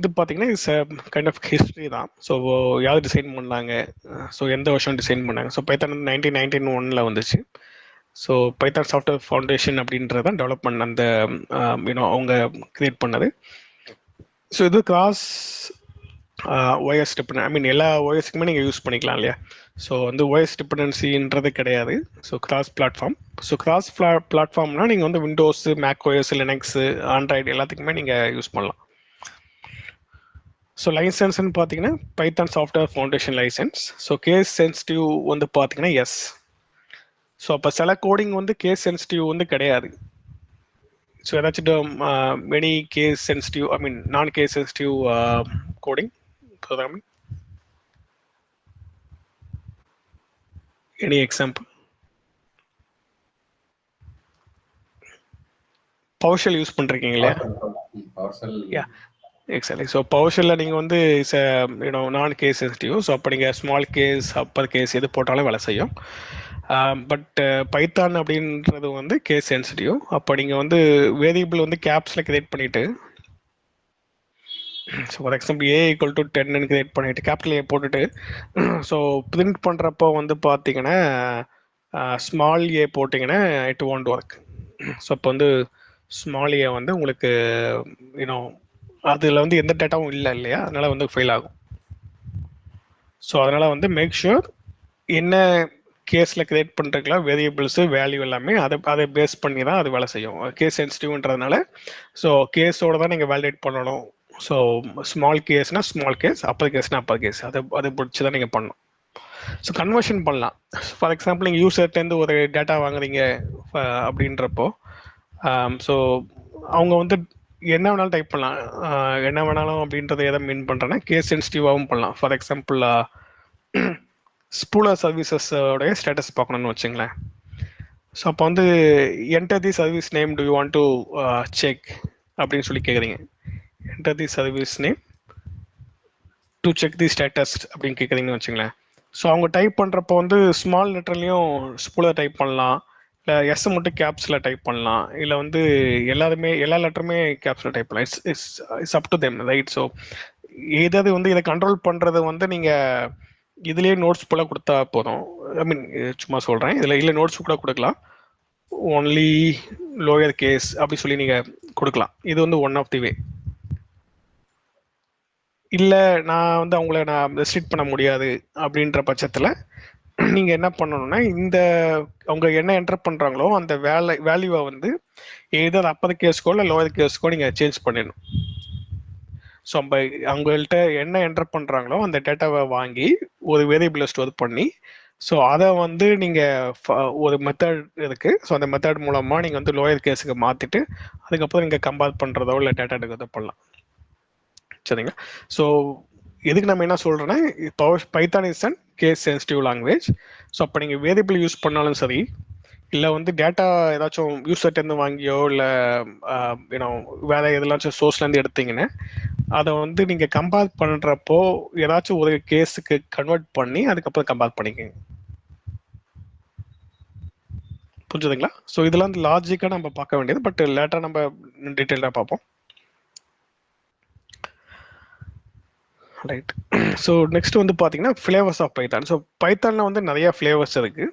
இது பார்த்தீங்கன்னா it's kind of history தான். ஸோ யார் டிசைன் பண்ணாங்க, ஸோ எந்த வருஷம் டிசைன் பண்ணாங்க. ஸோ பைத்தான் வந்து 1991 வந்துச்சு. ஸோ பைத்தான் சாஃப்ட்வேர் ஃபவுண்டேஷன் அப்படின்றது தான் டெவலப் பண்ண அந்த அவங்க கிரியேட் பண்ணது. ஸோ இது கிராஸ் ஓஎஸ் டிபெண்ட், ஐ மீன் எல்லா ஓஎஸ்க்குமே நீங்கள் யூஸ் பண்ணிக்கலாம் இல்லையா. ஸோ வந்து ஓஎஸ் டிபெண்டன்சின்றது கிடையாது. So cross platform. So cross பிளாட்ஃபார்ம்னா நீங்கள் வந்து Windows, Mac OS, Linux, Android எல்லாத்துக்குமே நீங்கள் யூஸ் பண்ணலாம். ஸோ லைசன்ஸ்ன்னு பார்த்தீங்கன்னா Python software foundation license. So case sensitive வந்து பார்த்தீங்கன்னா எஸ். ஸோ அப்போ சில கோடிங் வந்து கேஸ் சென்சிட்டிவ் வந்து கிடையாது. ஸோ ஏதாச்சும் many case sensitive, I mean non case sensitive coding programming, any example? PowerShell use பண்ணுறீங்க இல்லையா? யா, எக்ஸாக்ட்லி. ஸோ பவர்ஷெல்லில் நீங்கள் வந்து இட்ஸ் நான் கேஸ் சென்சிட்டிவ். ஸோ அப்போ நீங்கள் ஸ்மால் கேஸ், அப்பர் கேஸ் எது போட்டாலும் வேலை செய்யும். பட் பைத்தான் அப்படின்றது வந்து கேஸ் சென்சிட்டிவ். அப்போ நீங்கள் வந்து வேரியபிள் வந்து கேப்ஸில் கிரியேட் பண்ணிவிட்டு, so for example A equal to 10 create பண்ணிவிட்டு கேபிட்டல் ஏ போட்டுட்டு, ஸோ பிரிண்ட் பண்ணுறப்போ வந்து பார்த்தீங்கன்னா ஸ்மால் ஏ போட்டிங்கன்னா இட் ஒன்ட் ஒர்க். ஸோ இப்போ வந்து ஸ்மால் ஏ வந்து உங்களுக்கு அதில் வந்து எந்த டேட்டாவும் இல்லை இல்லையா, அதனால் வந்து ஃபெயில் ஆகும். ஸோ அதனால் வந்து மேக் ஷுர் என்ன கேஸில் கிரியேட் பண்ணுறதுக்குலாம் வேரியபிள்ஸு, வேல்யூ எல்லாமே அதை பேஸ் பண்ணி தான் அது வேலை செய்யும். கேஸ் சென்சிட்டிவ்ன்றதுனால ஸோ கேஸோட தான் நீங்கள் வேலிடேட் பண்ணணும். ஸோ ஸ்மால் கேஸ்னால் ஸ்மால் கேஸ், அப்பர் கேஸ்னால் அப்பர் கேஸ், அதை பிடிச்சி தான் நீங்கள் பண்ணணும். ஸோ கன்வர்ஷன் பண்ணலாம். ஃபார் எக்ஸாம்பிள் நீங்கள் யூசர்ட்டேருந்து ஒரு டேட்டா வாங்குறீங்க அப்படின்றப்போ, ஸோ அவங்க வந்து என்ன வேணாலும் டைப் பண்ணலாம். என்ன வேணாலும் அப்படின்றத எதை மீன் பண்ணுறேன்னா கேஸ் சென்சிட்டிவாகவும் பண்ணலாம். ஃபார் எக்ஸாம்பிள் ஸ்பூலர் சர்வீசஸோடைய ஸ்டேட்டஸ் பார்க்கணுன்னு வச்சுங்களேன். ஸோ அப்போ வந்து enter the service name to you want to check அப்படின்னு சொல்லி கேட்குறீங்க. Enter the service name to check the status அப்படின்னு கேட்குறீங்கன்னு வச்சுங்களேன். ஸோ அவங்க டைப் பண்ணுறப்போ வந்து ஸ்மால் லெட்டர்லையும் ஸ்பூலர் டைப் பண்ணலாம், இல்லை எஸ் மட்டும் கேப்ஸில் டைப் பண்ணலாம், இல்லை வந்து எல்லா லெட்டருமே கேப்ஸில் டைப் பண்ணலாம். It's up to them, right. So ஏதாவது வந்து இதை கண்ட்ரோல் பண்ணுறது வந்து நீங்கள் இதுலேயே நோட்ஸ் போல கொடுத்தா போதும். ஐ மீன் சும்மா சொல்கிறேன், இல்லை நோட்ஸ் கூட கொடுக்கலாம். ஒன்லி லோயர் கேஸ் அப்படி சொல்லி நீங்கள் கொடுக்கலாம். இது வந்து ஒன் ஆஃப் தி வே. இல்லை நான் வந்து அவங்கள நான் ரெஸ்ட்ரிக்ட் பண்ண முடியாது அப்படின்ற பட்சத்தில் நீங்கள் என்ன பண்ணணும்னா இந்த அவங்க என்ன என்டர் பண்ணுறாங்களோ அந்த வேல்யூவை வந்து ஏதோ அப்பர் கேஸ்க்கோ இல்லை லோயர் கேஸ்க்கோ நீங்கள் சேஞ்ச் பண்ணிடணும். ஸோ அவங்கள்ட்ட என்ன என்டர் பண்ணுறாங்களோ அந்த டேட்டாவை வாங்கி ஒரு வேரியபிளை ஸ்டோர் பண்ணி, ஸோ அதை வந்து நீங்கள் ஒரு மெத்தட் இருக்குது. ஸோ அந்த மெத்தட் மூலமாக நீங்கள் வந்து லோயர் கேஸுக்கு மாற்றிட்டு அதுக்கப்புறம் நீங்கள் கம்பேர் பண்ணுறதோ இல்லை டேட்டா எடுக்கிறதோ பண்ணலாம். சரிங்களா? ஸோ எதுக்கு நம்ம என்ன சொல்கிறோன்னா, Python is and case sensitive language. So அப்போ நீங்கள் வேரியபிள் யூஸ் பண்ணாலும் சரி, இல்லை வந்து டேட்டா ஏதாச்சும் யூசர்ட்டேருந்து வாங்கியோ இல்லை வேறு எதுலாச்சும் சோர்ஸ்லேருந்து எடுத்தீங்கன்னா அதை வந்து நீங்கள் கம்பேர் பண்ணுறப்போ ஏதாச்சும் ஒரு கேஸுக்கு கன்வெர்ட் பண்ணி அதுக்கப்புறம் கம்பேர் பண்ணிக்கோங்க. புரிஞ்சுதுங்களா? ஸோ இதெல்லாம் வந்து லாஜிக்காக நம்ம பார்க்க வேண்டியது, பட் லேட்டாக நம்ம டீட்டெயிலாக பார்ப்போம். ரைட். ஸோ நெக்ஸ்ட் வந்து பார்த்தீங்கன்னா ஃப்ளேவர்ஸ் ஆஃப் பைத்தான். ஸோ பைத்தானில் வந்து நிறைய ஃப்ளேவர்ஸ் இருக்குது.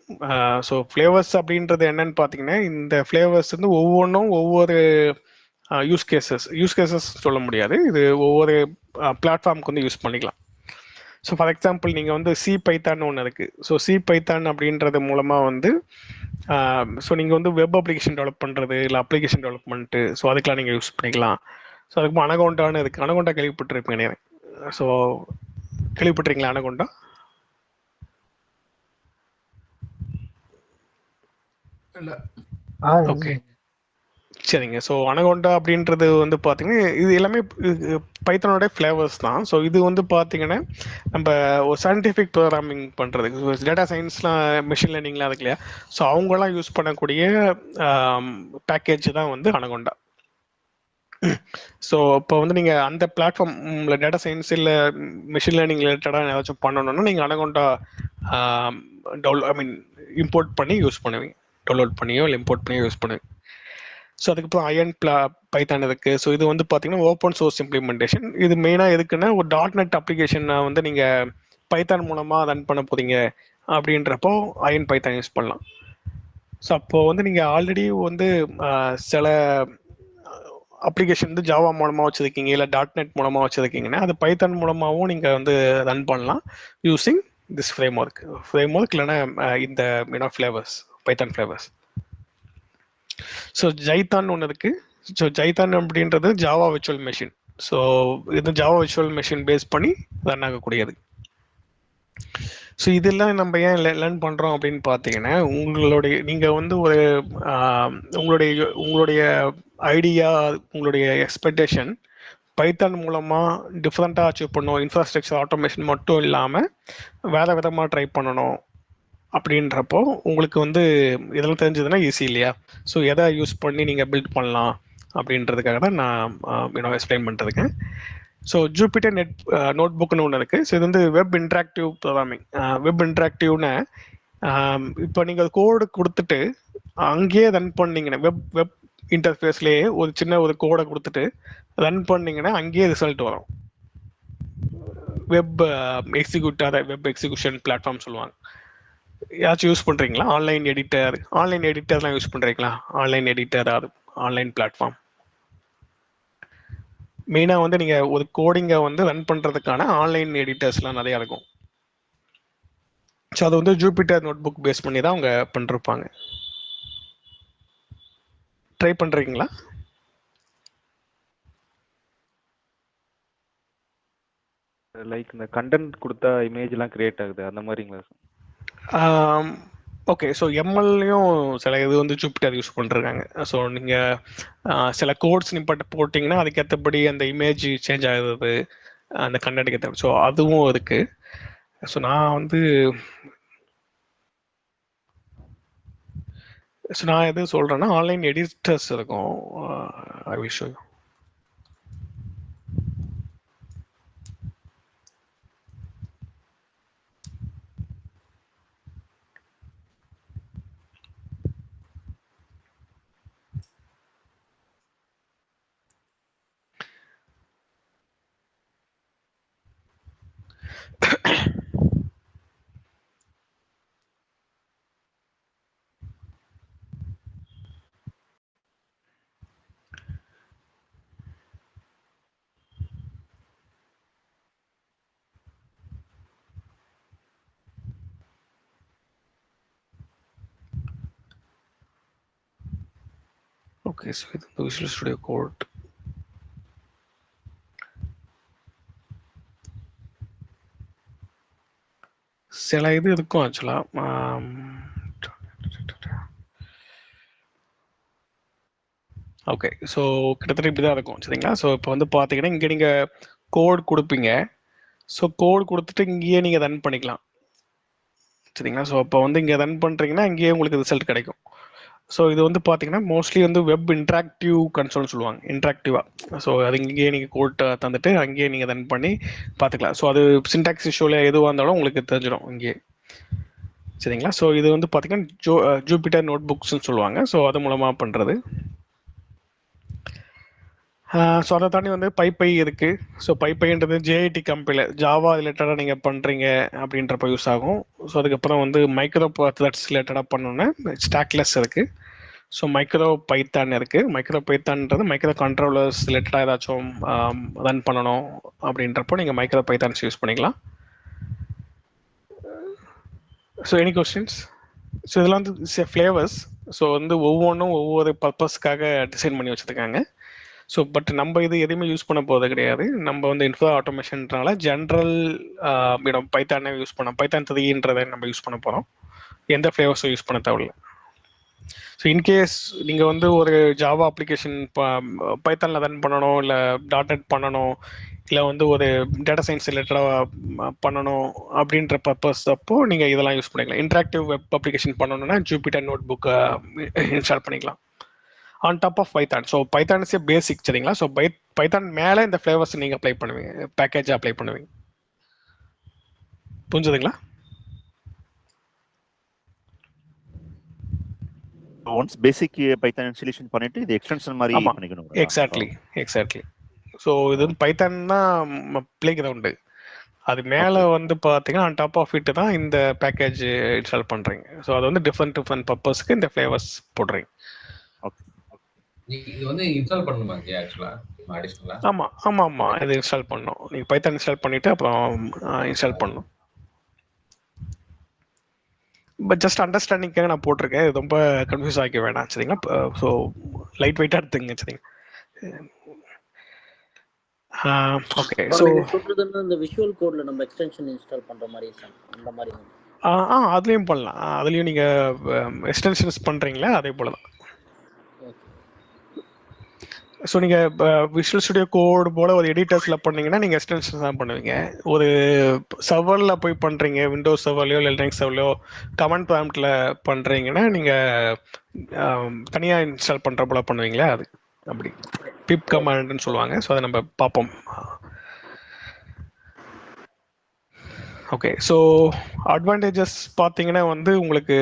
ஸோ ஃப்ளேவர்ஸ் அப்படின்றது என்னன்னு பார்த்தீங்கன்னா, இந்த ஃப்ளேவர்ஸ் வந்து ஒவ்வொன்றும் ஒவ்வொரு யூஸ் கேசஸ் சொல்ல முடியாது. இது ஒவ்வொரு பிளாட்ஃபார்முக்கு வந்து யூஸ் பண்ணிக்கலாம். ஸோ ஃபார் எக்ஸாம்பிள் நீங்கள் வந்து சி பைத்தான் ஒன்று இருக்குது. ஸோ சி பைத்தான் அப்படின்றது மூலமாக வந்து ஸோ நீங்கள் வந்து வெப் அப்ளிகேஷன் டெவலப் பண்ணுறது இல்லை அப்ளிகேஷன் டெவலப்மெண்ட்டு, ஸோ அதுக்கெலாம் நீங்கள் யூஸ் பண்ணிக்கலாம். ஸோ அதுக்கு அனகோண்டான்னு இருக்குது. அனகோண்டா கேள்விப்பட்டிருப்பீங்க. ஸோ கேள்விப்பட்டிருக்கீங்களா அனகோண்டா? ஓகே, சரிங்க. ஸோ அனகோண்டா அப்படின்றது வந்து பார்த்தீங்கன்னா இது எல்லாமே பைத்தானோட ஃப்ளேவர்ஸ் தான். ஸோ இது வந்து பார்த்தீங்கன்னா நம்ம ஒரு சயின்டிஃபிக் ப்ரோக்ராமிங் பண்ணுறதுக்கு, டேட்டா சயின்ஸ்லாம் மிஷின் லேர்னிங்லாம் இருக்கு இல்லையா, ஸோ அவங்களாம் யூஸ் பண்ணக்கூடிய பேக்கேஜ் தான் வந்து அனகோண்டா. ஸோ இப்போ வந்து நீங்கள் அந்த பிளாட்ஃபார்மில் டேட்டா சயின்ஸ் இல்லை மிஷின் லேர்னிங் ரிலேட்டடாக ஏதாச்சும் பண்ணணும்னா நீங்கள் அனகோண்டா ஐ மீன் இம்போர்ட் பண்ணி யூஸ் பண்ணுவீங்க. டவுன்லோட் பண்ணியோ இல்லை இம்போர்ட் பண்ணியோ யூஸ் பண்ணுவீங்க. ஸோ அதுக்கப்புறம் அயன் பைத்தான் இருக்கு. ஸோ இது வந்து பார்த்தீங்கன்னா ஓப்பன் சோர்ஸ் இம்ப்ளிமெண்டேஷன். இது மெயினாக எதுக்குன்னா ஒரு டாட் நெட் அப்ளிகேஷன் வந்து நீங்கள் பைத்தான் மூலமாக ரன் பண்ண போறீங்க அப்படின்றப்போ அயன் பைத்தான் யூஸ் பண்ணலாம். ஸோ அப்போ வந்து நீங்கள் ஆல்ரெடி வந்து சில அப்ளிகேஷன் வந்து ஜாவா மூலமாக வச்சுருக்கீங்க, இல்லை டாட் நெட் மூலமாக வச்சுருக்கீங்கன்னா அது பைத்தான் மூலமாகவும் நீங்கள் வந்து ரன் பண்ணலாம் யூஸிங் திஸ் ஃப்ரேம் ஒர்க் இல்லைன்னா இந்த ஃப்ளேவர்ஸ், பைத்தான் ஃப்ளேவர்ஸ். ஸோ ஜைத்தான் ஒன்று இருக்கு. ஸோ ஜைத்தான் அப்படின்றது ஜாவா விர்ச்சுவல் மெஷின். ஸோ இது ஜாவா விர்ச்சுவல் மெஷின் பேஸ் பண்ணி ரன் ஆகக்கூடியது. ஸோ இதெல்லாம் நம்ம ஏன் லேர்ன் பண்ணுறோம் அப்படின்னு பார்த்தீங்கன்னா, நீங்கள் வந்து ஒரு உங்களுடைய உங்களுடைய ஐடியா, உங்களுடைய எக்ஸ்பெக்டேஷன் பைத்தான் மூலமாக டிஃப்ரெண்ட்டாக அச்சீவ் பண்ணணும், இன்ஃப்ராஸ்ட்ரக்சர் ஆட்டோமேஷன் மட்டும் இல்லாமல் வேறு விதமாக ட்ரை பண்ணணும் அப்படின்றப்போ உங்களுக்கு வந்து இதெல்லாம் தெரிஞ்சதுன்னா ஈஸி இல்லையா? ஸோ எதை யூஸ் பண்ணி நீங்கள் பில்ட் பண்ணலாம் அப்படின்றதுக்காக தான் நான் எக்ஸ்பிளைன் பண்ணிருக்கேன். ஸோ ஜூபிட்டர் நோட் புக்னு ஒன்று இருக்குது. ஸோ இது வந்து வெப் இன்ட்ராக்டிவ் ப்ரோக்ராமிங். வெப் இன்ட்ராக்டிவ்னு இப்போ நீங்கள் கோடு கொடுத்துட்டு அங்கேயே ரன் பண்ணீங்கன்னா வெப் வெப் இன்டர்ஃபேஸ்லேயே ஒரு சின்ன ஒரு கோடை கொடுத்துட்டு ரன் பண்ணீங்கன்னா அங்கேயே ரிசல்ட் வரும். வெப் வெப் எக்ஸிக்யூஷன் பிளாட்ஃபார்ம் சொல்லுவாங்க. யாச்சும் யூஸ் பண்ணுறீங்களா? ஆன்லைன் எடிட்டர்லாம் யூஸ் பண்ணுறீங்களா? ஆன்லைன் எடிட்டர், அது ஆன்லைன் பிளாட்ஃபார்ம். மெயினாக வந்து நீங்கள் ஒரு கோடிங்கை வந்து ரன் பண்ணுறதுக்கான ஆன்லைன் எடிட்டர்ஸ்லாம் நிறையா இருக்கும். ஸோ அது வந்து ஜூபிட்டர் நோட் புக் பேஸ் பண்ணி தான் அவங்க பண்ணிருப்பாங்க. ட்ரை பண்ணுறீங்களா? லைக் இந்த கண்டென்ட் கொடுத்தா இமேஜ்லாம் கிரியேட் ஆகுது அந்த மாதிரிங்களா சார்? ஓகே. ஸோ எம்எல்லையும் சில இது வந்து ஜூபிட்டர் யூஸ் பண்ணிருக்காங்க. ஸோ நீங்கள் சில கோட்ஸ் போட்டிங்கன்னா அதுக்கேற்றபடி அந்த இமேஜ் சேஞ்ச் ஆகுது, அந்த கண்டென்ட்டுக்கு ஏற்ற. ஸோ அதுவும் இருக்குது. ஸோ நான் எது சொல்கிறேன்னா ஆன்லைன் எடிட்டர்ஸ் இருக்கும். I will show you. Okay. So இது வந்து விஷுவல் ஸ்டுடியோ கோட். சில இது இருக்கும் ஆக்சுவலாக. ஓகே. ஸோ கிட்டத்தட்ட இப்படி தான் இருக்கும் சரிங்களா? ஸோ இப்போ வந்து பார்த்தீங்கன்னா இங்கே நீங்கள் கோட் கொடுப்பீங்க. ஸோ கோட் கொடுத்துட்டு இங்கேயே நீங்கள் ரன் பண்ணிக்கலாம் சரிங்களா? ஸோ இப்போ வந்து இங்கே ரன் பண்ணுறீங்கன்னா இங்கேயே உங்களுக்கு ரிசல்ட் கிடைக்கும். ஸோ இது வந்து பார்த்தீங்கன்னா மோஸ்ட்லி வந்து வெப் இன்ட்ராக்டிவ் கன்சோல்னு சொல்லுவாங்க, இன்ட்ராக்டிவாக. ஸோ அது இங்கேயே நீங்கள் கோட் தந்துட்டு அங்கேயே நீங்கள் ரன் பண்ணி பார்த்துக்கலாம். ஸோ அது சின்டாக்ஸ் இஷ்யூவில் எதுவாக இருந்தாலும் உங்களுக்கு தெரிஞ்சிடும் இங்கே சரிங்களா? ஸோ இது வந்து பார்த்தீங்கன்னா ஜூபிட்டர் நோட் புக்ஸ்ன்னு சொல்லுவாங்க. ஸோ அது மூலமாக பண்ணுறது. ஸோ அதை தாண்டி வந்து பைப்பை இருக்குது. ஸோ பைப்பைன்றது ஜேஐடி கம்பெனியில் ஜாவா ரிலேட்டடாக நீங்கள் பண்ணுறீங்க அப்படின்றப்ப யூஸ் ஆகும். ஸோ அதுக்கப்புறம் வந்து மைக்ரோ த்ரெட்ஸ் ரிலேட்டடாக பண்ணோன்னா ஸ்டாக்லெஸ் இருக்குது. ஸோ மைக்ரோ பைத்தான் இருக்குது. மைக்ரோ பைத்தான்ன்றது மைக்ரோ கண்ட்ரோலர்ஸ் ரிலேட்டடாக ஏதாச்சும் ரன் பண்ணணும் அப்படின்றப்போ நீங்கள் மைக்ரோ பைத்தான்ஸ் யூஸ் பண்ணிக்கலாம். So any questions? ஸோ இதெல்லாம் வந்து ஃப்ளேவர்ஸ். ஸோ வந்து ஒவ்வொன்றும் ஒவ்வொரு பர்பஸ்க்காக டிசைன் பண்ணி வச்சுருக்காங்க. ஸோ பட் நம்ம இது எதுவுமே யூஸ் பண்ண போகிறது கிடையாது. நம்ம வந்து இன்ஃப்ரா ஆட்டோமேஷன்றனால ஜென்ரல் பைத்தானே யூஸ் பண்ணோம். பைத்தான் 3ன்றதை நம்ம யூஸ் பண்ண போகிறோம். எந்த ஃப்ளேவர்ஸும் யூஸ் பண்ண தேவையில்லை. ஸோ இன்கேஸ் நீங்கள் வந்து ஒரு ஜாவா அப்ளிகேஷன் பைத்தானில் ரன் பண்ணணும், இல்லை டாட் நெட் பண்ணணும், இல்லை வந்து ஒரு டேட்டா சயின்ஸ் ரிலேட்டடாக பண்ணணும் அப்படின்ற பர்பஸ் அப்போ நீங்கள் இதெல்லாம் யூஸ் பண்ணிக்கலாம். இன்ட்ராக்டிவ் வெப் அப்ளிகேஷன் பண்ணணும்னா ஜூபிட்டர் நோட் புக்கை இன்ஸ்டால் பண்ணிக்கலாம் on top of Python. So Python is basic சரிங்களா? ஸோ பைத்தான் மேலே இந்த ஃப்ளேவர்ஸ் நீங்கள் அப்ளை பண்ணுவீங்க, பேக்கேஜ் அப்ளை பண்ணுவீங்க. புரிஞ்சுதுங்களா? ஒன்ஸ் பேசிக் பைத்தான் இன்ஸ்டாலேஷன் பண்ணிட்டு இது எக்ஸ்டென்ஷன் மாதிரி ஆமா பண்ணிக்கணுங்களா? எக்ஸாக்ட்லி. ஸோ இது வந்து பைத்தான் தான் பிளே கிரவுண்டு. அது மேலே ஓகே வந்து பார்த்தீங்கன்னா ஆன் டாப் ஆஃப் இட் தான் இந்த பேக்கேஜ் இன்ஸ்டால் பண்ணுறீங்க. ஸோ அது வந்து டிஃப்ரெண்ட் பர்பஸ்க்கு இந்த ஃப்ளேவர்ஸ் போடுறீங்க. ஓகே இது வந்து இன்ஸ்டால் பண்ணணுமா ஆக்சுவலா அடிஷனலா? ஆமா இது இன்ஸ்டால் பண்ணணும். நீங்கள் பைத்தான் இன்ஸ்டால் பண்ணிவிட்டு அப்புறம் இன்ஸ்டால் பண்ணணும். பட் ஜஸ்ட் அண்டர்ஸ்டாண்டிங்காக நான் போட்டிருக்கேன். இது ரொம்ப கன்ஃபியூஸ் ஆகிக்க வேணாம் சரிங்களா. ஸோ லைட் வெயிட்டாக எடுத்துங்க சரிங்க. ஓகே. ஸோ சொல்றதுன்னா இந்த விஷுவல் கோட்ல நம்ம எக்ஸ்டென்ஷன் இன்ஸ்டால் பண்ற மாதிரி அந்த மாதிரி அதுலேயும் பண்ணலாம். அதுலேயும் நீங்கள் எக்ஸ்டென்ஷன்ஸ் பண்ணுறீங்களா அதே போல தான். ஸோ நீங்கள் விஷுவல் ஸ்டுடியோ கோட் போல் ஒரு எடிட்டர்ஸில் பண்ணீங்கன்னா நீங்கள் எக்ஸ்டென்ஷன் தான் பண்ணுவீங்க. ஒரு சர்வரில் போய் பண்ணுறீங்க, விண்டோஸ் சர்வர்லையோ இல்லை லினக்ஸ் சர்வர்லையோ கமெண்ட் ப்ராம்ப்டில் பண்ணுறீங்கன்னா நீங்கள் தனியாக இன்ஸ்டால் பண்ணுற போல் பண்ணுவீங்களா, அது அப்படி பிப் கமாண்ட்னு சொல்லுவாங்க. ஸோ அதை நம்ம பார்ப்போம். ஓகே. ஸோ அட்வான்டேஜஸ் பார்த்தீங்கன்னா வந்து உங்களுக்கு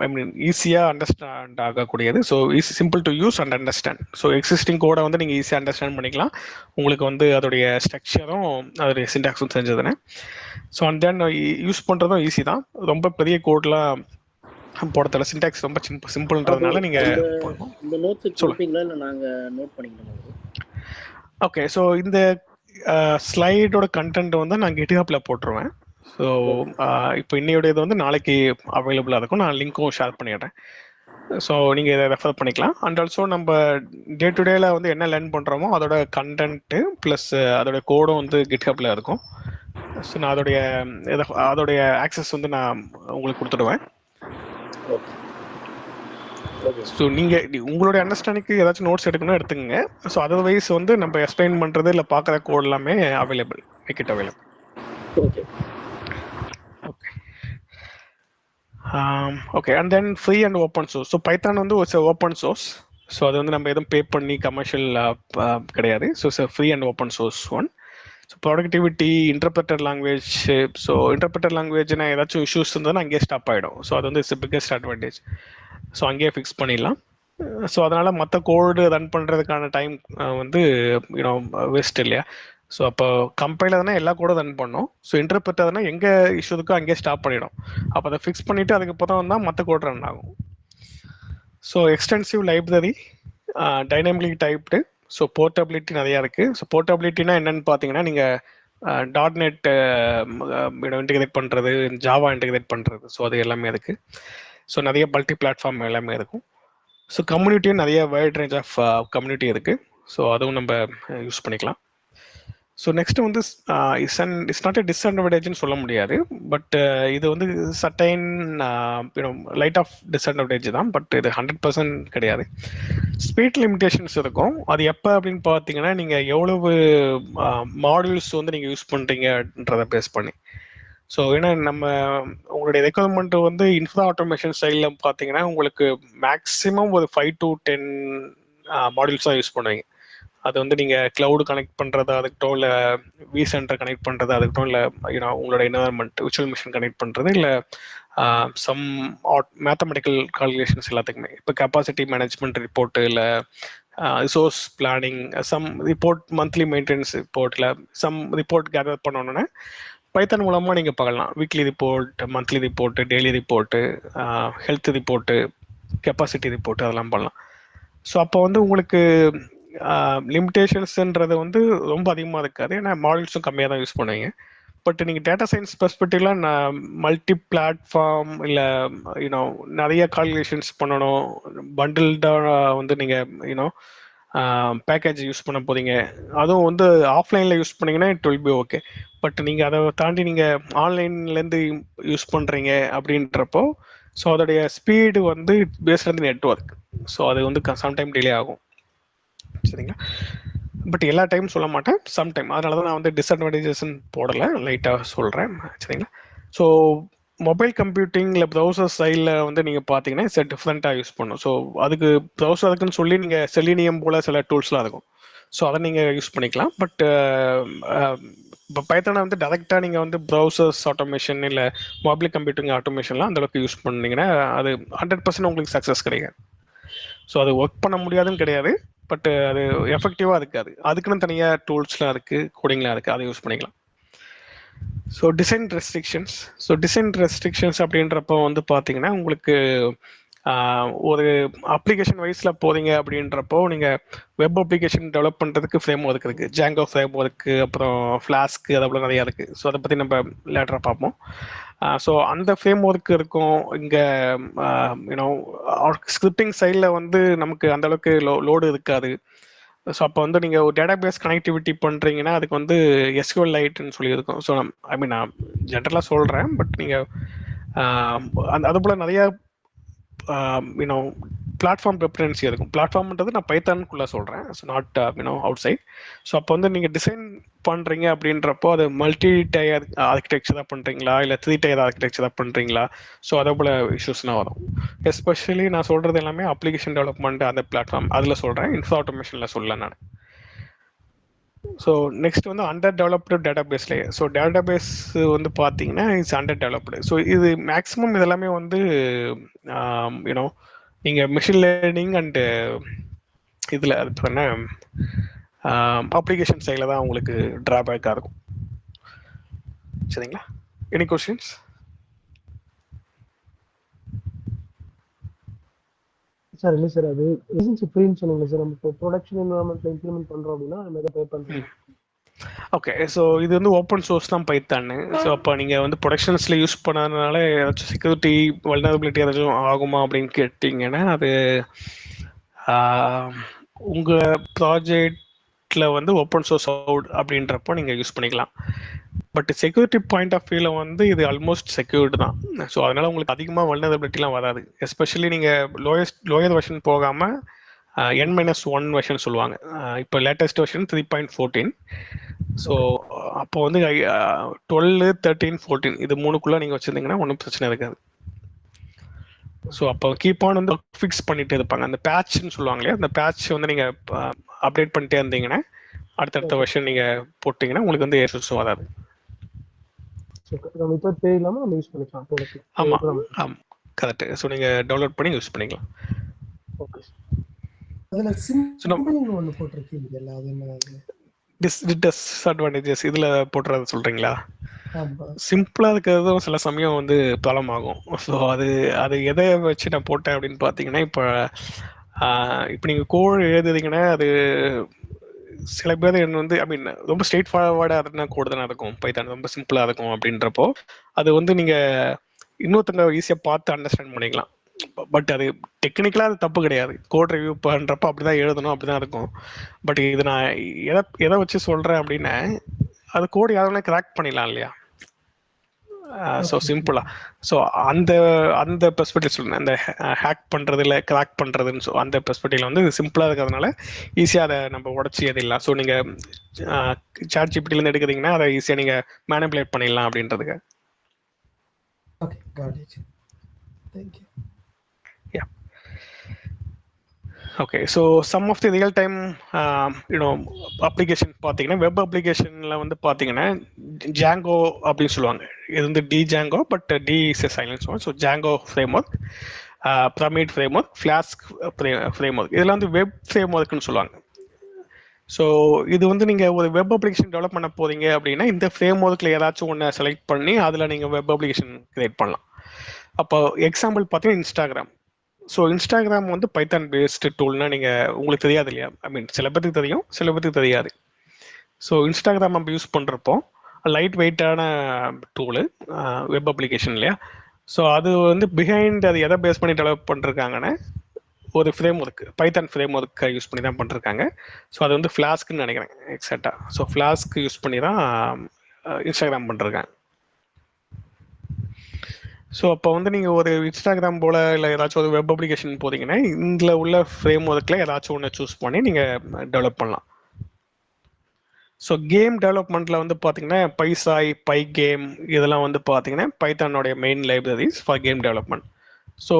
ஐ மீன் ஈஸியாக அண்டர்ஸ்டாண்ட் ஆகக்கூடியது. So simple to use and understand. So existing கோடை வந்து நீங்கள் ஈஸியாக அண்டர்ஸ்டாண்ட் பண்ணிக்கலாம். உங்களுக்கு வந்து அதோடைய ஸ்ட்ரக்சரும் அதோடைய சின்டாக்ஸும் தெரிஞ்சதுன்னு. ஸோ அண்ட் தென் யூஸ் பண்ணுறதும் ஈஸி தான். ரொம்ப பெரிய கோட்லாம் போடல. சின்டாக்ஸ் ரொம்ப சிம்பிள்ன்றதுனால நீங்கள் இந்த நோட்ஸ் சொல்லுவீங்களா இல்லை நாங்கள் நோட் பண்ணிக்கணும்? ஓகே. ஸோ இந்த ஸ்லைடோட கண்டென்ட் வந்து நான் GitHubல போட்டுருவேன். ஸோ இப்போ இன்னையோட இது வந்து நாளைக்கு அவைலபிளாக இருக்கும். நான் லிங்க்கும் ஷேர் பண்ணிடுறேன். ஸோ நீங்கள் இதை ரெஃபர் பண்ணிக்கலாம். அண்ட் ஆல்சோ நம்ம டே டு டேல வந்து என்ன லேர்ன் பண்ணுறோமோ அதோட கண்டென்ட்டு ப்ளஸ் அதோட கோடும் வந்து GitHubல இருக்கும். ஸோ நான் அதோடைய ஆக்சஸ் வந்து நான் உங்களுக்கு கொடுத்துடுவேன். ஸோ நீங்கள் உங்களுடைய அண்டர்ஸ்டாண்டிங்க்கு ஏதாச்சும் நோட்ஸ் எடுக்கணும் எடுத்துக்கங்க. ஸோ அதர்வைஸ் வந்து நம்ம எக்ஸ்பிளைன் பண்ணுறது இல்லை பார்க்குற கோட் எல்லாமே available, make it available. Okay okay okay. And then free and open source. So Python வந்து ஒரு ஓப்பன் சோர்ஸ். ஸோ அது வந்து நம்ம எதுவும் பே பண்ணி கமர்ஷியல் கிடையாது. So free and open source one. So productivity, interpreter language. So interpreter லாங்குவேஜ்னா ஏதாச்சும் இஷ்யூஸ் இருந்ததுன்னா அங்கேயே ஸ்டாப் ஆகிடும். ஸோ அது வந்து இட்ஸ் பிக்கஸ்ட் அட்வான்டேஜ். ஸோ அங்கேயே ஃபிக்ஸ் பண்ணிடலாம். ஸோ அதனால் மற்ற கோடு ரன் பண்ணுறதுக்கான டைம் வந்து யூனோ வேஸ்ட் இல்லையா. ஸோ அப்போ கம்பைலர்னா எல்லா கோடும் ரன் பண்ணோம். ஸோ இன்டர்பிரட்டர்னா எங்கே இஷ்யூ இருக்கோ அங்கேயே ஸ்டாப் பண்ணிடும். அப்போ அதை ஃபிக்ஸ் பண்ணிவிட்டு அதுக்கப்புறம் தான் மற்ற கோட் ரன் ஆகும். So extensive library, dynamic typed. So portability நிறையா இருக்குது. ஸோ போர்ட்டபிலிட்டினா என்னென்னு பார்த்தீங்கன்னா நீங்கள் .NET இன்டிகிரேட் பண்ணுறது, ஜாவா இன்டிகிரேட் பண்ணுறது. ஸோ அது எல்லாமே இருக்குது. ஸோ நிறைய மல்டி பிளாட்ஃபார்ம் எல்லாமே இருக்கும். ஸோ கம்யூனிட்டியும் நிறைய வைட் ரேஞ்ச் ஆஃப் கம்யூனிட்டி இருக்குது. ஸோ அதுவும் நம்ம யூஸ் பண்ணிக்கலாம். ஸோ நெக்ஸ்ட் வந்து இட்ஸ் நாட் எ டிஸ்அட்வான்டேஜ்னு சொல்ல முடியாது. பட் இது வந்து சர்டைன் லைட் ஆஃப் டிஸ்அட்வான்டேஜ் தான். பட் இது 100% கிடையாது. ஸ்பீட் லிமிடேஷன்ஸ் இருக்கும். அது எப்போ அப்படின்னு பார்த்தீங்கன்னா நீங்கள் எவ்வளவு மாடியூல்ஸ் வந்து நீங்கள் யூஸ் பண்ணுறீங்கன்றதை பேஸ் பண்ணி. ஸோ ஏன்னா உங்களுடைய ரெக்குவயர்மெண்ட் வந்து இன்ஃப்ரா ஆட்டோமேஷன் ஸ்டைலில் பார்த்தீங்கன்னா உங்களுக்கு மேக்ஸிமம் ஒரு 5 to 10 மாடியூல்ஸ் தான் யூஸ் பண்ணுவீங்க. அது வந்து நீங்கள் க்ளவுடு கனெக்ட் பண்ணுறது அதுக்கிட்டோ, இல்லை விசென்டர் கனெக்ட் பண்ணுறது அதுக்கிட்டோ, இல்லை உங்களோட என்வரன்மெண்ட் விர்ச்சுவல் மிஷின் கனெக்ட் பண்ணுறது, இல்லை சம் மேத்தமெட்டிக்கல் கால்குலேஷன்ஸ் எல்லாத்துக்குமே. இப்போ கெப்பாசிட்டி மேனேஜ்மெண்ட் ரிப்போர்ட்டு, இல்லை resource planning, some report, monthly maintenance ரிப்போர்ட்டில் சம் ரிப்போர்ட் கேதர் பண்ணணுன்னு பைத்தான் மூலமாக நீங்கள் பார்க்கலாம். Weekly report, monthly report, daily report, health report, capacity report அதெல்லாம் பண்ணலாம். ஸோ அப்போ வந்து உங்களுக்கு லிமிடேஷன்ஸ்ன்றது வந்து ரொம்ப அதிகமாக இருக்காது. ஏன்னா மாடல்ஸும் கம்மியாக தான் யூஸ் பண்ணுவீங்க. பட் நீங்கள் டேட்டா சயின்ஸ் பெர்ஸ்பெக்டிவ்ல மல்டி பிளாட்ஃபார்ம் இல்லை நிறைய கால்குலேஷன்ஸ் பண்ணணும், பண்டில்டாக வந்து நீங்கள் பேக்கேஜ் யூஸ் பண்ண போகிறீங்க. அதுவும் வந்து ஆஃப்லைனில் யூஸ் பண்ணிங்கன்னா it will B okay. But நீங்கள் அதை தாண்டி நீங்கள் ஆன்லைன்லேருந்து யூஸ் பண்ணுறீங்க அப்படின்றப்போ ஸோ அதோடைய ஸ்பீடு வந்து பேஸ்ட் வந்து நெட்ஒர்க். ஸோ அது வந்து சம்டைம் டிலே ஆகும் சரிங்களா. பட் எல்லா டைம் சொல்ல மாட்டேன், சம்டைம். அதனால தான் நான் வந்து டிஸ்அட்வான்டேஜஸ்ன்னு போடலை, லைட்டாக சொல்கிறேன் சரிங்களா. ஸோ மொபைல் கம்ப்யூட்டிங் இல்லை ப்ரௌசர் சைடில் வந்து நீங்கள் பார்த்தீங்கன்னா இட்ஸ் டிஃப்ரெண்ட்டாக யூஸ் பண்ணும். ஸோ அதுக்கு ப்ரௌசர் அதுக்குன்னு சொல்லி நீங்கள் செலினியம் போல் சில டூல்ஸ்லாம் இருக்கும். ஸோ அதை நீங்கள் யூஸ் பண்ணிக்கலாம். பட் இப்போ பைத்தானை வந்து டேரெக்டாக நீங்கள் வந்து ப்ரௌசர்ஸ் ஆட்டோமேஷன் இல்லை மொபைல் கம்ப்யூட்டிங் ஆட்டோமேஷன்லாம் அந்தளவுக்கு யூஸ் பண்ணீங்கன்னா அது 100% உங்களுக்கு சக்ஸஸ் கிடைக்காது. ஸோ அது ஒர்க் பண்ண முடியாதுன்னு கிடையாது, பட் அது எஃபெக்டிவாக இருக்காது. அதுக்குன்னு தனியாக டூல்ஸ்லாம் இருக்குது, கோடிங்லாம் இருக்குது, அதை யூஸ் பண்ணிக்கலாம். ஸோ டிசைன் ரெஸ்ட்ரிக்ஷன்ஸ் அப்படின்றப்போ வந்து பார்த்தீங்கன்னா உங்களுக்கு ஒரு அப்ளிகேஷன் வைஸில் போகிறீங்க அப்படின்றப்போ நீங்கள் வெப் அப்ளிகேஷன் டெவலப் பண்ணுறதுக்கு ஃப்ரேம் ஒர்க் இருக்குது, ஜாங்கோ ஃப்ரேம் ஒர்க்கு, அப்புறம் ஃப்ளாஸ்க்கு, அது போல் நிறையா இருக்குது. ஸோ அதை பற்றி நம்ம லேட்டராக பார்ப்போம். ஸோ அந்த ஃப்ரேம் ஒர்க் இருக்கும். இங்கே யூனோ ஸ்கிரிப்டிங் சைடில் வந்து நமக்கு அந்தளவுக்கு லோடு இருக்காது. ஸோ அப்போ வந்து நீங்கள் ஒரு டேட்டாபேஸ் கனெக்டிவிட்டி பண்ணுறீங்கன்னா அதுக்கு வந்து SQLite சொல்லியிருக்கோம். ஸோ ஐ மீன் நான் ஜென்ரலாக சொல்கிறேன், பட் நீங்கள் அது போல் நிறையா யூனோ பிளாட்ஃபார்ம் ப்ரிஃபரன்சி இருக்கும். பிளாட்ஃபார்ம்ன்றது நான் பைத்தானுக்குள்ளே சொல்கிறேன், so not outside. So அப்போ வந்து நீங்கள் டிசைன் பண்ணுறீங்க அப்படின்றப்போ அது மல்டி டயர் ஆர்கிடெக்சர் தான் பண்ணுறீங்களா இல்லை 3 டயர் ஆர்கிடெக்சர் தான் பண்ணுறீங்களா, ஸோ அதை போல் இஷ்யூஸ்லாம் வரும். எஸ்பெஷலி நான் சொல்கிறது எல்லாமே அப்ளிகேஷன் டெவலப்மெண்ட் அந்த பிளாட்ஃபார்ம் அதில் சொல்கிறேன், இன்ஃப்ரா ஆட்டோமேஷனில் சொல்லலை நான். ஸோ நெக்ஸ்ட் வந்து under developed database layer. So database வந்து பார்த்தீங்கன்னா இட்ஸ் அண்டர் டெவலப்டு. ஸோ இது மேக்ஸிமம் இதெல்லாமே வந்து யூனோ நீங்கள் மிஷின் லேர்னிங் அண்டு இதில் அது என்ன அப்ளிகேஷன் சைடில் தான் உங்களுக்கு ட்ராபேக்காக இருக்கும். சரிங்களா? Any questions? சார் இல்லை சார், அது லைசன்ஸ் ஃப்ரீன்னு சொன்னீங்க சார். நம்ம இப்போ ப்ரொடக்ஷன் என்வரான்மெண்ட்ல இம்ப்ளிமெண்ட் பண்ணுறோம் அப்படின்னா நம்ம எதை பே பண்ணுறோம்? ஓகே, ஸோ இது வந்து ஓப்பன் சோர்ஸ் தான் பைத்தான்னு. ஸோ அப்போ நீங்கள் வந்து ப்ரொடக்ஷன்ஸில் யூஸ் பண்ணதுனால ஏதாச்சும் செக்யூரிட்டி வல்னரபிலிட்டி ஏதாச்சும் ஆகுமா அப்படின்னு கேட்டிங்கன்னா அது உங்கள் ப்ராஜெக்டில் வந்து ஓப்பன் சோர்ஸ் அவுட் அப்படின்றப்போ நீங்கள் யூஸ் பண்ணிக்கலாம். பட் செக்யூரிட்டி பாயிண்ட் ஆஃப் வியூவில் வந்து இது ஆல்மோஸ்ட் செக்யூர்டு தான். ஸோ அதனால் உங்களுக்கு அதிகமாக வல்னரபிலிட்டிலாம் வராது. எஸ்பெஷலி நீங்கள் லோயர் வெர்ஷன் போகாமல் N-1 வெர்ஷன் சொல்லுவாங்க. இப்போ லேட்டஸ்ட் வெர்ஷன் 3.14. ஸோ அப்போ வந்து 12, 13, 14 இது 3க்குள்ளே நீங்கள் வச்சுருந்தீங்கன்னா ஒன்றும் பிரச்சனை இருக்காது. ஸோ அப்போ கீப் ஆன் வந்து ஃபிக்ஸ் பண்ணிட்டு இருப்பாங்க. அந்த பேட்ச்னு சொல்லுவாங்க இல்லையா, அந்த பேட்ச் வந்து நீங்கள் அப்டேட் பண்ணிட்டே இருந்தீங்கன்னா அடுத்தடுத்த வெர்ஷன் நீங்கள் போட்டிங்கன்னா உங்களுக்கு வந்து ஏர்ஸும் வராது. நம்ம இப்போ தேவையில்லாமல் நம்ம யூஸ் பண்ணிக்கலாம். ஆமாம், கரெக்ட். ஸோ நீங்கள் டவுன்லோட் பண்ணி யூஸ் பண்ணிக்கலாம். ஓகே. அதுல சிம்பிள்னு ஒன்னு போட்டிருக்கீங்கல்ல, அது என்ன? டிஸ்அட்வான்டேஜஸ் இதில் போட்டுறது சொல்கிறீங்களா? ஆமா. சிம்பிளாக இருக்கிறதும் சில சமயம் வந்து ப்ராப்ளம் ஆகும். ஸோ அது எதை வச்சு நான் போட்டேன் அப்படின்னு பார்த்தீங்கன்னா, இப்போ நீங்கள் கோட் எழுதுறீங்கன்னா அது சில பேர் என்ன வந்து ஐ மீன் ரொம்ப ஸ்ட்ரெயிட் ஃபார்வர்டாக இருந்தால் கோடு தானே இருக்கும், பைத்தான் ரொம்ப சிம்பிளாக இருக்கும் அப்படின்றப்போ அது வந்து நீங்கள் இன்னொருத்தங்க ஈஸியாக பார்த்து அண்டர்ஸ்டாண்ட் பண்ணிக்கலாம். பட் அது டெக்னிக்கலாக அது தப்பு கிடையாது. கோட் ரிவ்யூ பண்ணுறப்போ அப்படி தான் எழுதணும், அப்படி தான் இருக்கும். பட் இது நான் எதை வச்சு சொல்கிறேன் அப்படின்னா, அது கோடு யாருன்னா கிராக் பண்ணிடலாம் இல்லையா? ஸோ சிம்பிளா. ஸோ அந்த பெர்ஸ்பெக்டிவ் சொல்லுங்கள், அந்த ஹேக் பண்ணுறது இல்லை கிராக் பண்ணுறதுன்னு. ஸோ அந்த பெர்ஸ்பெக்டிவ்ல வந்து சிம்பிளாக இருக்கிறதுனால ஈஸியாக அதை நம்ம உடச்சி எதிரலாம். ஸோ நீங்கள் சாட் ஜிபிடிலேருந்து எடுக்கிறீங்கன்னா அதை ஈஸியாக நீங்கள் மேனிபுலேட் பண்ணிடலாம் அப்படின்றதுக்கு. Okay, got it. Thank you. Okay, so some of the real time application பார்த்தீங்கன்னா, வெப் அப்ளிகேஷனில் வந்து பார்த்தீங்கன்னா ஜாங்கோ அப்படின்னு சொல்லுவாங்க. இது வந்து Django, but D is a silence one. So Django framework, Pyramid framework, Flask framework, இதெல்லாம் வந்து வெப் ஃப்ரேம் ஒர்க்னு சொல்லுவாங்க. ஸோ இது வந்து நீங்கள் ஒரு வெப் அப்ளிகேஷன் டெவலப் பண்ண போகிறீங்க அப்படின்னா இந்த ஃப்ரேம் ஒர்க்கில் ஏதாச்சும் ஒன்று செலக்ட் பண்ணி அதில் நீங்கள் வெப் அப்ளிகேஷன் கிரியேட் பண்ணலாம். அப்போ எக்ஸாம்பிள் பார்த்தீங்கன்னா இன்ஸ்டாகிராம். ஸோ இன்ஸ்டாகிராம் வந்து பைத்தான் பேஸ்டு டூல்னா நீங்கள் உங்களுக்கு தெரியாது இல்லையா? ஐ மீன் சில பேருக்கு தெரியும், சில பேருக்கு தெரியாது. ஸோ இன்ஸ்டாகிராம் நம்ம யூஸ் பண்ணுறப்போ லைட் வெயிட்டான டூலு, வெப் அப்ளிகேஷன் இல்லையா? ஸோ அது வந்து பிஹைண்ட் அது எதை பேஸ் பண்ணி டெவலப் பண்ணிருக்காங்கன்னா ஒரு ஃப்ரேம் ஒர்க், பைத்தான் ஃப்ரேம் ஒர்க்கை யூஸ் பண்ணி தான் பண்ணிருக்காங்க. ஸோ அது வந்து ஃப்ளாஸ்க்குன்னு நினைக்கிறேன் எக்ஸாக்டாக. ஸோ ஃப்ளாஸ்க்கு யூஸ் பண்ணி தான் இன்ஸ்டாகிராம் பண்ணிருக்காங்க. ஸோ அப்போ வந்து நீங்கள் ஒரு இன்ஸ்டாகிராம் போல் இல்லை ஏதாச்சும் ஒரு வெப் அப்ளிகேஷன் போகிறீங்கன்னா இதில் உள்ள ஃப்ரேம் ஒர்க்கில் ஏதாச்சும் ஒன்று சூஸ் பண்ணி நீங்கள் டெவலப் பண்ணலாம். ஸோ கேம் டெவலப்மெண்ட்டில் வந்து பார்த்தீங்கன்னா பைசாய், பை கேம் இதெல்லாம் வந்து பார்த்தீங்கன்னா பைத்தானுடைய main libraries for game development. So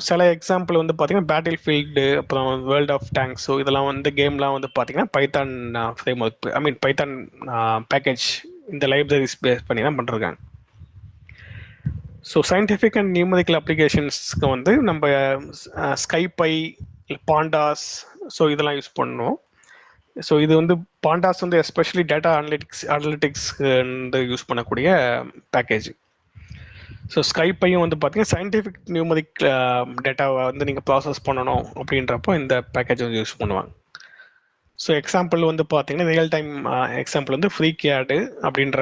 சில எக்ஸாம்பிள் வந்து பார்த்தீங்கன்னா பேட்டில் ஃபீல்டு, அப்புறம் வேர்ல்ட் ஆஃப் டேங்க்ஸ். ஸோ இதெல்லாம் வந்து கேம்லாம் வந்து பார்த்தீங்கன்னா Python framework, I mean Python package இந்த லைப்ரரிஸ் பேஸ் பண்ணி தான் பண்ணிருக்காங்க. ஸோ சயின்டிஃபிக் அண்ட் நியூமரிக்கல் அப்ளிகேஷன்ஸ்க்கு வந்து நம்ம ஸ்கைபை, பாண்டாஸ், ஸோ இதெல்லாம் யூஸ் பண்ணோம். ஸோ இது வந்து பாண்டாஸ் வந்து எஸ்பெஷலி டேட்டா அனலிட்டிக்ஸ் வந்து யூஸ் பண்ணக்கூடிய பேக்கேஜ். ஸோ ஸ்கைப்பையும் வந்து பார்த்தீங்கன்னா சயின்டிஃபிக் நியூமரிக் டேட்டாவை வந்து நீங்கள் ப்ராசஸ் பண்ணணும் அப்படின்றப்போ இந்த பேக்கேஜ் வந்து யூஸ் பண்ணுவாங்க. ஸோ எக்ஸாம்பிள் வந்து பார்த்தீங்கன்னா ரியல் டைம் எக்ஸாம்பிள் வந்து ஃப்ரீகேடு அப்படின்ற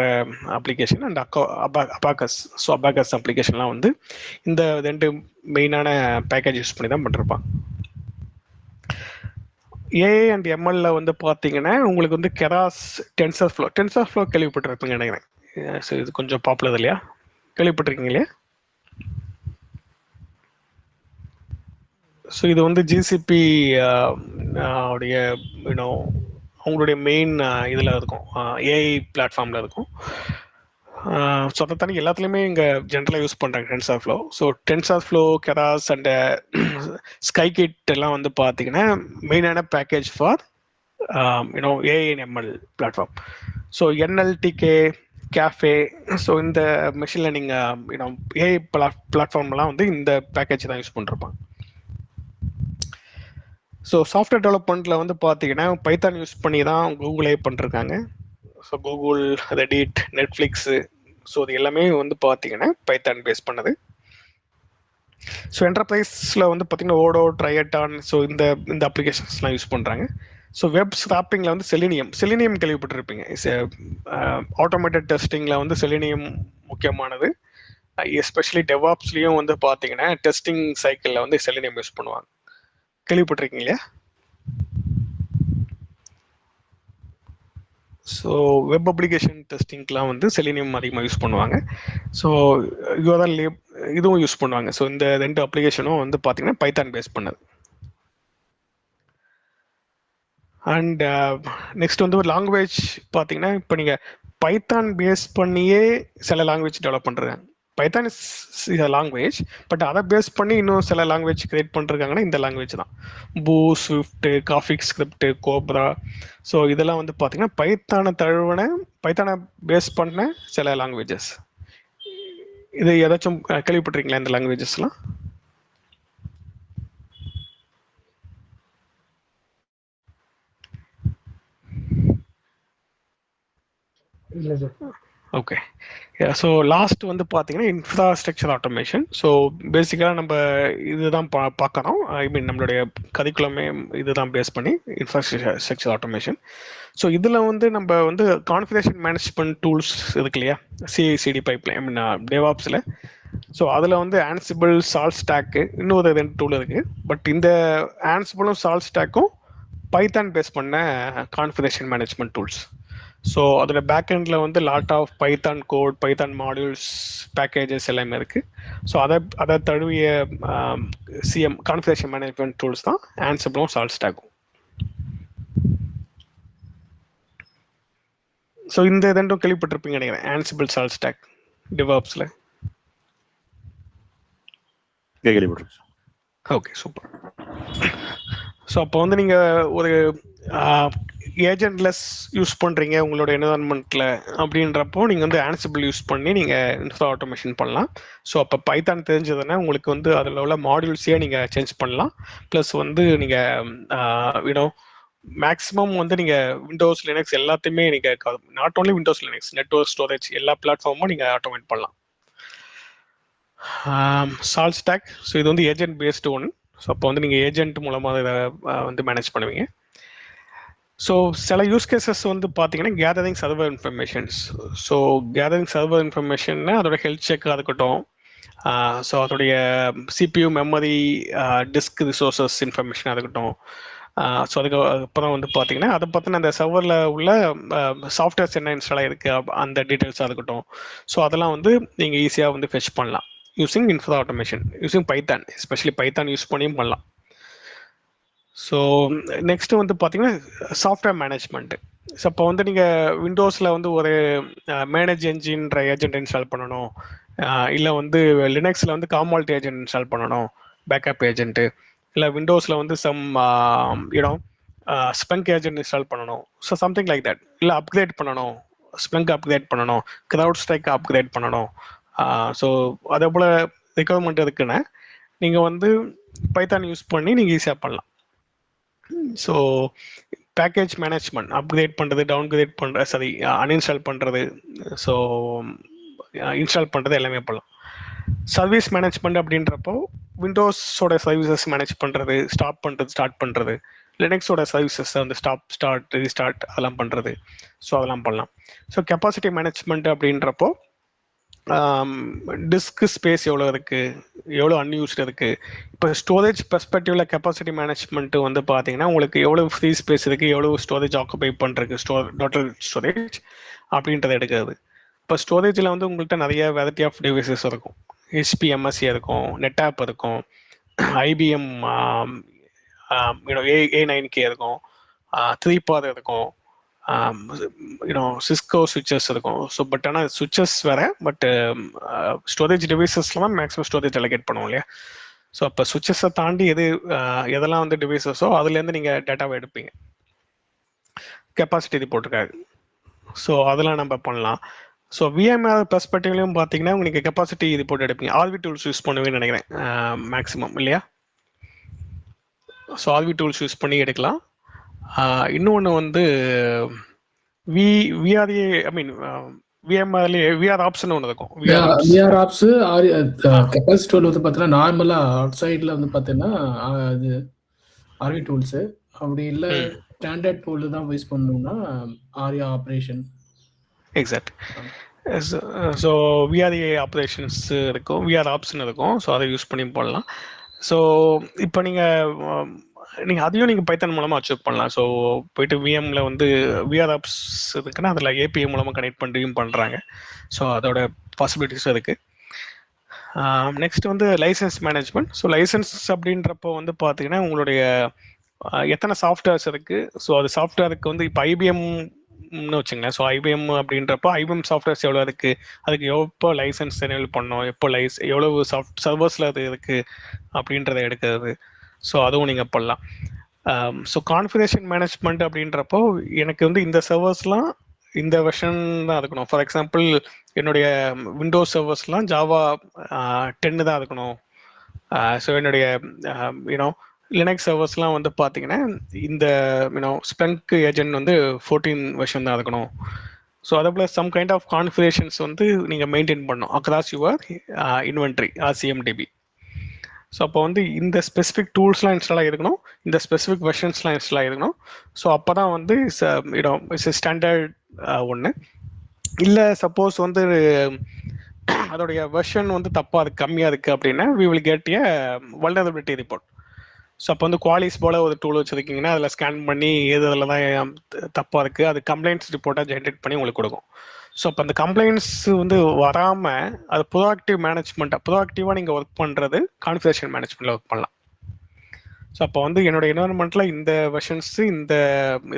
application and Abaqus. So Abaqus அப்ளிகேஷன்லாம் வந்து இந்த 2 மெயினான பேக்கேஜ் யூஸ் பண்ணி தான் பண்ணிருப்பான். ஏஐ அண்ட் எம்எல்ல வந்து பார்த்தீங்கன்னா உங்களுக்கு வந்து கெராஸ், டென்சர்ஃப்ளோ கேள்விப்பட்டிருப்பீங்க நினைக்கிறேன். ஸோ இது கொஞ்சம் பாப்புலர் இல்லையா, கேள்விப்பட்டிருக்கீங்க இல்லையா? ஸோ இது வந்து ஜிசிபி உடைய அவங்களுடைய மெயின் இதில் இருக்கும், ஏஐ பிளாட்ஃபார்மில் இருக்கும். ஸோ அதை தாண்டி எல்லாத்துலேயுமே இங்கே ஜென்ரலாக யூஸ் பண்ணுறாங்க TensorFlow. So TensorFlow, Keras and scikit எல்லாம் வந்து பார்த்தீங்கன்னா மெயினான package for AI and ML platform. So NLTK, Caffe, so இந்த மெஷின் லேர்னிங் ஏஐ பிளாட்ஃபார்ம்லாம் வந்து இந்த பேக்கேஜ் தான் யூஸ் பண்ணிருப்பாங்க. ஸோ சாஃப்ட்வேர் டெவலப்மெண்ட்டில் வந்து பார்த்தீங்கன்னா பைத்தான் யூஸ் பண்ணி தான் கூகுளே பண்ணிருக்காங்க. So Google, Reddit, Netflix, so இது எல்லாமே வந்து பார்த்தீங்கன்னா பைத்தான் பேஸ் பண்ணது. ஸோ என்டர்பிரைஸில் வந்து பார்த்தீங்கன்னா ஓடோ, ட்ரையட்டான், ஸோ இந்த அப்ளிகேஷன்ஸ்லாம் யூஸ் பண்ணுறாங்க. ஸோ வெப் ஸ்கிராப்பிங்கில் வந்து செலினியம் கேள்விப்பட்டிருப்பீங்க. ஆட்டோமேட்டட் டெஸ்டிங்கில் வந்து செலினியம் முக்கியமானது. எஸ்பெஷலி டெவாப்ஸ்லேயும் வந்து பார்த்தீங்கன்னா டெஸ்டிங் சைக்கிளில் வந்து செலினியம் யூஸ் பண்ணுவாங்க. கேள்விப்பட்டிருக்கீங்க. ஸோ வெப் அப்ளிகேஷன் டெஸ்டிங்க்கெலாம் வந்து செலினியம் அதிகமாக யூஸ் பண்ணுவாங்க. ஸோ இதுவும் யூஸ் பண்ணுவாங்க. ஸோ இந்த 2 அப்ளிகேஷனும் வந்து பார்த்தீங்கன்னா பைத்தான் பேஸ் பண்ணது. அண்ட் நெக்ஸ்ட் வந்து ஒரு லாங்குவேஜ் பார்த்தீங்கன்னா இப்போ நீங்கள் பைத்தான் பேஸ் பண்ணியே சில லாங்குவேஜ் டெவலப் பண்ணுறாங்க. பைத்தான் இஸ் லாங்குவேஜ், பட் அதை பேஸ் பண்ணி இன்னும் சில லாங்குவேஜ் கிரியேட் பண்ணிருக்காங்கன்னா இந்த லாங்குவேஜ் தான். பூ, ஸ்விஃப்ட், காஃபிக் ஸ்கிரிப்ட், கோப்ரா, ஸோ இதெல்லாம் வந்து பார்த்தீங்கன்னா பைத்தானை பேஸ் பண்ண சில லாங்குவேஜஸ். இது ஏதாச்சும் கேள்விப்பட்டிருக்கீங்களா இந்த லாங்குவேஜஸ்லாம்? இல்லை சார். ஓகே. ஸோ லாஸ்ட் வந்து பார்த்தீங்கன்னா இன்ஃப்ராஸ்ட்ரக்சர் ஆட்டோமேஷன். ஸோ பேசிக்காக நம்ம இதுதான் பார்க்கணும். ஐ மீன் நம்மளுடைய கரிக்குலமே இதுதான் பேஸ் பண்ணி இன்ஃப்ராஸ்ட்ரக்சர் ஆட்டோமேஷன். ஸோ இதில் வந்து நம்ம வந்து கான்ஃபிகரேஷன் மேனேஜ்மெண்ட் டூல்ஸ் இருக்கு இல்லையா, சிஐசிடி பைப்லைன், ஐ மீன் டெவாப்ஸில். ஸோ அதில் வந்து ஆன்சிபிள், சால்ட் ஸ்டாக்கு, இன்னொரு 2 டூல் இருக்குது. பட் இந்த ஆன்சிபிளும் சால்ட் ஸ்டாக்கும் பைத்தான் பேஸ் பண்ண கான்ஃபிகரேஷன் மேனேஜ்மெண்ட் டூல்ஸ். ஸோ அதோட பேக்எண்டில் வந்து lot of Python code, Python modules, packages எல்லாமே இருக்குது. ஸோ அதை தழுவிய கான்ஃபிகரேஷன் மேனேஜ்மெண்ட் டூல்ஸ் தான் ஆன்சிபிளும் சால்ட் ஸ்டாக்கும். ஸோ இந்த 2 கேள்விப்பட்டிருப்பீங்க நினைக்கிறேன், ஆன்சிபிள், சால்ட் ஸ்டாக் டெவாப்ஸில். கேள்விப்பட்டிருக்கேன். Okay, super. ஸோ அப்போ வந்து நீங்கள் ஒரு ஏஜென்ட்லெஸ் யூஸ் பண்ணுறீங்க உங்களோட என்விரான்மெண்ட்டில் அப்படின்றப்போ நீங்கள் வந்து ஆன்சிபிள் யூஸ் பண்ணி நீங்கள் இன்ஃப்ரா ஆட்டோமேஷன் பண்ணலாம். ஸோ அப்போ பைத்தான் தெரிஞ்சதுன்னா உங்களுக்கு வந்து அதில் உள்ள மாடியூல்ஸே நீங்கள் சேஞ்ச் பண்ணலாம். ப்ளஸ் வந்து நீங்கள் மேக்ஸிமம் வந்து நீங்கள் விண்டோஸ், லினக்ஸ் எல்லாத்தையுமே நீங்கள் not only Windows, Linux, network, storage எல்லா பிளாட்ஃபார்மும் நீங்கள் ஆட்டோமேட் பண்ணலாம். சால்ட் ஸ்டாக், ஸோ இது வந்து ஏஜென்ட் பேஸ்டு ஒன்று. ஸோ அப்போ வந்து நீங்கள் ஏஜென்ட் மூலமாக இதை வந்து மேனேஜ் பண்ணுவீங்க. ஸோ சில யூஸ் கேசஸ் வந்து பார்த்தீங்கன்னா gathering server informations. So gathering server இன்ஃபர்மேஷன்னா அதோட ஹெல்த் செக்காக இருக்கட்டும், ஸோ அதோடைய சிபியூ, மெமரி, டிஸ்க் ரிசோர்ஸஸ் இன்ஃபர்மேஷனாக இருக்கட்டும். ஸோ அதுக்கப்புறம் வந்து பார்த்தீங்கன்னா அதை பற்றின அந்த சர்வரில் உள்ள சாஃப்ட்வேர்ஸ் என்ன இன்ஸ்டால் ஆகிருக்கு அந்த டீட்டெயில்ஸாக இருக்கட்டும். ஸோ அதெல்லாம் வந்து நீங்கள் ஈஸியாக வந்து ஃபெச் பண்ணலாம் using infra automation, using Python, especially Python use பண்ணியும் பண்ணலாம். ஸோ நெக்ஸ்ட்டு வந்து பார்த்தீங்கன்னா சாஃப்ட்வேர் மேனேஜ்மெண்ட்டு. ஸோ அப்போ வந்து நீங்கள் விண்டோஸில் வந்து ஒரு மேனேஜ் என்ஜின்ற ஏஜென்ட் இன்ஸ்டால் பண்ணணும், இல்லை வந்து லினக்ஸில் வந்து காமால்ட் ஏஜென்ட் இன்ஸ்டால் பண்ணணும், பேக்கப் ஏஜென்ட்டு, இல்லை விண்டோஸில் வந்து சம் ஸ்பங்க் ஏஜென்ட் இன்ஸ்டால் பண்ணணும். ஸோ சம்திங் லைக் தட், இல்லை அப்கிரேட் பண்ணணும் ஸ்ப்ளங்க் அப்கிரேட் பண்ணணும், க்ரௌட் ஸ்ட்ரைக் அப்கிரேட் பண்ணணும். ஸோ அதே போல் ரெக்குவயர்மெண்ட் இருக்குன்னா நீங்கள் வந்து பைத்தான் யூஸ் பண்ணி நீங்கள் ஈஸியாக பண்ணலாம். ஸோ பேக்கேஜ் மேனேஜ்மெண்ட் அப்கிரேட் பண்ணுறது, டவுன்கிரேட் பண்ணுறது, சாரி அன்இன்ஸ்டால் பண்ணுறது, ஸோ இன்ஸ்டால் பண்ணுறது எல்லாமே பண்ணலாம். சர்வீஸ் மேனேஜ்மெண்ட் அப்படின்றப்போ விண்டோஸோட சர்வீசஸ் மேனேஜ் பண்ணுறது, ஸ்டாப் பண்ணுறது, ஸ்டார்ட் பண்ணுறது, லினக்ஸோட சர்வீசஸ் வந்து ஸ்டார்ட் ரீஸ்டார்ட் அதெல்லாம் பண்ணுறது, ஸோ அதெல்லாம் பண்ணலாம். ஸோ கெப்பாசிட்டி மேனேஜ்மெண்ட் அப்படின்றப்போ டிஸ்க் ஸ்பேஸ் எவ்வளோ இருக்குது, எவ்வளோ அன்யூஸ்டு இருக்குது. இப்போ ஸ்டோரேஜ் பெர்ஸ்பெக்டிவ்ல கெப்பாசிட்டி மேனேஜ்மெண்ட்டு வந்து பார்த்தீங்கன்னா உங்களுக்கு எவ்வளோ ஃப்ரீ ஸ்பேஸ் இருக்குது, எவ்வளோ ஸ்டோரேஜ் ஆக்குபை பண்ணுறதுக்கு டோட்டல் ஸ்டோரேஜ் அப்படின்றத எடுக்கிறது. இப்போ ஸ்டோரேஜில் வந்து உங்கள்கிட்ட நிறைய வெரைட்டி ஆஃப் டிவைசஸ் இருக்கும். ஹெச்பி எம்எஸ்சி இருக்கும், நெட்டாப் இருக்கும், ஐபிஎம் A9K இருக்கும், 3PAR இருக்கும், சிஸ்கோ சுவிச்சஸ் இருக்கும். ஸோ பட் ஆனால் சுவிச்சஸ் வேறு, பட் ஸ்டோரேஜ் டிவைசஸில் தான் மேக்ஸிமம் ஸ்டோரேஜ் அலோகேட் பண்ணுவோம் இல்லையா. ஸோ அப்போ சுவிச்சஸை தாண்டி எதெல்லாம் வந்து டிவைசஸோ அதுலேருந்து நீங்கள் டேட்டாவை எடுப்பீங்க. கெப்பாசிட்டி இது போட்டிருக்காரு, ஸோ அதெல்லாம் நம்ம பண்ணலாம். ஸோ விஎம்ஆர் பெர்ஸ்பெக்டிவ்லையும் பார்த்தீங்கன்னா உங்களுக்கு கெப்பாசிட்டி இது போட்டு எடுப்பீங்க. ஆர்வி டூல்ஸ் யூஸ் பண்ணுவேன்னு நினைக்கிறேன் மேக்ஸிமம் இல்லையா. ஸோ ஆர்வி டூல்ஸ் யூஸ் பண்ணி எடுக்கலாம். இன்னொன்று வந்து விஆர்ஏ ஐ மீன் விஎம்ஆர்லேயே விஆர் ஆப்ஷன் ஒன்று இருக்கும். விஆர் ஆப்ஸ் கெப்பாசிட்டி வந்து பார்த்தீங்கன்னா நார்மலாக அவுட் சைடில் வந்து பார்த்தீங்கன்னா அது ஆர்வி டூல்ஸு, அப்படி இல்லை ஸ்டாண்டர்ட் டூல் தான் யூஸ் பண்ணணும்னா Arya operation. Exact. So VRA operations இருக்கும், விஆர் ஆப்ஷன் இருக்கும். ஸோ அதை யூஸ் பண்ணி போடலாம். ஸோ இப்போ நீங்கள் அதையும் நீங்கள் பைத்தான் மூலமாக அச்சீவ் பண்ணலாம். ஸோ போயிட்டு விஎம்மில் வந்து விஆர் ஆப்ஸ் இருக்குன்னா அதில் ஏபிஐ மூலமாக கனெக்ட் பண்ணியும் பண்ணுறாங்க. ஸோ அதோட பாசிபிலிட்டிஸும் இருக்குது. நெக்ஸ்ட் வந்து லைசன்ஸ் மேனேஜ்மெண்ட். ஸோ லைசன்ஸ் அப்படின்றப்போ வந்து பார்த்தீங்கன்னா உங்களுடைய எத்தனை சாஃப்ட்வேர்ஸ் இருக்குது. ஸோ அது சாஃப்ட்வேருக்கு வந்து இப்போ ஐபிஎம்னு வச்சுங்களேன். ஸோ ஐபிஎம் அப்படின்றப்போ ஐபிஎம் சாஃப்ட்வேர்ஸ் எவ்வளோ இருக்குது, அதுக்கு எப்போ லைசன்ஸ் எனேபிள் பண்ணோம், எப்போ எவ்வளவு சர்வர்ஸில் அது இருக்குது அப்படின்றத எடுக்கிறது. ஸோ அதுவும் நீங்கள் பண்ணலாம். ஸோ கான்ஃபிகரேஷன் மேனேஜ்மெண்ட் அப்படின்றப்போ எனக்கு வந்து இந்த சர்வர்ஸ்லாம் இந்த வெர்ஷன் தான் இருக்கணும். ஃபார் எக்ஸாம்பிள் என்னுடைய விண்டோஸ் சர்வர்ஸ்லாம் ஜாவா 10 தான் இருக்கணும். ஸோ என்னுடைய லினக்ஸ் சர்வர்ஸ்லாம் வந்து பார்த்தீங்கன்னா இந்த ஸ்ப்ளங்க் ஏஜென்ட் வந்து 14 வெர்ஷன் தான் இருக்கணும். ஸோ அதே போல் சம் கைண்ட் ஆஃப் கான்ஃபிகரேஷன்ஸ் வந்து நீங்கள் மெயின்டைன் பண்ணணும் அக்ராஸ் யுவர் இன்வென்ட்ரி சிஎம்டிபி. ஸோ அப்போ வந்து இந்த ஸ்பெசிஃபிக் டூல்ஸ்லாம் இன்ஸ்டால் ஆகிருக்கணும், இந்த ஸ்பெசிஃபிக் வெர்ஷன்ஸ்லாம் இன்ஸ்டால் ஆகிருக்கணும். ஸோ அப்போ தான் வந்து இட்ஸ் ஸ்டாண்டர்ட் ஒன்று. இல்லை சப்போஸ் வந்து அதோடைய வெர்ஷன் வந்து தப்பாக இருக்குது, கம்மியாக இருக்குது அப்படின்னா we will get a vulnerability report. So அப்போ வந்து குவாலிஸ் போல் ஒரு டூல் வச்சுருக்கீங்கன்னா அதில் ஸ்கேன் பண்ணி எது அதில் தான் தப்பாக இருக்குது அது கம்ப்ளைண்ட்ஸ் ரிப்போர்ட்டாக ஜென்ரேட் பண்ணி உங்களுக்கு கொடுக்கும். ஸோ அப்போ அந்த கம்ப்ளைண்ட்ஸ் வந்து வராமல் அது ப்ரோஆக்டிவ் மேனேஜ்மெண்ட்டாக ப்ரோஆக்டிவாக நீங்கள் ஒர்க் பண்ணுறது கான்ஃபிகரேஷன் மேனேஜ்மெண்ட்டில் ஒர்க் பண்ணலாம். ஸோ அப்போ வந்து என்னோடய என்வரன்மெண்ட்டில் இந்த வெர்ஷன்ஸு இந்த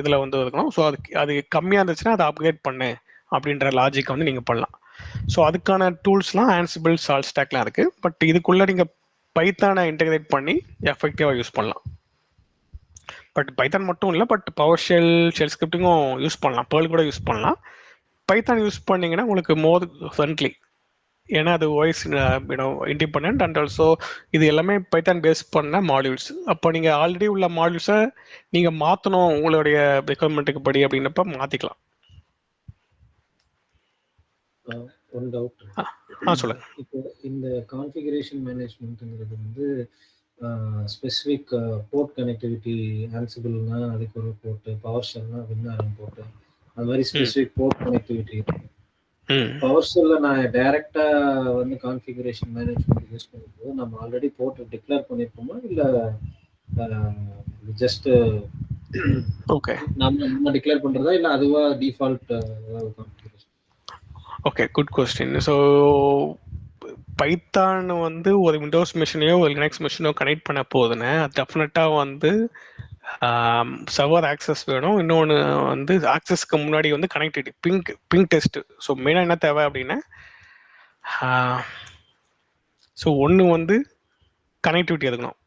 இதில் வந்து இருக்கணும். ஸோ அது கம்மியாக இருந்துச்சுன்னா அதை அப்கிரேட் பண்ணு அப்படின்ற லாஜிக்கை வந்து நீங்கள் பண்ணலாம். ஸோ அதுக்கான டூல்ஸ்லாம் ஆன்சிபிள் சால்ட் ஸ்டாக்லாம் இருக்குது. பட் இதுக்குள்ளே நீங்கள் பைத்தானை இன்டெகிரேட் பண்ணி எஃபெக்டிவாக யூஸ் பண்ணலாம். பட் பைத்தான் மட்டும் இல்லை, பட் பவர் ஷெல் ஸ்கிரிப்டிங்கும் யூஸ் பண்ணலாம், பேர்ல் கூட யூஸ் பண்ணலாம். பைத்தான் யூஸ் பண்ணிங்கன்னா உங்களுக்கு மோர் ஃப்ரெண்ட்லி, ஏன்னா அது வாய்ஸ் இண்டிபெண்ட் அண்ட் ஆல்சோ இது எல்லாமே பைத்தான் பேஸ் பண்ண மாடியூல்ஸ். அப்போ நீங்கள் ஆல்ரெடி உள்ள மாடியூல்ஸை நீங்கள் மாற்றணும் உங்களுடைய ரெக்குவயர்மெண்ட்டுக்கு படி அப்படின்னப்ப மாற்றிக்கலாம். ஒரு டவுட் சொல்லுங்க. இப்போ இந்த கான்ஃபிகரேஷன் மேனேஜ்மெண்ட்ங்கிறது வந்து ஸ்பெசிஃபிக் போர்ட் கனெக்டிவிட்டி ஆன்சிபிள்னா அதுக்கு ஒரு போர்ட்டு, பவர் ஷெல்னா வின்னாரம் போர்ட்டு, அது மாதிரி ஸ்பெசிஃபிக் போர்ட் கனெக்டிவிட்டி இருக்கு. பவர் ஷெல்ல நான் டைரக்டா வந்து கான்ஃபிகரேஷன் மேனேஜ்மெண்ட் யூஸ் பண்ணும்போது நம்ம ஆல்ரெடி போர்ட் டிக்ளேர் பண்ணிருப்போமா இல்லை ஜஸ்ட் ஓகே நம்ம டிக்ளேர் பண்றதா இல்லை அதுவா default configuration? Okay, good question. So Python வந்து ஒரு விண்டோஸ் மிஷினையோ ஒரு லினக்ஸ் மிஷினையோ கனெக்ட் பண்ண போகுதுன்னு அது டெஃபினட்டாக வந்து சர்வர் ஆக்சஸ் வேணும். இன்னொன்று வந்து ஆக்சஸ்க்கு முன்னாடி வந்து கனெக்டிவிட்டி பிங் டெஸ்ட். ஸோ மெயினாக என்ன தேவை அப்படின்னா ஸோ ஒன்று வந்து கனெக்டிவிட்டி இருக்கணும்.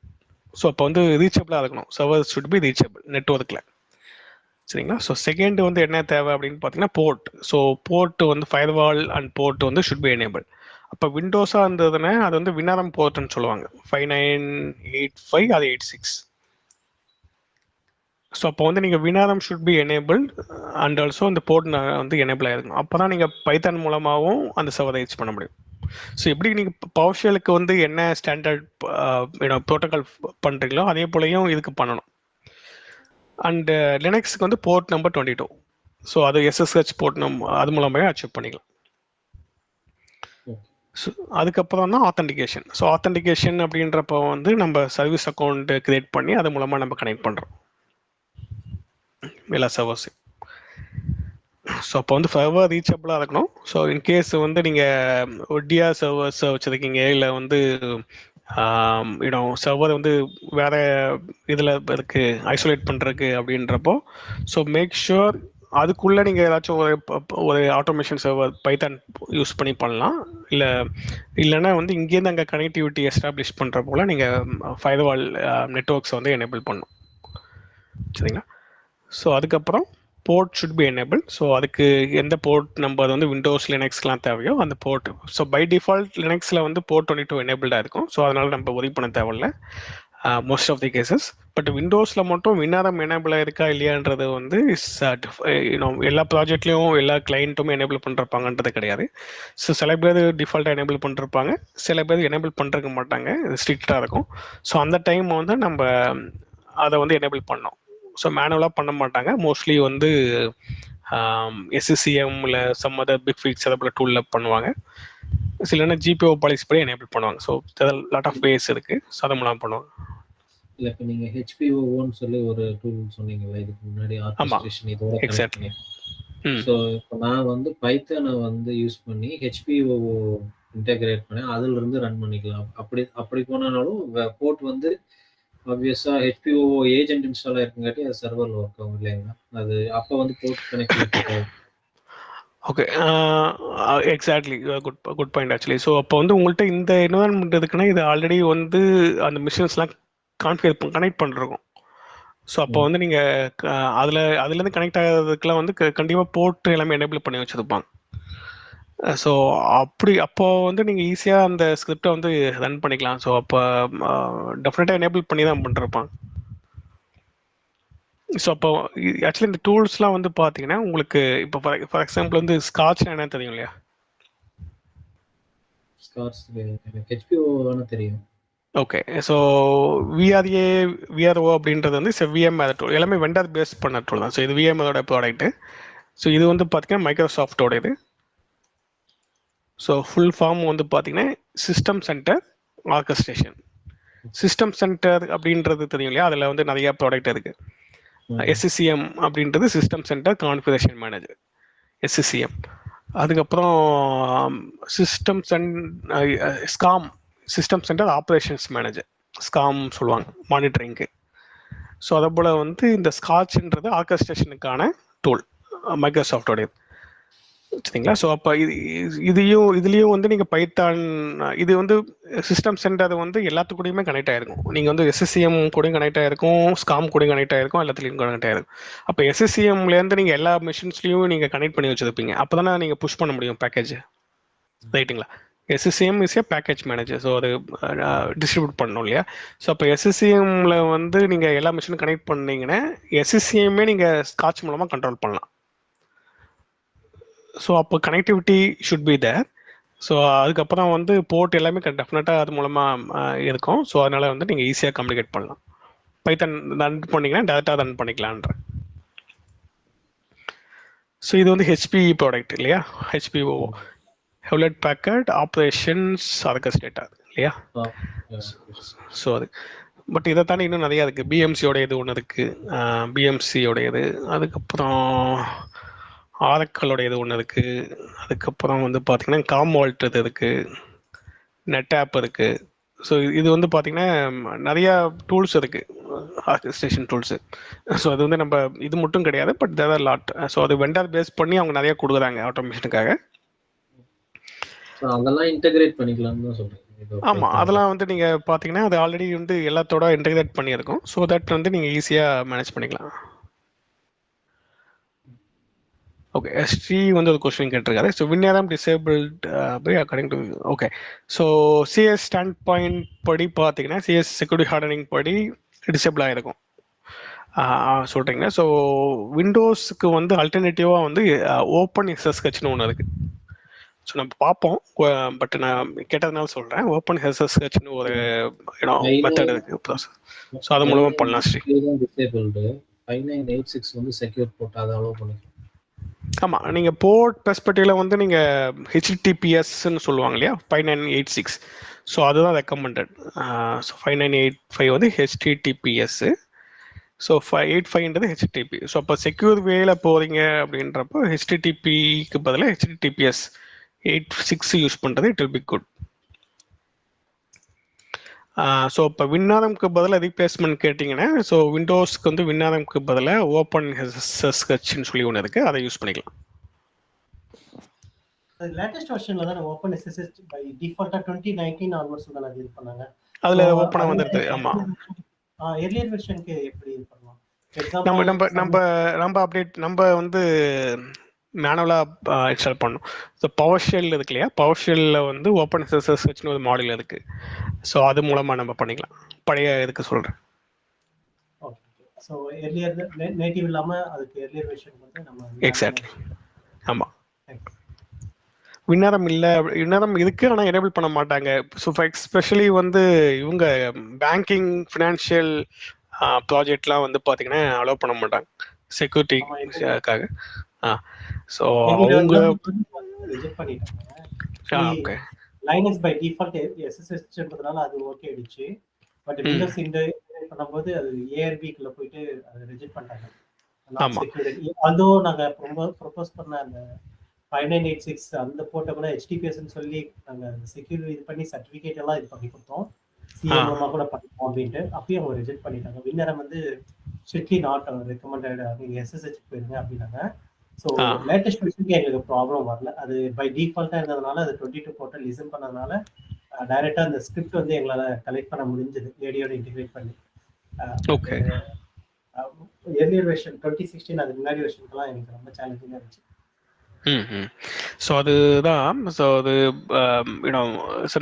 ஸோ அப்போ வந்து ரீச்சபிளாக இருக்கணும். சர்வர் ஷுட் பி ரீச்சபிள் நெட்வொர்க்கில். சரிங்களா. ஸோ செகண்ட் வந்து என்ன தேவை அப்படின்னு பார்த்தீங்கன்னா போர்ட். ஸோ போர்ட் வந்து ஃபயர்வால் அண்ட் போர்ட் வந்து ஷுட் பி எனேபிள். அப்போ விண்டோஸாக இருந்ததுன்னா அது வந்து வினாரம் போர்ட்னு சொல்லுவாங்க. 5985 அது 86. ஸோ அப்போ வந்து நீங்கள் WinRM should be enable and also இந்த போர்ட் வந்து எனேபிள் ஆகிருக்கும். அப்போ தான் நீங்கள் பைத்தான் மூலமாகவும் அந்த சர்வரை ரீச் பண்ண முடியும். ஸோ எப்படி நீங்கள் பவர்ஷெலுக்கு வந்து என்ன ஸ்டாண்டர்ட் ப்ரோட்டோகால் பண்ணுறீங்களோ அதே போலையும் இதுக்கு பண்ணணும். அண்ட் லினக்ஸுக்கு வந்து போர்ட் நம்பர் 22. ஸோ அது SSH போர்ட் அது மூலமாகவே அச்சீவ் பண்ணிக்கலாம். ஸோ அதுக்கப்புறம் தான் ஆத்தென்டிகேஷன். ஸோ ஆத்தென்டிகேஷன் அப்படின்றப்போ வந்து நம்ம சர்வீஸ் அக்கௌண்ட் கிரியேட் பண்ணி அது மூலமாக நம்ம கனெக்ட் பண்ணுறோம் எல்லா சர்வர்ஸையும். ஸோ அப்போ வந்து சர்வர் ரீச்சபிளாக இருக்கணும். ஸோ இன்கேஸ் வந்து நீங்கள் ஒட்டியாக சர்வர்ஸ் வச்சுருக்கீங்க இல்லை வந்து சர்வர் வந்து வேறு இதில் இருக்குது ஐசோலேட் பண்ணுறதுக்கு அப்படின்றப்போ ஸோ மேக் ஷுர் அதுக்குள்ளே நீங்கள் ஏதாச்சும் ஒரு ஆட்டோமேஷன் சர்வர் பைத்தான் யூஸ் பண்ணி பண்ணலாம். இல்லைன்னா வந்து இங்கேருந்து அங்கே கனெக்டிவிட்டி எஸ்டாப்ளிஷ் பண்ணுற போல் நீங்கள் ஃபயர்வால் நெட்வொர்க்ஸை வந்து எனேபிள் பண்ணணும். சரிங்களா. ஸோ அதுக்கப்புறம் port should be enable. So அதுக்கு எந்த போர்ட் நம்பர் வந்து விண்டோஸ் லினக்ஸ்லாம் தேவையோ அந்த போர்ட். ஸோ பை டிஃபால்ட் லினக்ஸில் வந்து போர்ட் 22 எனேபிள்டாக இருக்கும். ஸோ அதனால் நம்ம உதவி பண்ண தேவையில்லை most of the cases. But விண்டோஸில் மட்டும் வினாரம் எனேபிளாக இருக்கா இல்லையான்றது வந்து எல்லா ப்ராஜெக்ட்லேயும் எல்லா கிளைண்ட்டுமே எனேபிள் பண்ணிருப்பாங்கன்றது கிடையாது. ஸோ சில பேர் டிஃபால்ட்டாக எனேபிள் பண்ணிருப்பாங்க, சில பேர் எனேபிள் பண்ணுறக்க மாட்டாங்க, இது ஸ்ட்ரிக்டாக இருக்கும். ஸோ அந்த டைம் வந்து நம்ம அதை வந்து எனேபிள் பண்ணோம். ஸோ மேனுவலாக பண்ண மாட்டாங்க, மோஸ்ட்லி வந்து SCCM இல்லை சம் அதர் பிக் ஃபீட்ஸ் அதை போல் டூலில் பண்ணுவாங்க. சிலனா GPO பாலிசி படி எனேபிள் பண்ணுவாங்க. ஸோ லாட் ஆஃப் வேஸ் இருக்குது. ஸோ அதை மூலம் பண்ணுவாங்க. இல்லை இப்போ நீங்கள் HPOOன்னு சொல்லி ஒரு டூல் சொன்னீங்கல்ல இதுக்கு முன்னாடி ஆர்கெஸ்ட்ரேஷன் இதோட கனெக்ட் பண்ணி. ஸோ இப்போ நான் வந்து பைத்தானை வந்து யூஸ் பண்ணி HPO இன்டெகிரேட் பண்ணி அதிலிருந்து ரன் பண்ணிக்கலாம். அப்படி போனாலும் போர்ட் வந்து ஆப்வியஸாக HPO ஏஜென்ட் இன்ஸ்டால் ஆயிருக்குங்காட்டி அது சர்வரில் ஒர்க் ஆகும் இல்லைங்களா? அது அப்போ வந்து போர்ட் கனெக்டிவிட்டி தேவை. Okay, exactly, good point actually. So அப்போ வந்து உங்கள்கிட்ட இந்த என்வரான்மெண்ட் இருக்குன்னா இது ஆல்ரெடி வந்து அந்த மிஷின்ஸ்லாம் கனெக்ட் பண்ணிருக்கோம். ஸோ அப்போ வந்து நீங்கள் அதுலேருந்து கனெக்ட் ஆகிறதுக்குலாம் வந்து கண்டிப்பாக போர்ட் எல்லாமே எனேபிள் பண்ணி வச்சுருப்பாங்க. ஸோ அப்போ வந்து நீங்கள் ஈஸியாக அந்த ஸ்கிரிப்டை வந்து ரன் பண்ணிக்கலாம். ஸோ அப்போ டெஃபினட்டாக எனேபிள் பண்ணி தான் பண்ணிருப்பாங்க. ஸோ அப்போ ஆக்சுவலி இந்த டூல்ஸ்லாம் வந்து பார்த்தீங்கன்னா உங்களுக்கு இப்போ ஃபார் எக்ஸாம்பிள் வந்து ஸ்காட்ச்னா என்ன தெரியும் இல்லையா? ஸ்காட்ச் HPO தெரியும். ஓகே, ஸோ VRO அப்படின்றது வந்து VMware டூல், எல்லாமே வெண்டர் பேஸ் பண்ண டூல் தான். ஸோ இது VMwareோட ப்ராடக்ட்டு. ஸோ இது வந்து பார்த்தீங்கன்னா மைக்ரோசாஃப்டோட இது. ஸோ ஃபுல் ஃபார்ம் வந்து பார்த்தீங்கன்னா system centre orchestration. System centre அப்படின்றது தெரியும் இல்லையா? அதில் வந்து நிறையா ப்ராடக்ட் இருக்குது. SCCM அப்படின்றது system centre configuration manager, SCCM. அதுக்கப்புறம் scam system centre operations manager, scam சொல்லுவாங்க மானிட்டரிங்க்கு. ஸோ அதே போல் வந்து இந்த ஸ்காட்ச்ன்றது ஆர்கெஸ்ட்ரேஷனுக்கான டூல் மைக்ரோசாஃப்டோடைய. சரிங்களா. ஸோ அப்போ இதுலேயும் வந்து நீங்கள் பைத்தான் இது வந்து சிஸ்டம் சென்டர் வந்து எல்லாத்துக்கூடையுமே கனெக்ட் ஆகிருக்கும். நீங்கள் வந்து SCCM கூடயும் கனெக்ட் ஆகிருக்கும், ஸ்காம் கூடயும் கனெக்ட் ஆகிருக்கும், எல்லாத்துலேயும் கனெக்ட் ஆகிருக்கும். அப்போ SCCMலேருந்து நீங்கள் எல்லா மிஷின்ஸ்லையும் நீங்கள் கனெக்ட் பண்ணி வச்சுருப்பீங்க. அப்போ தானே நீங்கள் புஷ் பண்ண முடியும் பேக்கேஜ், ரைட்டுங்களா? SCCM is a package manager. So அது டிஸ்ட்ரிபியூட் பண்ணணும் இல்லையா? ஸோ அப்போ SCCMல வந்து நீங்கள் எல்லா மிஷினும் கனெக்ட் பண்ணீங்கன்னா SCCMமே நீங்கள் ஸ்காட்ச் மூலமாக கண்ட்ரோல் பண்ணலாம். ஸோ அப்போ connectivity should be there. So அதுக்கப்புறம் வந்து போர்ட் எல்லாமே டெஃபினட்டாக அது மூலமாக இருக்கும். ஸோ அதனால் வந்து நீங்கள் ஈஸியாக கம்யூனிகேட் பண்ணலாம். பைத்தான் ரன் பண்ணிங்கன்னா டேரெக்டாக ரன் பண்ணிக்கலான்ற. ஸோ இது வந்து HPE ப்ராடக்ட் இல்லையா? HPO ஹெவ்லெட் பேக்கர்ட் ஆப்ரேஷன்ஸ் ஆர்கெஸ்ட்ரேட்டர் இல்லையா? ஸோ அது பட் இதை தாண்டி இன்னும் நிறையா இருக்குது. BMCயோட இது ஒன்று இருக்குது, BMCயோடையது. அதுக்கப்புறம் ஆரக்கலோடைய இது ஒன்று இருக்குது. அதுக்கப்புறம் வந்து பார்த்திங்கன்னா காம்வால்ட் இது இருக்குது, நெட் ஆப் இருக்குது. ஸோ இது வந்து பார்த்திங்கன்னா நிறையா டூல்ஸ் இருக்குது, ஆர்கெஸ்ட்ரேஷன் டூல்ஸு. ஸோ அது வந்து நம்ம இது மட்டும் கிடையாது, but there are lot. So அது வெண்டர் பேஸ் பண்ணி அவங்க நிறையா கொடுக்குறாங்க ஆட்டோமேஷனுக்காக. அதெல்லாம் இன்டெகிரேட் பண்ணிக்கலாம்னு தான் சொல்கிறேன். ஆமாம், அதெல்லாம் வந்து நீங்கள் பார்த்தீங்கன்னா அது ஆல்ரெடி வந்து எல்லாத்தோட இன்டெகிரேட் பண்ணியிருக்கோம். ஸோ தட் வந்து நீங்கள் ஈஸியாக மேனேஜ் பண்ணிக்கலாம். ஓகே, ஸ்ரீ வந்து ஒரு கொஸ்டின் கேட்டிருக்காரு. So WinRM disabled by according to okay. So CS standpoint படி பார்த்தீங்கன்னா சிஎஸ் செக்யூரிட்டி ஹார்டனிங் படி டிசேபிள் ஆகிருக்கும் சொல்கிறீங்க. ஸோ விண்டோஸுக்கு வந்து அல்டர்னேட்டிவாக வந்து ஓப்பன் எஸ்எஸ்ஹெச்னு ஒன்று இருக்குது. ஸோ நம்ம பார்ப்போம், பட் நான் கேட்டதுனால சொல்கிறேன். ஓப்பன் எஸ்எஸ்ஹெச்னு ஒரு மெத்தட் இருக்குது. ஸோ அது மூலமாக பண்ணலாம் ஸ்ரீ. டிசேபிள்டு 5986 வந்து செக்யூர் போட்டு அதை அலோவ் பண்ணிக்கலாம். ஆமாம், நீங்கள் போர்ட் பெர்ஸ்பெக்டிவில் வந்து நீங்கள் ஹெச்டிடிபிஎஸ்ன்னு சொல்லுவாங்க இல்லையா, 5986. ஸோ அதுதான் ரெக்கமெண்டட். ஸோ 5985 வந்து ஹெச்டிடிபிஎஸ்ஸு. ஸோ 85ன்றது ஹெச்டிடிபி. ஸோ அப்போ செக்யூர் வேல போகிறீங்க அப்படின்றப்போ ஹெச்டிடிபிக்கு பதிலாக ஹெச்டிடிபிஎஸ் 86 யூஸ் பண்ணுறது it will be good. So இப்போ வின்னாரம்க்கு பதிலாக ரீப்ளேஸ்மெண்ட் கேட்டிங்கன்னா, ஸோ விண்டோஸ்க்கு வந்து வின்னாரம்க்கு பதிலாக ஓப்பன் எஸ்எஸ்ஹெச்னு சொல்லி ஒன்று இருக்குது, அதை யூஸ் பண்ணிக்கலாம். லேட்டஸ்ட் வெர்ஷன்ல தான் ஓப்பன் எஸ்எஸ்ஹெச் பை டிஃபால்ட்டா 2019 ஆன்வர்ட்ஸ் தான் அது இது பண்ணாங்க. அதுல ஓப்பனா வந்துருது. ஆமா, எர்லியர் வெர்ஷனுக்கு எப்படி இது பண்ணலாம்? நம்ம அப்டேட் நம்ம வந்து மேனுவலா இன்ஸ்டால் பண்ணணும். ஸோ பவர் ஷெல் இருக்கு இல்லையா, பவர் ஷெல்ல வந்து ஓப்பன் எஸ்எஸ்ஹெச்னு ஒரு மாடல் இருக்கு. ஸோ அது மூலமா நம்ம பண்ணிக்கலாம். பழைய இதுக்கு சொல்றேன். ஓகே, ஸோ எர்லியர் நேட்டிவ் இல்லாம அதுக்கு எர்லியர் வெர்ஷன் வந்து நம்ம எக்ஸாக்ட்லி. ஆமா, விண்ணாரம் இல்லை, விண்ணாரம் இருக்கு ஆனால் எனேபிள் பண்ண மாட்டாங்க. ஸோ எஸ்பெஷலி வந்து இவங்க பேங்கிங் ஃபினான்ஷியல் ப்ராஜெக்ட்லாம் வந்து பார்த்தீங்கன்னா அலோவ் பண்ண மாட்டாங்க செக்யூரிட்டிக்காக. ஸோ அவங்க ரிஜெக்ட் பண்ணிட்டாங்க. ஓகே, லைனக்ஸ் பை டிஃபால்ட் எஸ்எஸ்ஹெச்ன்றதுனால அது ஓகே ஆயிடுச்சு. பட் விண்டோஸ் இன்டகிரேட் பண்ணும்போது அது ஏஆர்பிக்குள்ள போயிட்டு அதை ரிஜெக்ட் பண்ணிட்டாங்க. செக்யூரிட்டி அதோ நாங்க ப்ரொபோஸ் பண்ண அந்த 5986 அந்த போட்ட கூட ஹெச்டிபிஎஸ்ன்னு சொல்லி நாங்கள் செக்யூரிட்டி இது பண்ணி சர்டிஃபிகேட் எல்லாம் இது பண்ணி கொடுத்தோம். சிஎம் மூலமாக கூட பண்ணிப்போம் அப்படின்ட்டு அப்பயும் அவங்க ரிஜெக்ட் பண்ணிட்டாங்க. வின்னரம் வந்து ஸ்ட்ரிக்ட்லி நாட் ரெக்கமெண்டட், நீங்கள் எஸ்எஸ்ஹெச் போயிருங்க அப்படின்னாங்க. ஸோ லேட்டஸ்ட் விஷயத்துக்கு எங்களுக்கு ப்ராப்ளம் வரல. அது பை டிஃபால்ட்டாக இருந்ததுனால அது 22 போர்ட்டல் லிசன் பண்ணதுனால டைரெக்டாக அந்த ஸ்கிரிப்ட் வந்து எங்களால் கலெக்ட் பண்ண முடிஞ்சது ஏடியோட இன்டிகிரேட் பண்ணி. ஓகே, எர்லியர் வெர்ஷன் 2016 அது முன்னாடி வெர்ஷனுக்குலாம் எனக்கு ரொம்ப சேலஞ்சிங்காக இருந்துச்சு. ஸோ அதுதான். ஸோ அது ஸோ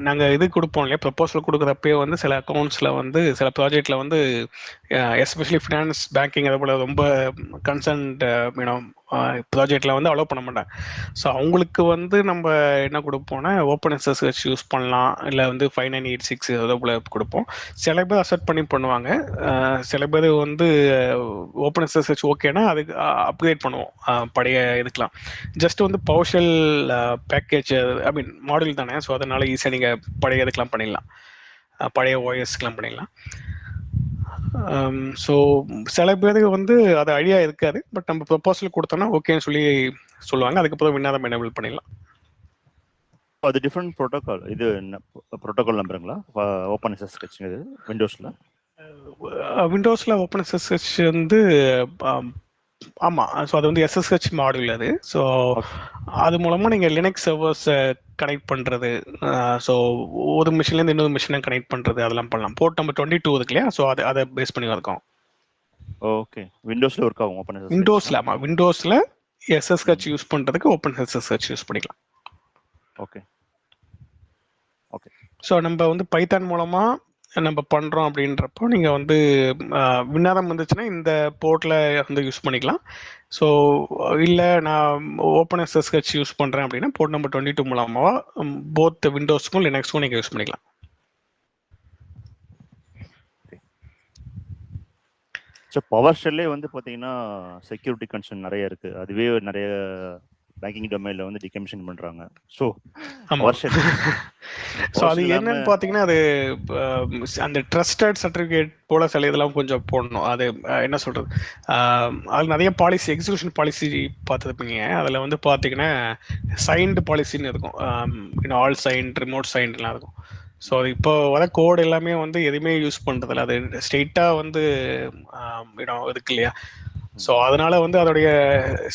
நாங்கள் இது கொடுப்போம் இல்லையா, ப்ரப்போசல் கொடுக்குறப்பே வந்து சில அக்கௌண்ட்ஸில் வந்து சில ப்ராஜெக்டில் வந்து எஸ்பெஷலி ஃபினான்ஸ் பேங்கிங் அதை போல் ரொம்ப கன்சர்ன்ட் ப்ராஜெக்டில் வந்து அலோவ் பண்ண மாட்டாங்க. ஸோ அவங்களுக்கு வந்து நம்ம என்ன கொடுப்போம்னா ஓப்பன் எஸ்எஸ்ஹெச் யூஸ் பண்ணலாம், இல்லை வந்து 5986 அதை போல் கொடுப்போம். சில பேர் அக்செப்ட் பண்ணி பண்ணுவாங்க, சில பேர் வந்து ஓப்பன் எஸ்எஸ்ஹெச் ஓகேனா அதுக்கு அப்கிரேட் பண்ணுவோம் பழைய இதுக்கெலாம். ஜஸ்ட் வந்து பவர்ஷெல் பேக்கேஜ் ஐ மீன் மாடல் தானே, ஸோ அதனால ஈஸியாக நீங்கள் பழைய இதுக்கெலாம் பண்ணிடலாம், பழைய ஓஎஸ்க்கெலாம் பண்ணிடலாம். ஸோ சில பேருக்கு வந்து அது ஐடியா இருக்காது, பட் நம்ம ப்ரொபோசல் கொடுத்தோம்னா ஓகேன்னு சொல்லுவாங்க. அதுக்கப்புறம் விண்ணாரம் எனேபிள் பண்ணிடலாம். அது டிஃப்ரெண்ட் ப்ரோட்டோகால். இது ப்ரோட்டோகால் நம்பருங்களா ஓப்பன் எஸ்எஸ்ஹெச் இது விண்டோஸில் ஓப்பன் எஸ்எஸ்ஹெச் வந்து ஆமாம். ஸோ அது வந்து எஸ்எஸ்ஹெச் மாடல் அது. ஸோ அது மூலமாக நீங்கள் லினக்ஸ் சர்வர்ஸை கனெக்ட் பண்ணுறது, ஸோ ஒரு மிஷின்லேருந்து இன்னொரு மிஷினை கனெக்ட் பண்ணுறது அதெல்லாம் பண்ணலாம். போர்ட் நம்பர் 22 இருக்கு இல்லையா, ஸோ அதை பேஸ் பண்ணி இருக்கோம். ஓகே, விண்டோஸில் ஒர்க் ஆகும் ஓப்பன் எஸ்எஸ்ஹெச். விண்டோஸில் ஆமாம், விண்டோஸில் எஸ்எஸ்ஹெச் யூஸ் பண்ணுறதுக்கு ஓப்பன் எஸ்எஸ்ஹெச் யூஸ் பண்ணிக்கலாம். Okay okay. ஸோ நம்ம வந்து பைத்தான் மூலமாக நம்ம பண்ணுறோம் அப்படின்றப்போ நீங்கள் வந்து விண்ணாரம் வந்துச்சுன்னா இந்த போர்ட்டில் வந்து யூஸ் பண்ணிக்கலாம். ஸோ இல்லை நான் ஓப்பன் எஸ்எஸ்ஹெச் யூஸ் பண்ணுறேன் அப்படின்னா போர்ட் நம்பர் 22 மூலமாக போத் விண்டோஸ்க்கும் லினக்ஸ்க்கும் நீங்கள் யூஸ் பண்ணிக்கலாம். ஸோ பவர் ஷெல்லே வந்து பார்த்தீங்கன்னா செக்யூரிட்டி கன்சர்ன் நிறைய இருக்குது. அதுவே நிறைய பேங்கிங் டொமைனில் வந்து டிகமிஷன் பண்ணுறாங்க. ஸோ ஸோ அது என்னன்னு பார்த்தீங்கன்னா அது அந்த ட்ரஸ்டட் சர்டிஃபிகேட் போல சில இதெல்லாம் கொஞ்சம் போடணும். அது என்ன சொல்கிறது, அது நிறைய பாலிசி எக்ஸிக்யூஷன் பாலிசி பார்த்துருப்பீங்க. அதில் வந்து பார்த்தீங்கன்னா சைன்டு பாலிசின்னு இருக்கும், ஆல் சைன்ட் ரிமோட் சைன்ட்லாம் இருக்கும். ஸோ அது இப்போ வர கோடு எல்லாமே வந்து எதுவுமே யூஸ் பண்ணுறதில்ல, அது ஸ்ட்ரெயிட்டாக வந்து இருக்கு இல்லையா. ஸோ அதனால வந்து அதோடைய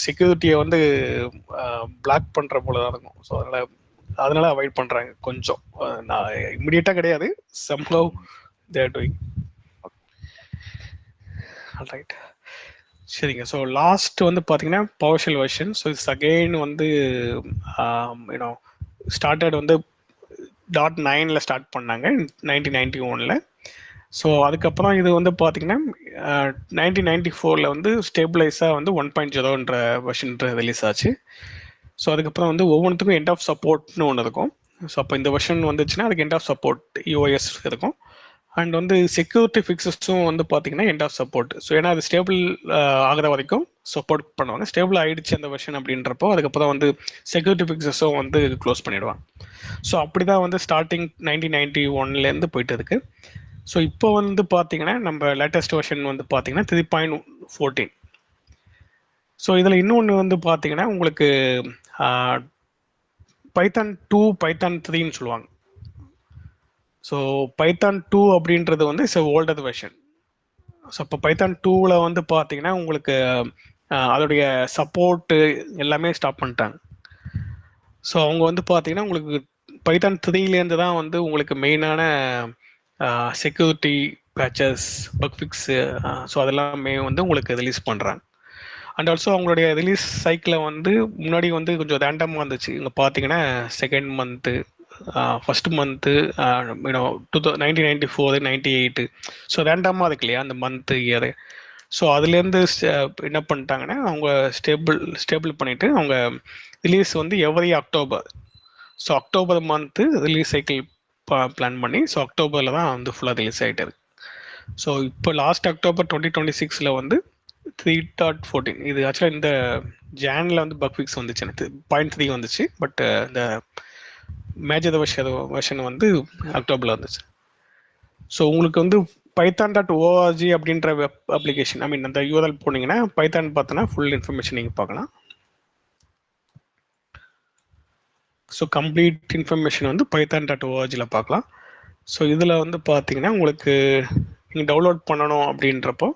செக்யூரிட்டியை வந்து பிளாக் பண்ணுற போல தான் இருக்கும். ஸோ அதனால அவாய்ட் பண்ணுறாங்க கொஞ்சம். நான் இமிடியேட்டாக கிடையாது, somehow they are doing. Alright. சரிங்க. ஸோ லாஸ்ட் வந்து பார்த்தீங்கன்னா PowerShell version. So it's again வந்து யூனோ ஸ்டார்டட் வந்து .9ல் ஸ்டார்ட் பண்ணாங்க 1991. ஸோ அதுக்கப்புறம் இது வந்து பார்த்தீங்கன்னா 1994 வந்து ஸ்டேபிளைஸாக வந்து 1.0ன்ற வெர்ஷன் ரிலீஸ் ஆச்சு. ஸோ அதுக்கப்புறம் வந்து ஒவ்வொன்றுத்துக்கும் எண்ட் ஆஃப் சப்போர்ட்னு ஒன்று இருக்கும். ஸோ அப்போ இந்த வெர்ஷன் வந்துச்சுன்னா அதுக்கு எண்ட் ஆஃப் சப்போர்ட் யூஓஎஸ் இருக்கும். அண்ட் வந்து செக்யூரிட்டி ஃபிக்ஸஸும் வந்து பார்த்தீங்கன்னா எண்ட் ஆஃப் சப்போர்ட். ஸோ ஏன்னா அது ஸ்டேபிள் ஆகிற வரைக்கும் சப்போர்ட் பண்ணுவாங்க. ஸ்டேபிள் ஆகிடுச்சு அந்த வெர்ஷன் அப்படின்றப்போ அதுக்கப்புறம் வந்து செக்யூரிட்டி ஃபிக்ஸஸும் வந்து க்ளோஸ் பண்ணிடுவாங்க. ஸோ அப்படி தான் வந்து ஸ்டார்டிங் 1991லேருந்து போயிட்டு இருக்கு. ஸோ இப்போ வந்து பார்த்தீங்கன்னா நம்ம லேட்டஸ்ட் வெர்ஷன் வந்து பார்த்தீங்கன்னா 3.14. ஸோ இதில் இன்னொன்று வந்து பார்த்தீங்கன்னா உங்களுக்கு பைத்தான் 2 பைத்தான் 3ன்னு சொல்லுவாங்க. ஸோ பைத்தான் 2 அப்படின்றது வந்து இட்ஸ் ஓல்டர் வெர்ஷன். ஸோ இப்போ பைத்தான் 2ல் வந்து பார்த்தீங்கன்னா உங்களுக்கு அதோடைய சப்போர்ட்டு எல்லாமே ஸ்டாப் பண்ணிட்டாங்க. ஸோ அவங்க வந்து பார்த்தீங்கன்னா உங்களுக்கு பைத்தான் 3லேருந்து தான் வந்து உங்களுக்கு மெயினான security patches buck fix so அதெல்லாமே வந்து உங்களுக்கு ரிலீஸ் பண்ணுறாங்க. அண்ட் ஆல்சோ அவங்களுடைய ரிலீஸ் சைக்கிளை வந்து முன்னாடி வந்து கொஞ்சம் ரேண்டமாக இருந்துச்சு. இங்கே பார்த்தீங்கன்னா second month, first month, 1994, 98. So ரேண்டமாக இருக்கு இல்லையா அந்த மந்த்து இயரு. ஸோ அதுலேருந்து என்ன பண்ணிட்டாங்கன்னா அவங்க ஸ்டேபிள் பண்ணிவிட்டு அவங்க ரிலீஸ் வந்து every October. So October month release cycle plan பண்ணி ஸோ அக்டோபரில் தான் வந்து ஃபுல்லாக ரிலீஸ் ஆகிட்டு இருக்கு. ஸோ இப்போ லாஸ்ட் அக்டோபர் 2026 வந்து 3.14. இது ஆக்சுவலாக இந்த ஜானில் வந்து பக் ஃபிக்ஸ் வந்துச்சு. எனக்கு 0.3 வந்துச்சு. பட் இந்த மேஜர் வெர்ஷன் வந்து அக்டோபரில் வந்துச்சு. ஸோ உங்களுக்கு வந்து python.org அப்படின்ற வெப் அப்ளிகேஷன், ஐ மீன் அந்த யூஆர்எல் போனீங்கன்னா பைத்தான் பார்த்தோன்னா ஃபுல் இன்ஃபர்மேஷன் நீங்கள் பார்க்கலாம். ஸோ கம்ப்ளீட் இன்ஃபர்மேஷன் வந்து python.orgல பார்க்கலாம். ஸோ இதில் வந்து பார்த்தீங்கன்னா உங்களுக்கு நீங்கள் டவுன்லோட் பண்ணணும் அப்படின்றப்போ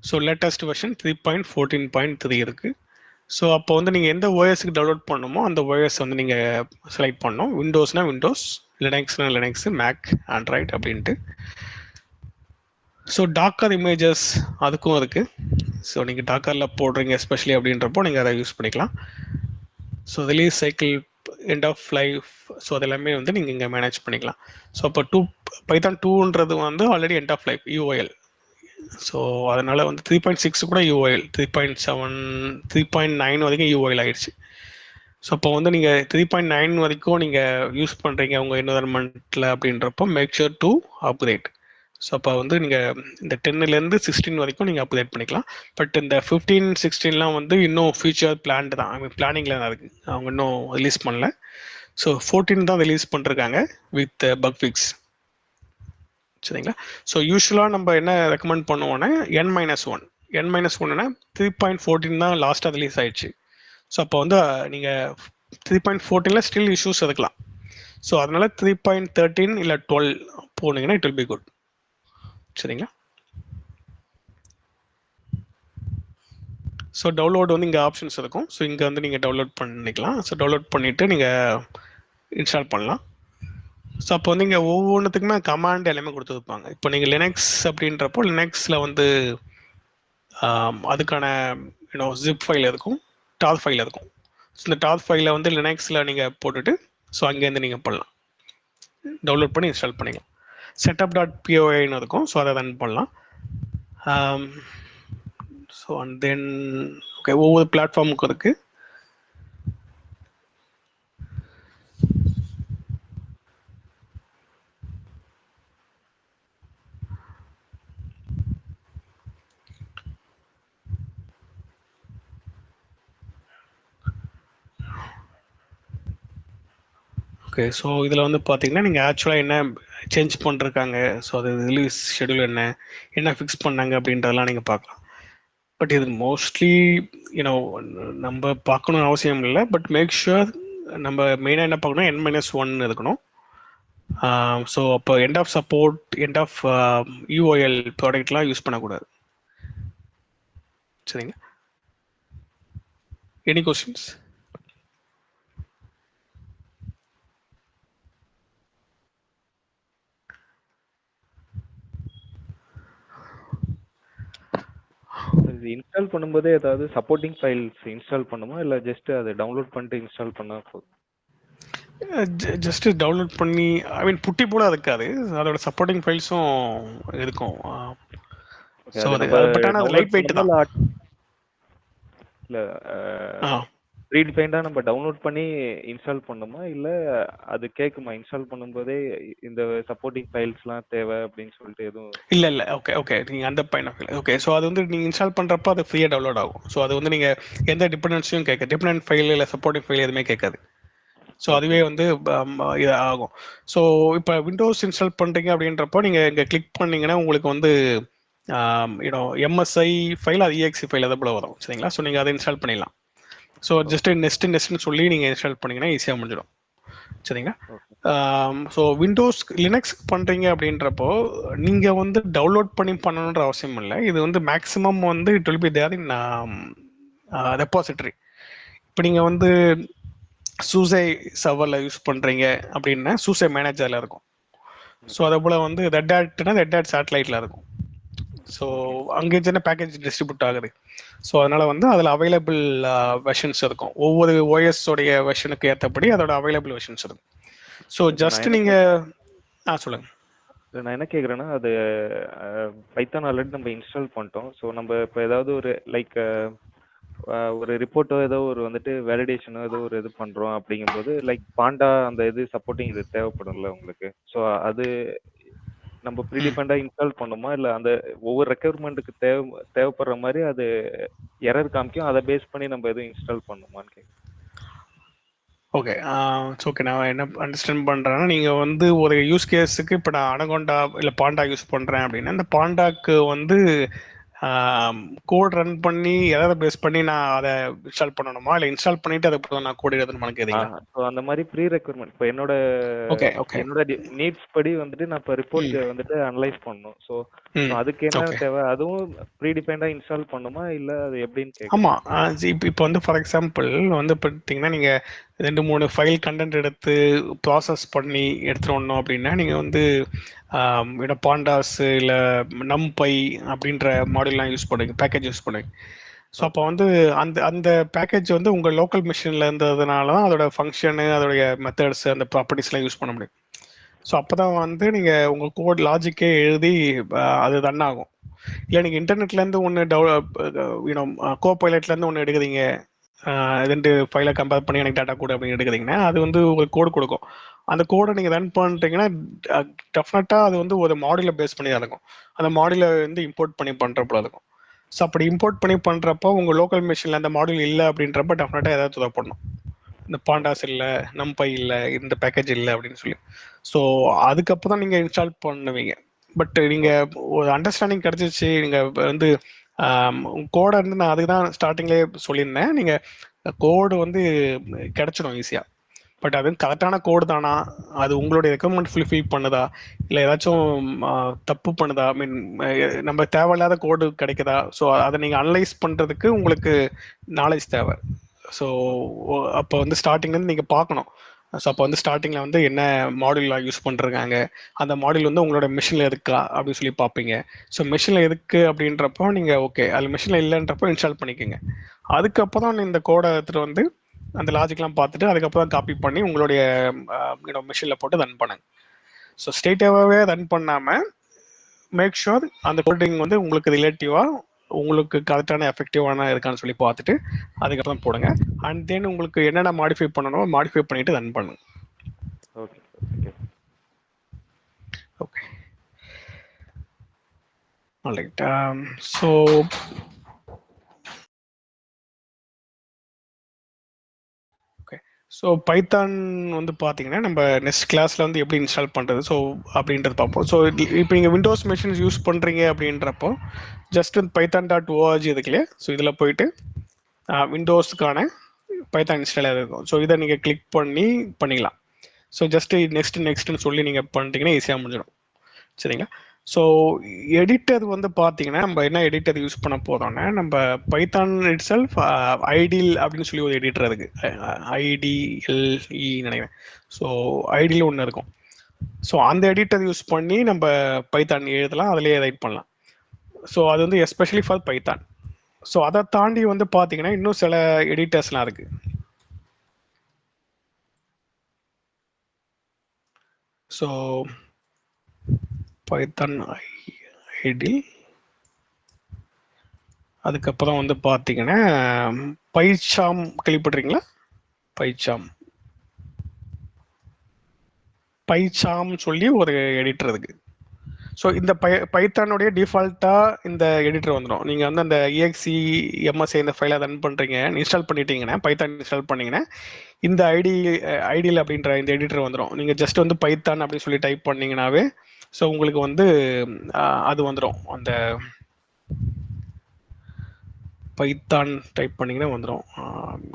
ஸோ லேட்டஸ்ட் வெர்ஷன் 3.14.3 இருக்குது. ஸோ அப்போ வந்து நீங்கள் எந்த ஓஎஸ்க்கு டவுன்லோட் பண்ணணுமோ அந்த ஓஎஸ் வந்து நீங்கள் செலக்ட் பண்ணணும். விண்டோஸ்னால் விண்டோஸ், லினக்ஸ்னா லினக்ஸு, மேக், ஆண்ட்ராய்டு அப்படின்ட்டு. ஸோ டாக்கர் இமேஜஸ் அதுக்கும் இருக்குது. ஸோ நீங்கள் டாக்கரில் போடுறீங்க எஸ்பெஷலி அப்படின்றப்போ நீங்கள் அதை யூஸ் பண்ணிக்கலாம். So release cycle, end of life, so அதெல்லாமே வந்து நீங்கள் இங்கே மேனேஜ் பண்ணிக்கலாம். ஸோ அப்போ பைத்தான் 2ன்றது வந்து already end of life EOL. So அதனால் வந்து 3.6 கூட யூஓஎல், 3.7, 3.9 வரைக்கும் யூஓஎல் ஆகிடுச்சு. ஸோ அப்போ வந்து நீங்கள் 3.9 வரைக்கும் நீங்கள் யூஸ் பண்ணுறீங்க உங்கள் என்வரன்மெண்ட்டில் அப்படின்றப்போ make sure to upgrade. So அப்போ வந்து நீங்கள் இந்த 10லேருந்து 16 வரைக்கும் நீங்கள் அப்கிரேட் பண்ணிக்கலாம். பட் இந்த 15, 16லாம் வந்து இன்னும் ஃபியூச்சர் பிளான்டு தான், ஐ மீன் பிளானிங்கில் தான் இருக்குது, அவங்க இன்னும் ரிலீஸ் பண்ணல. ஸோ 14 தான் ரிலீஸ் பண்ணிருக்காங்க வித் பக் ஃபிக்ஸ். சரிங்களா? ஸோ யூஸ்வலாக நம்ம என்ன ரெக்கமெண்ட் பண்ணுவோன்னா N-1. N-1னா 3.14 தான் லாஸ்ட்டாக ரிலீஸ் ஆயிடுச்சு. ஸோ அப்போ வந்து நீங்கள் 3.14ல் ஸ்டில் இஷ்யூஸ் இருக்கலாம். ஸோ அதனால 3.13 இல்லை 12 போனீங்கன்னா இட் வில் பி குட். சரிங்களா? ஸோ டவுன்லோட் வந்து இங்கே ஆப்ஷன்ஸ் இருக்கும். ஸோ இங்கே வந்து நீங்கள் டவுன்லோட் பண்ணிக்கலாம். ஸோ டவுன்லோட் பண்ணிவிட்டு நீங்கள் இன்ஸ்டால் பண்ணலாம். ஸோ அப்போ வந்து இங்கே ஒவ்வொன்றுத்துக்குமே கமாண்ட் எல்லாமே கொடுத்துருப்பாங்க. இப்போ நீங்கள் லினக்ஸ் அப்படின்றப்போ லினக்ஸில் வந்து அதுக்கான ஜிப் ஃபைல் இருக்கும், டார் ஃபைல் இருக்கும். ஸோ இந்த டார் ஃபைலை வந்து லினக்ஸில் நீங்கள் போட்டுட்டு ஸோ அங்கேருந்து நீங்கள் பண்ணலாம், டவுன்லோட் பண்ணி இன்ஸ்டால் பண்ணிக்கலாம். setup.py இருக்கும். ஸோ அதை ரன் பண்ணலாம். ஸோ அண்ட் தென் ஓகே, ஒவ்வொரு பிளாட்ஃபார்முக்கும் இருக்குது. ஓகே, ஸோ இதில் வந்து பார்த்தீங்கன்னா நீங்கள் ஆக்சுவலாக என்ன சேஞ்ச் பண்ணிருக்காங்க, ஸோ அது ரிலீஸ் ஷெடியூல் என்ன ஃபிக்ஸ் பண்ணாங்க அப்படின்றதெல்லாம் நீங்கள் பார்க்கலாம். பட் இது மோஸ்ட்லி நம்ம பார்க்கணும்னு அவசியம் இல்லை. பட் மேக் ஷுர் நம்ம மெயினாக என்ன பார்க்கணும், N-1 இருக்கணும். ஸோ அப்போ end of support, end of EOL ப்ராடக்ட்லாம் யூஸ் பண்ணக்கூடாது. சரிங்க? Any questions? பண்ணும்போதே ஏதாவது சப்போர்ட்டிங் ஃபைல்ஸ் இன்ஸ்டால் பண்ணுமா? இல்ல ஜஸ்ட் அத டவுன்லோட் பண்ணிட்டு இன்ஸ்டால் பண்ணா போதும்? ஜஸ்ட் டவுன்லோட் பண்ணி ஐ மீன் புட்டி போல இருக்காது, அதோட சப்போர்ட்டிங் ஃபைல்ஸும் இருக்கும். ஓகே. ஸோ அது அது நம்ம பட் ஆனால் அது டவுன்லோட் லைட் வெயிட் பண்ணணுமா? தான். இல்ல ஆ ப்ரீடிஃபைன்டா நம்ம டவுன்லோட் பண்ணி இன்ஸ்டால் பண்ணணுமா? இல்ல அது கேட்குமா இன்ஸ்டால் பண்ணும்போதே இந்த சப்போர்ட்டிங் ஃபைல்ஸ்லாம் தேவை அப்படின்னு சொல்லிட்டு எதுவும்? இல்லை ஓகே ஓகே, நீங்கள் அந்த பையன் ஓகே. ஸோ அது வந்து நீங்கள் இன்ஸ்டால் பண்ணுறப்போ அது ஃப்ரீயாக டவுன்லோட் ஆகும். ஸோ அது வந்து நீங்கள் எந்த டிபெண்டன்ஸையும் கேட்க, டிபெண்டன்ட் ஃபைல் இல்லை சப்போர்ட்டிங் ஃபைல் எதுவுமே கேட்காது. ஸோ அதுவே வந்து இது ஆகும். ஸோ இப்போ விண்டோஸ் இன்ஸ்டால் பண்ணுறீங்க அப்படின்றப்போ நீங்கள் இங்கே கிளிக் பண்ணிங்கன்னா உங்களுக்கு வந்து எம்எஸ்ஐ ஃபைல், அது இஎக்ஸி ஃபைல் அதை போல வரும். சரிங்களா? ஸோ நீங்கள் அதை இன்ஸ்டால் பண்ணிடலாம். ஸோ ஜஸ்ட் நெஸ்ட்னு சொல்லி நீங்கள் இன்ஸ்டால் பண்ணிங்கன்னா ஈஸியாக முடிஞ்சிடும். சரிங்களா? ஸோ விண்டோஸ் லினக்ஸ் பண்ணுறீங்க அப்படின்றப்போ நீங்கள் வந்து டவுன்லோட் பண்ணி பண்ணணுன்ற அவசியம் இல்லை. இது வந்து மேக்ஸிமம் வந்து it will be there in repository. இப்போ நீங்கள் வந்து சூசை சர்வரில் யூஸ் பண்ணுறீங்க அப்படின்னா சூசை மேனேஜரில் இருக்கும். ஸோ அதே போல் வந்து ரெட் ஹேட் சேட்டலைட்டில் இருக்கும். ஸோ அங்கே சின்ன பேக்கேஜ் டிஸ்ட்ரிபியூட் ஆகுது. ஸோ அதனால் வந்து அதில் அவைலபிள் வெர்ஷன்ஸ் இருக்கும். ஒவ்வொரு ஓஎஸோடைய வெர்ஷனுக்கு ஏற்றபடி அதோட அவைலபிள் வெர்ஷன்ஸ் இருக்கும். ஸோ ஜஸ்ட் நீங்கள் சொல்லுங்கள். நான் என்ன கேட்குறேன்னா, அது பைத்தான் ஆல்ரெடி நம்ம இன்ஸ்டால் பண்ணிட்டோம். ஸோ நம்ம இப்போ ஏதாவது ஒரு லைக் ஒரு ரிப்போர்ட்டோ ஏதோ ஒரு வந்துட்டு வேலிடேஷனோ ஏதோ ஒரு இது பண்ணுறோம் அப்படிங்கும்போது லைக் பாண்டா அந்த இது சப்போர்ட்டிங் இது தேவைப்படும்ல உங்களுக்கு. ஸோ அது நம்ம ப்ரீடிஃபைண்டாக இன்ஸ்டால் பண்ணுமா? இல்லை அந்த ஒவ்வொரு ரெக்யர்மெண்ட்டுக்கு தேவைப்படுற மாதிரி அது எரர் காமிக்கும், அதை பேஸ் பண்ணி நம்ம எதுவும் இன்ஸ்டால் பண்ணுமான்னு கேட்குறேன். ஓகே ஓகே, நான் என்ன அண்டர்ஸ்டாண்ட் பண்ணுறேன்னா, நீங்கள் வந்து ஒரு யூஸ் கேஸுக்கு இப்போ நான் அனகோண்டா இல்லை பாண்டா யூஸ் பண்ணுறேன் அப்படின்னா இந்த பாண்டாக்கு வந்து கோட் ரன் பண்ணி எதாவது பேஸ் பண்ணி நான் அதை இன்ஸ்டால் பண்ணணுமா, இல்லை இன்ஸ்டால் பண்ணிட்டு அதுக்கப்புறம் நான் கோட் எழுதணுமா கேட்குறீங்களா? ஸோ அந்த மாதிரி ப்ரீ ரெக்யர்மெண்ட் இப்போ என்னோட ஓகே நீட்ஸ் படி வந்துட்டு நான் இப்போ ரிப்போர்ட் வந்துட்டு அனலைஸ் பண்ணணும். ஸோ அதுக்கு என்ன தேவை, அதுவும் ப்ரீடிஃபைண்டாக இன்ஸ்டால் பண்ணுமா இல்லை அது எப்படின்னு கேட்குறேன். ஆமாம். இப்போ வந்து ஃபார் எக்ஸாம்பிள் வந்து பார்த்தீங்கன்னா நீங்கள் 2-3 ஃபைல் கண்டென்ட் எடுத்து ப்ராசஸ் பண்ணி எடுத்துகிட்டு வரணும் அப்படின்னா நீங்கள் வந்து பாண்டாஸ் இல்லை நம்பை அப்படின்ற மாடல்லாம் யூஸ் பண்ணுங்க, பேக்கேஜ் யூஸ் பண்ணுங்க. ஸோ அப்போ வந்து அந்த அந்த பேக்கேஜ் வந்து உங்கள் லோக்கல் மிஷினில் இருந்ததுனால தான் அதோட ஃபங்க்ஷனு, அதோடைய மெத்தட்ஸ், அந்த ப்ராப்பர்ட்டிஸ்லாம் யூஸ் பண்ண முடியும். ஸோ அப்போ தான் வந்து நீங்கள் உங்கள் கோட் லாஜிக்கே எழுதி அது ரன் ஆகும். இல்லை நீங்கள் இன்டர்நெட்லேருந்து ஒன்று கோ பைலட்லேருந்து ஒன்று எடுக்குறீங்க, 2 ஃபைலை கம்பேர் பண்ணி எனக்கு டேட்டா கோடு அப்படின்னு எடுக்குறீங்கன்னா அது வந்து உங்களுக்கு கோடு கொடுக்கும். அந்த கோடை நீங்கள் ரன் பண்ணுறீங்கன்னா டெஃபினட்டாக அது வந்து ஒரு மாடியூலை பேஸ் பண்ணி தான் இருக்கும். அந்த மாடியூலை வந்து இம்போர்ட் பண்ணி பண்ணுறப்போ இருக்கும். ஸோ அப்படி இம்போர்ட் பண்ணி பண்ணுறப்போ உங்கள் லோக்கல் மிஷினில் அந்த மாடியூல் இல்லை அப்படின்றப்ப டெஃபினட்டாக ஏதாவது தேவைப்படணும். இந்த பாண்டாஸ் இல்லை, நம்பை இல்லை, இந்த பேக்கேஜ் இல்லை அப்படின்னு சொல்லி. ஸோ அதுக்கப்புறம் தான் நீங்கள் இன்ஸ்டால் பண்ணுவீங்க. பட் நீங்கள் ஒரு அண்டர்ஸ்டாண்டிங் கிடச்சிச்சு, நீங்கள் வந்து கோடை வந்து நான் அதுக்கு தான் ஸ்டார்டிங்லேயே சொல்லியிருந்தேன், நீங்கள் கோடு வந்து கிடச்சிடும் ஈஸியாக. பட் அது கரெக்டான கோடு தானா, அது உங்களுடைய ரெக்குவயர்மெண்ட் ஃபுல்ஃபில் பண்ணுதா, இல்லை ஏதாச்சும் தப்பு பண்ணுதா, ஐ மீன் நம்ம தேவையில்லாத கோடு கிடைக்குதா, ஸோ அதை நீங்கள் அனலைஸ் பண்ணுறதுக்கு உங்களுக்கு நாலேஜ் தேவை. ஸோ அப்போ வந்து ஸ்டார்டிங்லேருந்து நீங்கள் பார்க்கணும். ஸோ அப்போ வந்து ஸ்டார்டிங்கில் வந்து என்ன மாடியூலாக யூஸ் பண்ணுறாங்க, அந்த மாடியூல் வந்து உங்களோட மிஷினில் இருக்கா அப்படின்னு சொல்லி பார்ப்பீங்க. ஸோ மிஷினில் எதுக்கு அப்படின்றப்போ நீங்கள் ஓகே, அது மிஷினில் இல்லைன்றப்போ இன்ஸ்டால் பண்ணிக்கோங்க. அதுக்கப்புறம் இந்த கோடை எடுத்துகிட்டு வந்து அந்த லாஜிக்லாம் பார்த்துட்டு அதுக்கப்புறம் காப்பி பண்ணி உங்களுடைய மிஷினில் போட்டு ரன் பண்ணுங்க. ஸோ ஸ்ட்ரெயிட்டாகவே ரன் பண்ணாமல் மேக் ஷுர் அந்த கோடிங் வந்து உங்களுக்கு ரிலேட்டிவாக உங்களுக்கு கரெக்டான எஃபெக்டிவான இருக்கான்னு சொல்லி பார்த்துட்டு அதுக்கப்புறம் போடுங்க. அண்ட் தென் உங்களுக்கு என்னென்ன மாடிஃபை பண்ணணுமோ மாடிஃபை பண்ணிட்டு ரன் பண்ணுங்க. Okay okay alright. So so Python வந்து பார்த்தீங்கன்னா நம்ம நெக்ஸ்ட் கிளாஸில் வந்து எப்படி இன்ஸ்டால் பண்ணுறது ஸோ அப்படின்றது பார்ப்போம். ஸோ இப்போ நீங்கள் விண்டோஸ் மிஷின்ஸ் யூஸ் பண்ணுறீங்க அப்படின்றப்போ ஜஸ்ட் python.org இருக்கு இல்லையா, ஸோ இதில் போயிட்டு விண்டோஸுக்கான பைத்தான் இன்ஸ்டால் இருக்கும். ஸோ இதை நீங்கள் கிளிக் பண்ணி பண்ணிக்கலாம். ஸோ ஜஸ்ட்டு நெக்ஸ்ட்னு சொல்லி நீங்கள் பண்ணிட்டீங்கன்னா ஈஸியாக முடிஞ்சிடும். சரிங்களா? ஸோ எடிட்டர் வந்து பார்த்தீங்கன்னா நம்ம என்ன எடிட்டர் யூஸ் பண்ண போகிறோம்னா நம்ம பைத்தான் இட் செல்ஃப் ஐடில் அப்படின்னு சொல்லி ஒரு எடிட்டர் இருக்குது, IDLE நினைக்கிறேன். ஸோ ஐடியில் ஒன்று இருக்கும். ஸோ அந்த எடிட்டர் யூஸ் பண்ணி நம்ம பைத்தான் எழுதலாம், அதிலே ரைட் பண்ணலாம். ஸோ அது வந்து எஸ்பெஷலி ஃபார் பைத்தான். ஸோ அதை தாண்டி வந்து பார்த்தீங்கன்னா இன்னும் சில எடிட்டர்ஸ்லாம் இருக்குது. ஸோ பைத்தான் ஐடில், அதுக்கப்புறம் வந்து பார்த்தீங்கன்னா பைச்சாம் கேள்விப்பட்டிருக்கீங்களா? பைச்சாம் சொல்லி ஒரு எடிட்டர் இருக்குது. ஸோ இந்த பைத்தானுடைய டிஃபால்ட்டாக இந்த எடிட்டர் வந்துடும். நீங்கள் வந்து அந்த EXE MSA இந்த ஃபைலை ரன் பண்ணுறீங்க, இன்ஸ்டால் பண்ணிட்டீங்கன்னா, பைத்தான் இன்ஸ்டால் பண்ணிங்கன்னா இந்த ஐடியில் அப்படின்ற இந்த எடிட்டர் வந்துடும். நீங்கள் ஜஸ்ட் வந்து பைத்தான் அப்படின்னு சொல்லி டைப் பண்ணிங்கனாவே ஸோ உங்களுக்கு வந்து அது வந்துடும். அந்த பைத்தான் டைப் பண்ணிங்கன்னா வந்துடும்.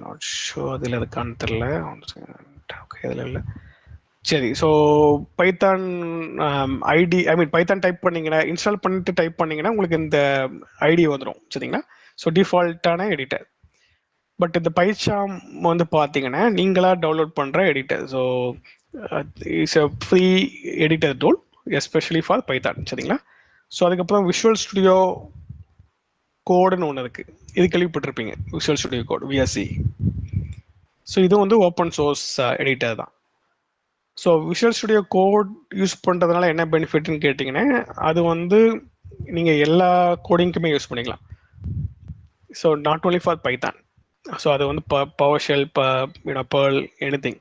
நாட் ஷோ அதில் இருக்கான்னு தெரில. ஓகே, அதில் இல்லை. சரி, ஸோ பைத்தான் பைத்தான் டைப் பண்ணிங்கன்னா, இன்ஸ்டால் பண்ணிட்டு டைப் பண்ணிங்கன்னா உங்களுக்கு இந்த ஐடி வந்துடும். சரிங்களா? So டிஃபால்ட்டான editor. பட் இந்த பைச்சாம் வந்து பார்த்தீங்கன்னா நீங்களாக டவுன்லோட் பண்ணுற editor. So it's a free editor tool especially for Python. சரிங்களா? ஸோ அதுக்கப்புறம் விஷுவல் ஸ்டுடியோ கோடுன்னு ஒன்று இருக்குது. இது கேள்விப்பட்டிருப்பீங்க, Visual Studio Code, VSC. So இது வந்து ஓப்பன் சோர்ஸ் எடிட்டர் தான். So Visual Studio Code use பண்ணுறதுனால என்ன பெனிஃபிட்னு கேட்டிங்கன்னா, அது வந்து நீங்கள் எல்லா கோடிங்க்குமே யூஸ் பண்ணிக்கலாம். So not only for Python. So அது வந்து பவர் ஷெல், பேர்ல், எனிதிங்.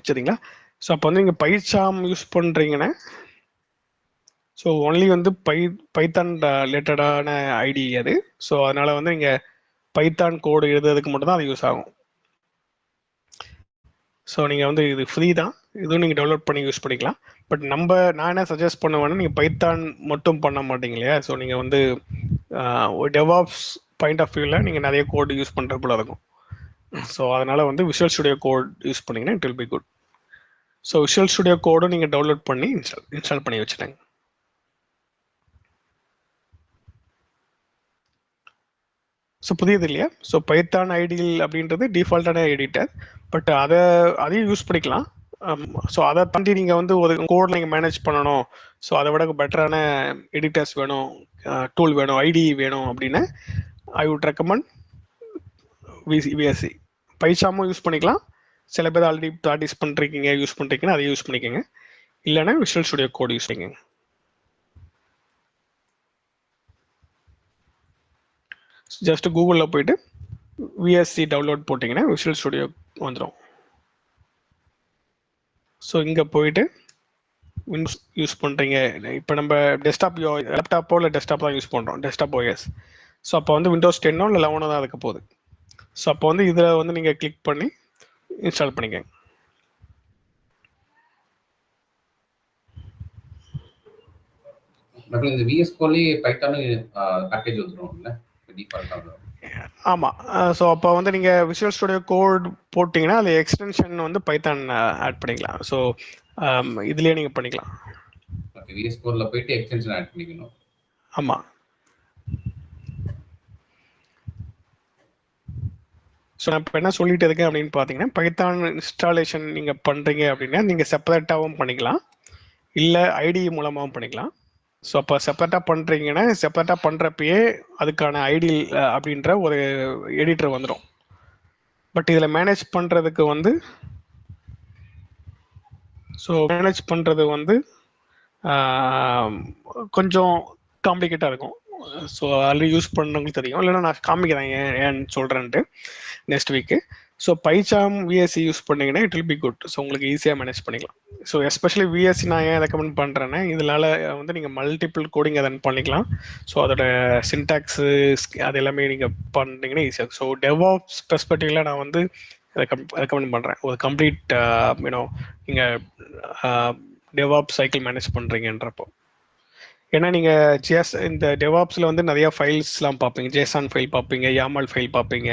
சரிங்களா? ஸோ அப்போ வந்து நீங்கள் பைச்சாம் யூஸ் பண்ணுறீங்கன்னா ஸோ ஒன்லி வந்து பைத்தான் ரிலேட்டடான ஐடி அது. ஸோ அதனால் வந்து நீங்கள் பைத்தான் கோடு எழுதுறதுக்கு மட்டும்தான் அது யூஸ் ஆகும். ஸோ நீங்கள் வந்து இது ஃப்ரீ தான், இதுவும் நீங்கள் டெவலப் பண்ணி யூஸ் பண்ணிக்கலாம். பட் நான் என்ன சஜஸ்ட் பண்ணுவேன்னா, நீங்கள் பைத்தான் மட்டும் பண்ண மாட்டீங்க இல்லையா? ஸோ நீங்கள் வந்து டெவாப்ஸ் பாயிண்ட் ஆஃப் வியூவில் நீங்கள் நிறைய கோடு யூஸ் பண்ணுற போல இருக்கும். ஸோ அதனால் வந்து விஷுவல் ஸ்டுடியோ கோட் யூஸ் பண்ணிங்கன்னா it will be good. So Visual studio கோடும் நீங்கள் டவுன்லோட் பண்ணி இன்ஸ்டால் பண்ணி வச்சுட்டாங்க. ஸோ புரியுது இல்லையா? ஸோ பைத்தான் ஐடியில் அப்படின்றது டிஃபால்ட்டான எடிட்டர். பட் அதையும் யூஸ் பண்ணிக்கலாம். ஸோ அதை தாண்டி நீங்கள் வந்து ஒரு கோட் நீங்கள் மேனேஜ் பண்ணணும், ஸோ அதை விட பெட்டரான எடிட்டர்ஸ் வேணும், டூல் வேணும், ஐடி வேணும் அப்படின்னா ஐ வுட் ரெக்கமெண்ட் VSC. பைச்சாமும் யூஸ் பண்ணிக்கலாம். சில பேர் ஆல்ரெடி ப்ராக்டிஸ் பண்ணுறீங்க, யூஸ் பண்ணுறீங்கன்னா அதை யூஸ் பண்ணிக்கோங்க. இல்லைன்னா விஷுவல் ஸ்டுடியோ கோட் யூஸ் பண்ணிக்கோங்க. ஜஸ்ட் கூகுளில் போயிட்டு VSC டவுன்லோட் போட்டிங்கன்னா விஷுவல் ஸ்டுடியோ வந்துடும். ஸோ இங்கே போயிட்டு விண்டோஸ் யூஸ் பண்ணுறீங்க, இப்போ நம்ம லேப்டாப்போ இல்லை டெஸ்க்டாப் தான் யூஸ் பண்ணுறோம், டெஸ்க்டாப் OS. ஸோ அப்போ வந்து Windows 10 இல்லை 11 தான் இருக்க போகுது. ஸோ அப்போ வந்து இதில் வந்து நீங்கள் கிளிக் பண்ணி இன்ஸ்டால் பண்ணிக்கங்க. இந்த VS Code பைத்தான் பேக்கேஜ் வந்துரும்ல டிஃபால்ட்டா? ஆமாம். ஸோ அப்போ வந்து நீங்கள் விஷுவல் ஸ்டுடியோ கோட் போட்டிங்கன்னா அது எக்ஸ்டென்ஷன் வந்து பைத்தான் ஆட் பண்ணிக்கலாம். ஸோ இதுலேயே நீங்கள் பண்ணிக்கலாம். ஓகே, VS Codeல போயிட்டு எக்ஸ்டென்ஷன் ஆட் பண்ணிக்கணும். ஆமாம். ஸோ நான் இப்போ என்ன சொல்லிட்டு இருக்கேன் அப்படின்னு பார்த்தீங்கன்னா, பைத்தான் இன்ஸ்டாலேஷன் நீங்கள் பண்ணுறீங்க அப்படின்னா நீங்கள் செப்பரேட்டாகவும் பண்ணிக்கலாம், இல்லை ஐடி மூலமாகவும் பண்ணிக்கலாம். ஸோ அப்போ செப்பரேட்டாக பண்ணுறீங்கன்னா செப்பரேட்டாக பண்ணுறப்பயே அதுக்கான ஐடி அப்படின்ற ஒரு எடிட்டர் வந்துடும். பட் இதில் மேனேஜ் பண்ணுறதுக்கு வந்து கொஞ்சம் காம்ப்ளிகேட்டாக இருக்கும். ஸோ ஆல்ரெடி யூஸ் பண்ணவங்களுக்கு தெரியும், இல்லைன்னா நான் காமிக்கிறேன் ஏன்னு சொல்கிறேன்ட்டு next week. So PyCharm VSC use பண்ணிங்கன்னா it will be good. So உங்களுக்கு ஈஸியாக மேனேஜ் பண்ணிக்கலாம். ஸோ எஸ்பெஷலி VSC நான் ஏன் ரெக்கமெண்ட் பண்ணுறேன்னா, இதனால் வந்து நீங்கள் மல்டிபிள் கோடிங் அதை பண்ணிக்கலாம். ஸோ அதோட சின்டாக்ஸு அது எல்லாமே நீங்கள் பண்ணிங்கன்னா ஈஸியாக. ஸோ டெவாப்ஸ் பெர்ஸ்பெக்டிவில் நான் வந்து ரெக்கமெண்ட் பண்ணுறேன். ஒரு கம்ப்ளீட் நீங்கள் டெவாப்ஸ் சைக்கிள் மேனேஜ் பண்ணுறீங்கன்றப்போ. ஏன்னா நீங்கள் இந்த டெவாப்ஸில் வந்து நிறையா ஃபைல்ஸ்லாம் பார்ப்பீங்க, JSON ஃபைல் பார்ப்பீங்க, YAML ஃபைல் பார்ப்பீங்க,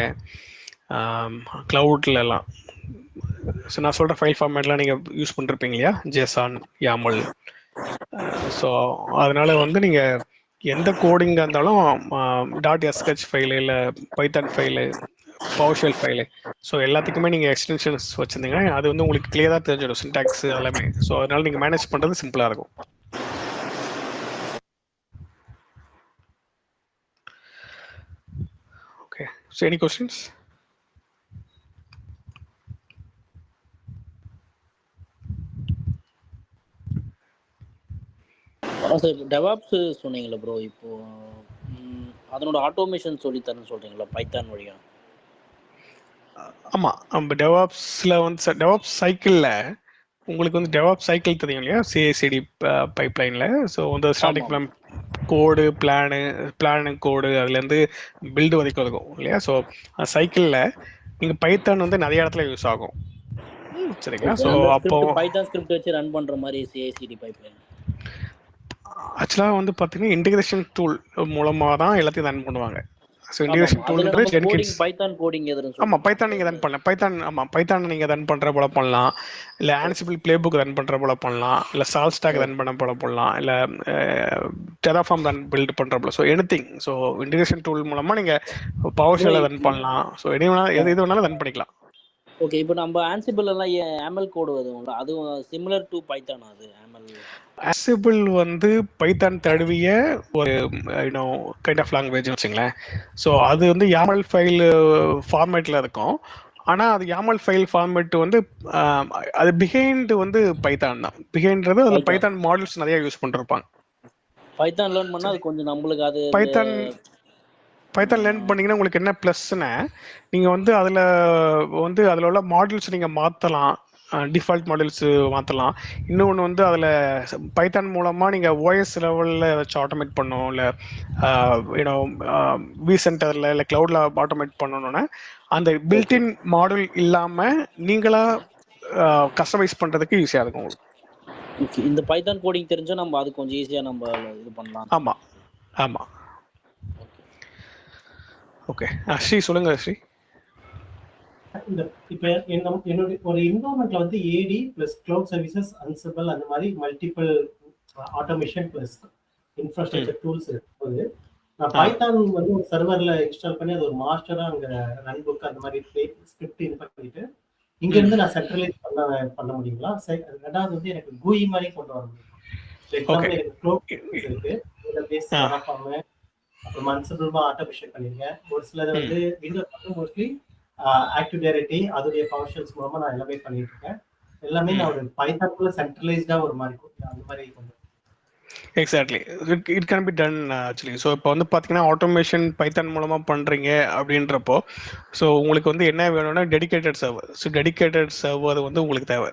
க்ளவுட்லலாம். ஸோ நான் சொல்கிற ஃபைல் ஃபார்மேட்லாம் நீங்கள் யூஸ் பண்ணிருப்பீங்க இல்லையா, JSON, YAML. ஸோ அதனால் வந்து நீங்கள் எந்த கோடிங்காக இருந்தாலும் .sh ஃபைலு இல்லை Python file, PowerShell file, so எல்லாத்துக்குமே நீங்கள் எக்ஸ்டென்ஷன்ஸ் வச்சுருந்தீங்கன்னா அது வந்து உங்களுக்கு கிளியராக தெரிஞ்சிடும், சின்டாக்ஸ் எல்லாமே. ஸோ அதனால் நீங்கள் மேனேஜ் பண்ணுறது சிம்பிளாக இருக்கும். So any questions? Sir DevOps சொன்னீங்களா ப்ரோ, இப்போ அதனோட ஆட்டோமேஷன் சொல்லித்தரேன்னு சொல்றீங்களா பைத்தான் வழியா? ஆமாம், நம்ம டெவாப்ஸில் வந்து டெவாப்ஸ் சைக்கிளில் உங்களுக்கு வந்து டெவாப்ஸ் சைக்கிள் தெரியும் இல்லையா, சிஐசிடி பைப்லைனில். ஸோ வந்து ஸ்டார்டிங் ஃப்ரம் கோடு, பிளானு கோடு, அதுலேருந்து பில்டு வரைக்கும் இருக்கும் இல்லையா. ஸோ சைக்கிளில் நீங்கள் பைத்தான் வந்து நிறைய இடத்துல யூஸ் ஆகும். சரிங்களா. ஸோ அந்த அப்போ ஸ்கிரிப்ட் பைத்தான் ஸ்கிரிப்ட் வச்சு ரன் பண்ற மாதிரி சிஐசிடி பைப்லைன் ஆக்சுவலாக வந்து பார்த்தீங்கன்னா இன்டிகிரேஷன் டூல் மூலமாக தான் எல்லாத்தையும் ரன் பண்ணுவாங்க. ஸோ ஆமா இன்டிகிரேஷன் அதுல டூல்ன்றது நம்ம கோடிங் ஜென்கின்ஸ். பைத்தான் கோடிங் எதுன்னு ஆமாம், சொல்றீங்க பைத்தான் நீங்கள் ரன் பண்ணலாம். பைத்தான் நீங்கள் ரன் பண்ணுற போல பண்ணலாம், இல்லை ஆன்சிபிள் பிளே புக் ரன் பண்ணுற போல பண்ணலாம், இல்லை சால்ட் ஸ்டாக் ரன் பண்ண போல பண்ணலாம், இல்லை டெராஃபார்ம் ரன் பில்ட் பண்ணுற போல. So anything. So integration tool மூலமாக நீங்கள் பவர் ஷெல்லை ரன் பண்ணலாம். ஸோ எது வேணாலும் ரன் பண்ணிக்கலாம். ஓகே, இப்போ நம்ம ஆன்சிபிள் எல்லாம் AML கோடு வருதுங்களா, அதுவும் சிமிலர் டு பைத்தான்? அது AML ஆன்சிபிள் வந்து பைத்தான் தழுவிய ஒரு கைண்ட் ஆஃப் லாங்குவேஜ் வச்சுங்களேன். ஸோ அது வந்து YAML ஃபைல் ஃபார்மேட்டில் இருக்கும். ஆனால் அது YAML ஃபைல் ஃபார்மேட் வந்து அது பிஹைண்ட் வந்து பைத்தான் தான். பிஹைண்ட்றது அதில் பைத்தான் மாடல்ஸ் நிறைய யூஸ் பண்ணிருப்பாங்க. பைத்தான் லேர்ன் பண்ணால் அது கொஞ்சம் நம்மளுக்கு அது பைத்தான் லேர்ன் பண்ணிங்கன்னா உங்களுக்கு என்ன ப்ளஸ்னா, நீங்கள் வந்து அதில் உள்ள மாடல்ஸ் நீங்கள் மாற்றலாம், டிஃபால்ட் மாடல்ஸ் மாற்றலாம். இன்னொன்று வந்து அதில் பைத்தான் மூலமாக நீங்கள் ஓஎஸ் லெவலில் ஏதாச்சும் ஆட்டோமேட் பண்ணணும், இல்லை விசென்டரில் இல்லை க்ளவுடில் ஆட்டோமேட் பண்ணணுன்னா அந்த பில்டின் மாடல் இல்லாமல் நீங்களாக கஸ்டமைஸ் பண்ணுறதுக்கு ஈஸியாக இருக்கும் உங்களுக்கு. இந்த பைத்தான் கோடிங் தெரிஞ்சா நம்ம அது கொஞ்சம் ஈஸியாக நம்ம இது பண்ணலாம். ஆமாம் ஆமாம். ஓகே, ஸ்ரீ சொல்லுங்க. ஸ்ரீ, இப்போ என்னுடைய ஒரு என்வரான்மெண்ட்ல வந்து ஏடி பிளஸ் கிளவுட் சர்வீசஸ், அன்சிபிள், அந்த மாதிரி multiple automation plus infrastructure tools இருக்கும்போது நான் பைத்தான் வந்து ஒரு சர்வர்ல இன்ஸ்டால் பண்ணி அது ஒரு மாஸ்டரா அங்க ரன் புக் அந்த மாதிரி ஸ்கிரிப்ட் இது பண்ணிட்டு இங்க இருந்து நான் சென்ட்ரலைஸ் பண்ண முடியுங்களா? ரெண்டாவது வந்து எனக்கு GUI மாதிரி கொண்டு வர முடியும். எக்ஸாம்பிள் எனக்கு க்ளவுட் இருக்கு, அப்புறம் அன்சிபிள் ஆட்டோமேஷன் பண்ணிருக்கேன். ஒரு சிலது வந்து விண்டோஸ் வந்து மோஸ்ட்லி ஆக்டிவ் டைரக்டரி அதோடைய ஃபங்க்ஷன்ஸ் மூலமா நான் எல்லாமே பண்ணிட்டு இருக்கேன். எல்லாமே நான் ஒரு பைத்தான்குள்ள சென்ட்ரலைஸ்டா ஒரு மாதிரி அந்த மாதிரி கொண்டு. Exactly, it can be done actually. So இப்போ வந்து பார்த்தீங்கன்னா ஆட்டோமேஷன் பைத்தான் மூலமாக பண்ணுறீங்க அப்படின்றப்போ, ஸோ உங்களுக்கு வந்து என்ன வேணும்னா dedicated server. So dedicated server வந்து உங்களுக்கு தேவை.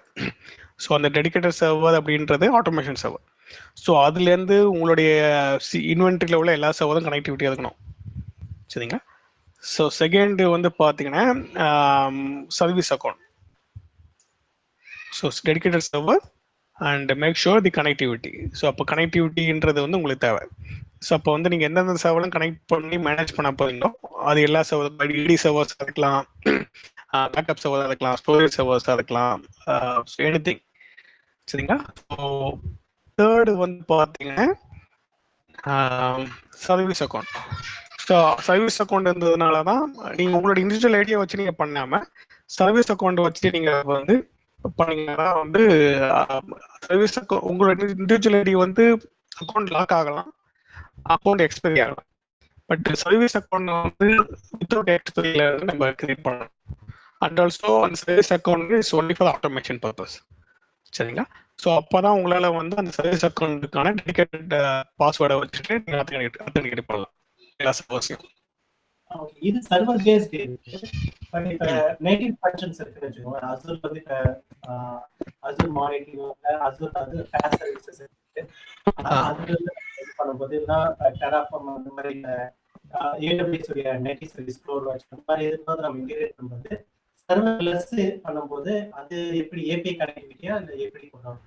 ஸோ அந்த டெடிகேட்டட் சர்வர் அப்படின்றது ஆட்டோமேஷன் சர்வர். ஸோ அதுலேருந்து உங்களுடைய இன்வென்ட்ரியில் உள்ள எல்லா சர்வரும் கனெக்டிவிட்டி இருக்கணும். சரிங்களா. ஸோ செகண்ட் வந்து பார்த்தீங்கன்னா service account. So dedicated server and make sure the connectivity. So அப்போ கனெக்டிவிட்டின்றது வந்து உங்களுக்கு தேவை. ஸோ அப்போ வந்து நீங்கள் எந்தெந்த சர்வரும் கனெக்ட் பண்ணி மேனேஜ் பண்ண போறீங்களோ அது எல்லா சர்வர், இடி சர்வர்ஸ் இருக்கலாம், பேக்கப் சர்வராக இருக்கலாம், ஸ்டோரேஜ் சர்வர்ஸாக இருக்கலாம், எனிதிங். சரிங்களா. ஸோ தேர்டு வந்து பார்த்தீங்கன்னா service account. So service account இருந்ததுனால தான் நீங்கள் உங்களோட இண்டிவிஜுவல் ஐடியா வச்சு நீங்கள் பண்ணாமல் சர்வீஸ் அக்கௌண்ட் வச்சு நீங்கள் வந்து பண்ணீங்கன்னா வந்து சர்வீஸ் அக்கௌண்ட் உங்களோட இண்டிவிஜுவல் ஐடி வந்து அக்கௌண்ட் லாக் ஆகலாம், அக்கௌண்ட் எக்ஸ்பைரி ஆகலாம். பட் சர்வீஸ் அக்கௌண்ட் வந்து வித்தவுட் எக்ஸ்பைரியில வந்து நம்ம கிரியேட் பண்ணணும். அண்ட் ஆல்சோ அந்த service account is only for automation purpose. சரிங்களா. ஸோ அப்போதான் உங்களால் வந்து அந்த சர்வீஸ் அக்கௌண்ட்டுக்கான டெடிகேட்டட் பாஸ்வேர்டை வச்சுட்டு நீங்கள் அத்தன்டிகேட் பண்ணலாம் எல்லா சர்வர்ஸையும். இது சர்வர் பேஸ்ட் இருக்கு. பட் இப்ப நேட்டிவ் ஃபங்க்ஷன்ஸ் இருக்குன்னு வச்சுக்கோங்க. அசூர் வந்து அசூர் மானிட்டரிங், அசூர் வந்து பேஸ் சர்வீசஸ் இருக்கு. அது பண்ணும்போது டெராஃபார்ம் அந்த மாதிரி AWS உடைய நேட்டிவ் சர்வீஸ் க்ளவுட் வச்சு மாதிரி இருக்கும்போது நம்ம இன்டிகிரேட் பண்ணும்போது சர்வர்லெஸ் பண்ணும்போது அது எப்படி API கனெக்டிவிட்டியா இல்லை எப்படி கொண்டு வரும்?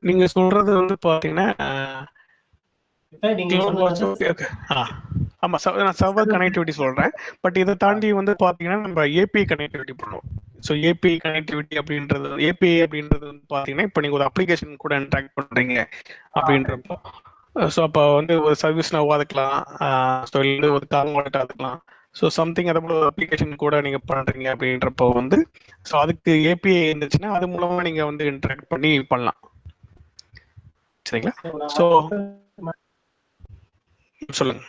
நீங்க சொல்றது வந்து பாத்தீங்கன்னா ஆமா, நான் சர்வர் கனெக்டிவிட்டி சொல்றேன். பட் இதை தாண்டி வந்து பாத்தீங்கன்னா நம்ம API கனெக்டிவிட்டி பண்ணுவோம். ஸோ API கனெக்டிவிட்டி அப்படின்றது வந்து பாத்தீங்கன்னா இப்போ நீங்க ஒரு அப்ளிகேஷன் கூட இன்டராக்ட் பண்றீங்க அப்படின்றப்போ, ஸோ அப்போ வந்து ஒரு சர்வீஸ் நோவாக இருக்கலாம், ஸோ இல்லை ஒரு கால் வாலெட்டாக இருக்கலாம். ஸோ சம்திங் அதை போல ஒரு அப்ளிகேஷன் கூட நீங்க பண்றீங்க அப்படின்றப்போ வந்து ஸோ அதுக்கு API இருந்துச்சுன்னா அது மூலமா நீங்க வந்து இன்டராக்ட் பண்ணி பண்ணலாம். சரிங்களா. ஸோ சொல்லுங்க.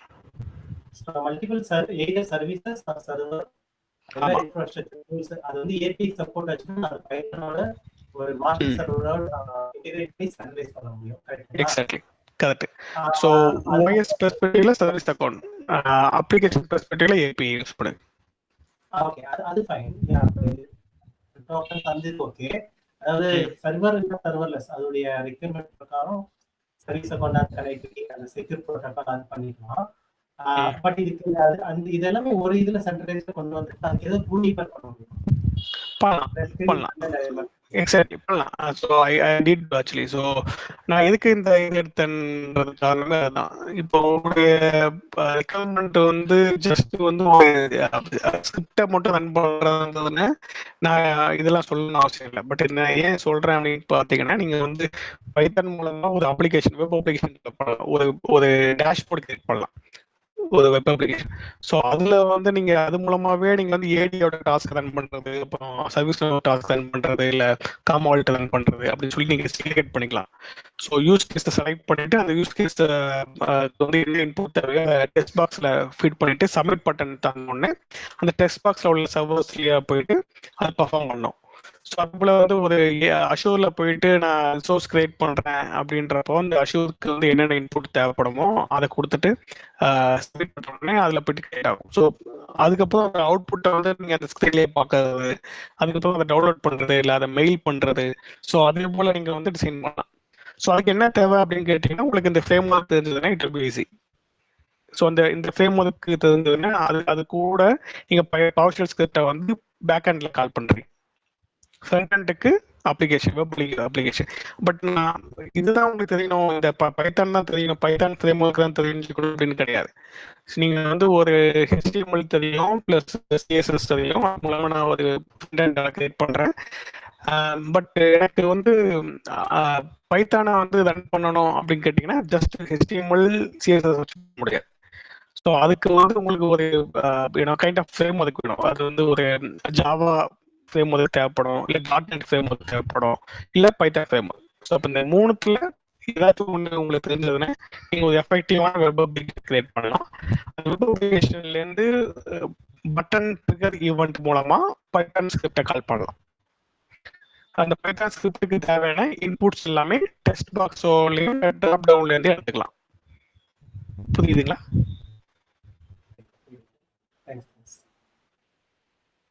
மல்டிபிள் எய்தர் சர்வீசஸ் சர்வர் ஆமா இன்ஃப்ராஸ்ட்ரக்சர் டூல்ஸ் அது வந்து ஏபி சப்போர்ட் ஆச்சுன்னா அது பைத்தனோட ஒரு மாஸ்டர் சர்வரோட இன்டிகிரேட் பண்ணி சர்வீஸ் பண்ண முடியும். கரெக்ட்டுங்களா? Exactly correct. ஸோ OS பெர்ஸ்பெக்டிவ்ல சர்வீஸ் அக்கௌண்ட், அப்ளிகேஷன் பெர்ஸ்பெக்டிவ்ல ஏபி யூஸ் பண்ணுங்க. ஓகே, அது ஃபைன். டோக்கன் தந்தது ஓகே. அதாவது சர்வர்லெஸ் அதோடைய ரெக்யர்மெண்ட் பிரகாரம் சர்வீஸ் அக்கௌண்ட் கனெக்டிவிட்டி அந்த செக்யூர் ப்ரோட்டோகால் அது பண்ணிக்கலாம். பட் இதுக்கு அந்த இதெல்லாமே ஒரு இதுல சென்ட்ரலைஸ்ட் கொண்டு வந்துட்டு அதுக்கு ஏதோ பூனிபர் பண்ண முடியும். பண்ணலாம் எக்ஸாக்ட்லி பண்ணலாம். So I did actually. So நான் எதுக்கு இந்த இது எடுத்தேன்றது காரணமே அதுதான். இப்போ உங்களுடைய ரெக்குவயர்மெண்ட் வந்து ஜஸ்ட் வந்து ஒரு ஸ்கிரிப்டை மட்டும் ரன் பண்ணுறதுன்னு நான் இதெல்லாம் சொல்லணும்னு அவசியம் இல்லை. பட் நான் ஏன் சொல்றேன் அப்படின்னு பார்த்தீங்கன்னா, நீங்க வந்து பைத்தன் மூலமா ஒரு அப்ளிகேஷன் வெப் அப்ளிகேஷன் ஒரு டேஷ்போர்ட் கிரியேட் பண்ணலாம், ஒரு வெப் அப்ளிகேஷன். ஸோ அதில் வந்து நீங்கள் அது மூலமாகவே நீங்கள் வந்து ஏடியோட டாஸ்க் ரன் பண்ணுறது, அப்புறம் சர்வீஸ் டாஸ்க் ரன் பண்ணுறது, இல்லை காமால்ட் ரன் பண்ணுறது அப்படின்னு சொல்லி நீங்கள் செலக்ட் பண்ணிக்கலாம். ஸோ யூஸ் கேஸை செலக்ட் பண்ணிவிட்டு அந்த யூஸ் கேஸை வந்து என்ன இன்புட் தேவையோ டெஸ்ட் பாக்ஸில் ஃபீட் பண்ணிவிட்டு சப்மிட் பட்டன் தந்தோடனே அந்த டெஸ்ட் பாக்ஸில் உள்ள சர்வர்ஸ்லேயே போயிட்டு அதை பர்ஃபார்ம் பண்ணோம். ஸோ அதுபோல் வந்து ஒரு அஷூரில் போயிட்டு நான் ரிசோர்ஸ் கிரியேட் பண்ணுறேன் அப்படின்றப்போ அந்த அஷூருக்கு வந்து என்னென்ன இன்புட் தேவைப்படுமோ அதை கொடுத்துட்டு சப்மிட் பண்ண உடனே அதில் போயிட்டு கிரியேட் ஆகும். ஸோ அதுக்கப்புறம் அந்த அவுட்புட்டை வந்து நீங்கள் அந்த ஸ்க்ரீன்லேயே பார்க்கறது, அதுக்கப்புறம் அதை டவுன்லோட் பண்ணுறது, இல்லை அதை மெயில் பண்ணுறது. ஸோ அதே போல் நீங்கள் வந்து டிசைன் பண்ணலாம். ஸோ அதுக்கு என்ன தேவை அப்படின்னு கேட்டிங்கன்னா, உங்களுக்கு இந்த ஃப்ரேம் ஒர்க் தெரிஞ்சதுன்னா it will be easy. So இந்த ஃப்ரேம் ஒர்க் தெரிஞ்சதுன்னா அது கூட நீங்கள் PowerShell ஸ்கிரிப்டை வந்து பேக் ஹேண்டில் கால் பண்ணுறீங்க, ஃப்ரண்ட் ஹேண்டுக்கு அப்ளிகேஷன் வெப் அப்ளிகேஷன். பட் நான் இதுதான் உங்களுக்கு தெரியணும், இந்த பைத்தான் தான் தெரியணும், பைத்தான் ஃப்ரேம் ஒர்க் தான் தெரிஞ்சுக்கணும் அப்படின்னு கிடையாது. நீங்கள் வந்து ஒரு HTML தெரியும் ப்ளஸ் CSS தெரியும், அது மூலமாக நான் ஒரு ஃப்ரண்ட் ஹேண்ட் கிரியேட் பண்ணுறேன். பட் எனக்கு வந்து பைத்தானை வந்து ரன் பண்ணணும் அப்படின்னு கேட்டிங்கன்னா ஜஸ்ட் HTML CSS வச்சு முடியாது. ஸோ அதுக்கு வந்து உங்களுக்கு ஒரு கைண்ட் ஆஃப் ஃப்ரேம் ஒர்க் வேணும். அது வந்து ஒரு ஜாவா ஃப்ரேம் ஒர்க் தேவைப்படும், இல்லை .NET ஃப்ரேம் ஒர்க் தேவைப்படும், இல்லை பைத்தான் ஃப்ரேம் ஒர்க். ஸோ அப்போ இந்த மூணுத்துல ஏதாச்சும் ஒன்று உங்களுக்கு தெரிஞ்சதுன்னா நீங்கள் ஒரு எஃபெக்டிவான வெப் அப்ளிகேஷன் கிரியேட் பண்ணலாம். அந்த வெப் அப்ளிகேஷன்லேருந்து பட்டன் ட்ரிகர் ஈவெண்ட் மூலமா பைத்தான் ஸ்கிரிப்டை கால் பண்ணலாம். அந்த பைத்தான் ஸ்கிரிப்டுக்கு தேவையான இன்புட்ஸ் எல்லாமே டெஸ்ட் பாக்ஸோலையும் ட்ராப் டவுன்லேருந்து எடுத்துக்கலாம். புரியுதுங்களா?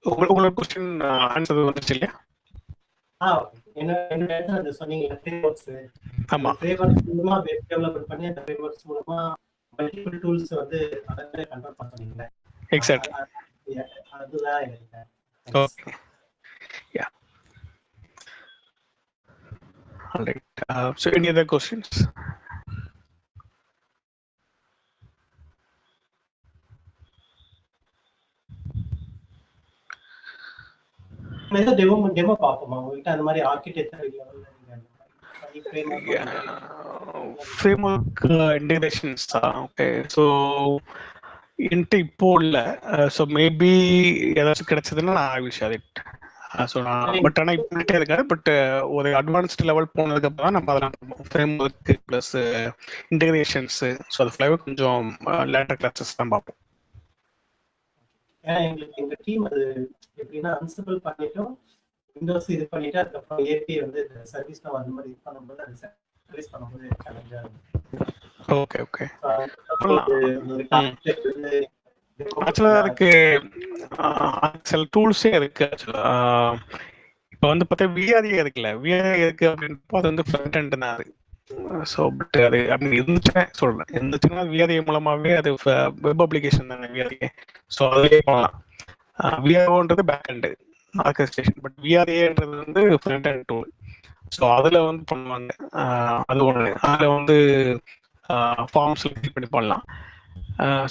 உங்களோட கொஸ்டின் ஆன்சர் வந்துருச்சு இல்லையா? என்ன சொன்னீங்க ஃப்ரேம்வொர்க்ஸ். ஆமா, ஃப்ரேம்வொர்க்ஸ் மூலமா வெப் டெவலப்மென்ட் பண்ணி அந்த ஃப்ரேம்வொர்க்ஸ் மூலமா மல்டிபிள் டூல்ஸ் வந்து அதே கன்வர்ட் பண்ணுவீங்களா? எக்ஸாக்ட்லி. அதுதான் எனக்கு. Okay, yeah, alright. So any other questions? Demo பாப்போமா உங்ககிட்ட அந்த மாதிரி ஆர்க்கிடெக்சர் லெவல்ல ஃப்ரேம்வொர்க் இன்டகிரேஷன்ஸ். ஓகே, ஸோ என்கிட்ட இப்போ இல்லை. ஸோ மேபி ஏதாச்சும் கிடைச்சதுன்னா நான் I will share it. So நான் பட் ஆனால் இப்போ பண்ணிட்டே இருக்காது. பட் ஒரு அட்வான்ஸ்டு லெவல் போனதுக்கப்புறம் தான் நம்ம அதெல்லாம் ஃப்ரேம் ஒர்க் ப்ளஸ் இன்டகிரேஷன்ஸு. ஸோ அது ஃப்ளைவர் கொஞ்சம் லேட்டர் கிளாஸஸ் தான் பார்ப்போம். ஏன்னா எங்க டீம் அது எப்படின்னா அன்ஸ்டபிள் பண்ணிட்டோம், விண்டோஸ் இது பண்ணிட்டு அதுக்கப்புறம் ஏபி வந்து சர்வீஸ் அந்த மாதிரி இது பண்ணும்போது அது சர்வீஸ் பண்ணும்போது சேலஞ்சா இருக்கும். Okay okay. ஆக்சுவலாக அதுக்கு சில டூல்ஸே இருக்கு. ஆக்சுவலாக இப்போ வந்து பார்த்தா விஆர்ஏ இருக்குல்ல, விஆர்ஏ இருக்கு அப்படின்றப்போ அது வந்து ஃப்ரண்ட் ஹேண்ட் தான் அது. ஸோ பட் அது அப்படி இருந்துச்சுன்னா சொல்கிறேன், இருந்துச்சுன்னா விஆர்ஏ மூலமாகவே அது வெப் அப்ளிகேஷன் தானே விஆர்ஏ. ஸோ அதுலேயே பண்ணலாம். விஆர்ஓன்றது பேக் ஹேண்டு ஆர்கஸ்ட்ரேஷன், பட் விஆர்ஏன்றது வந்து ஃப்ரண்ட் ஹேண்ட் டூல். ஸோ அதில் வந்து பண்ணுவாங்க. அது ஒன்று. அதில் வந்து ஃபார்ம்ஸ் கிளிக் பண்ணி பண்ணலாம்.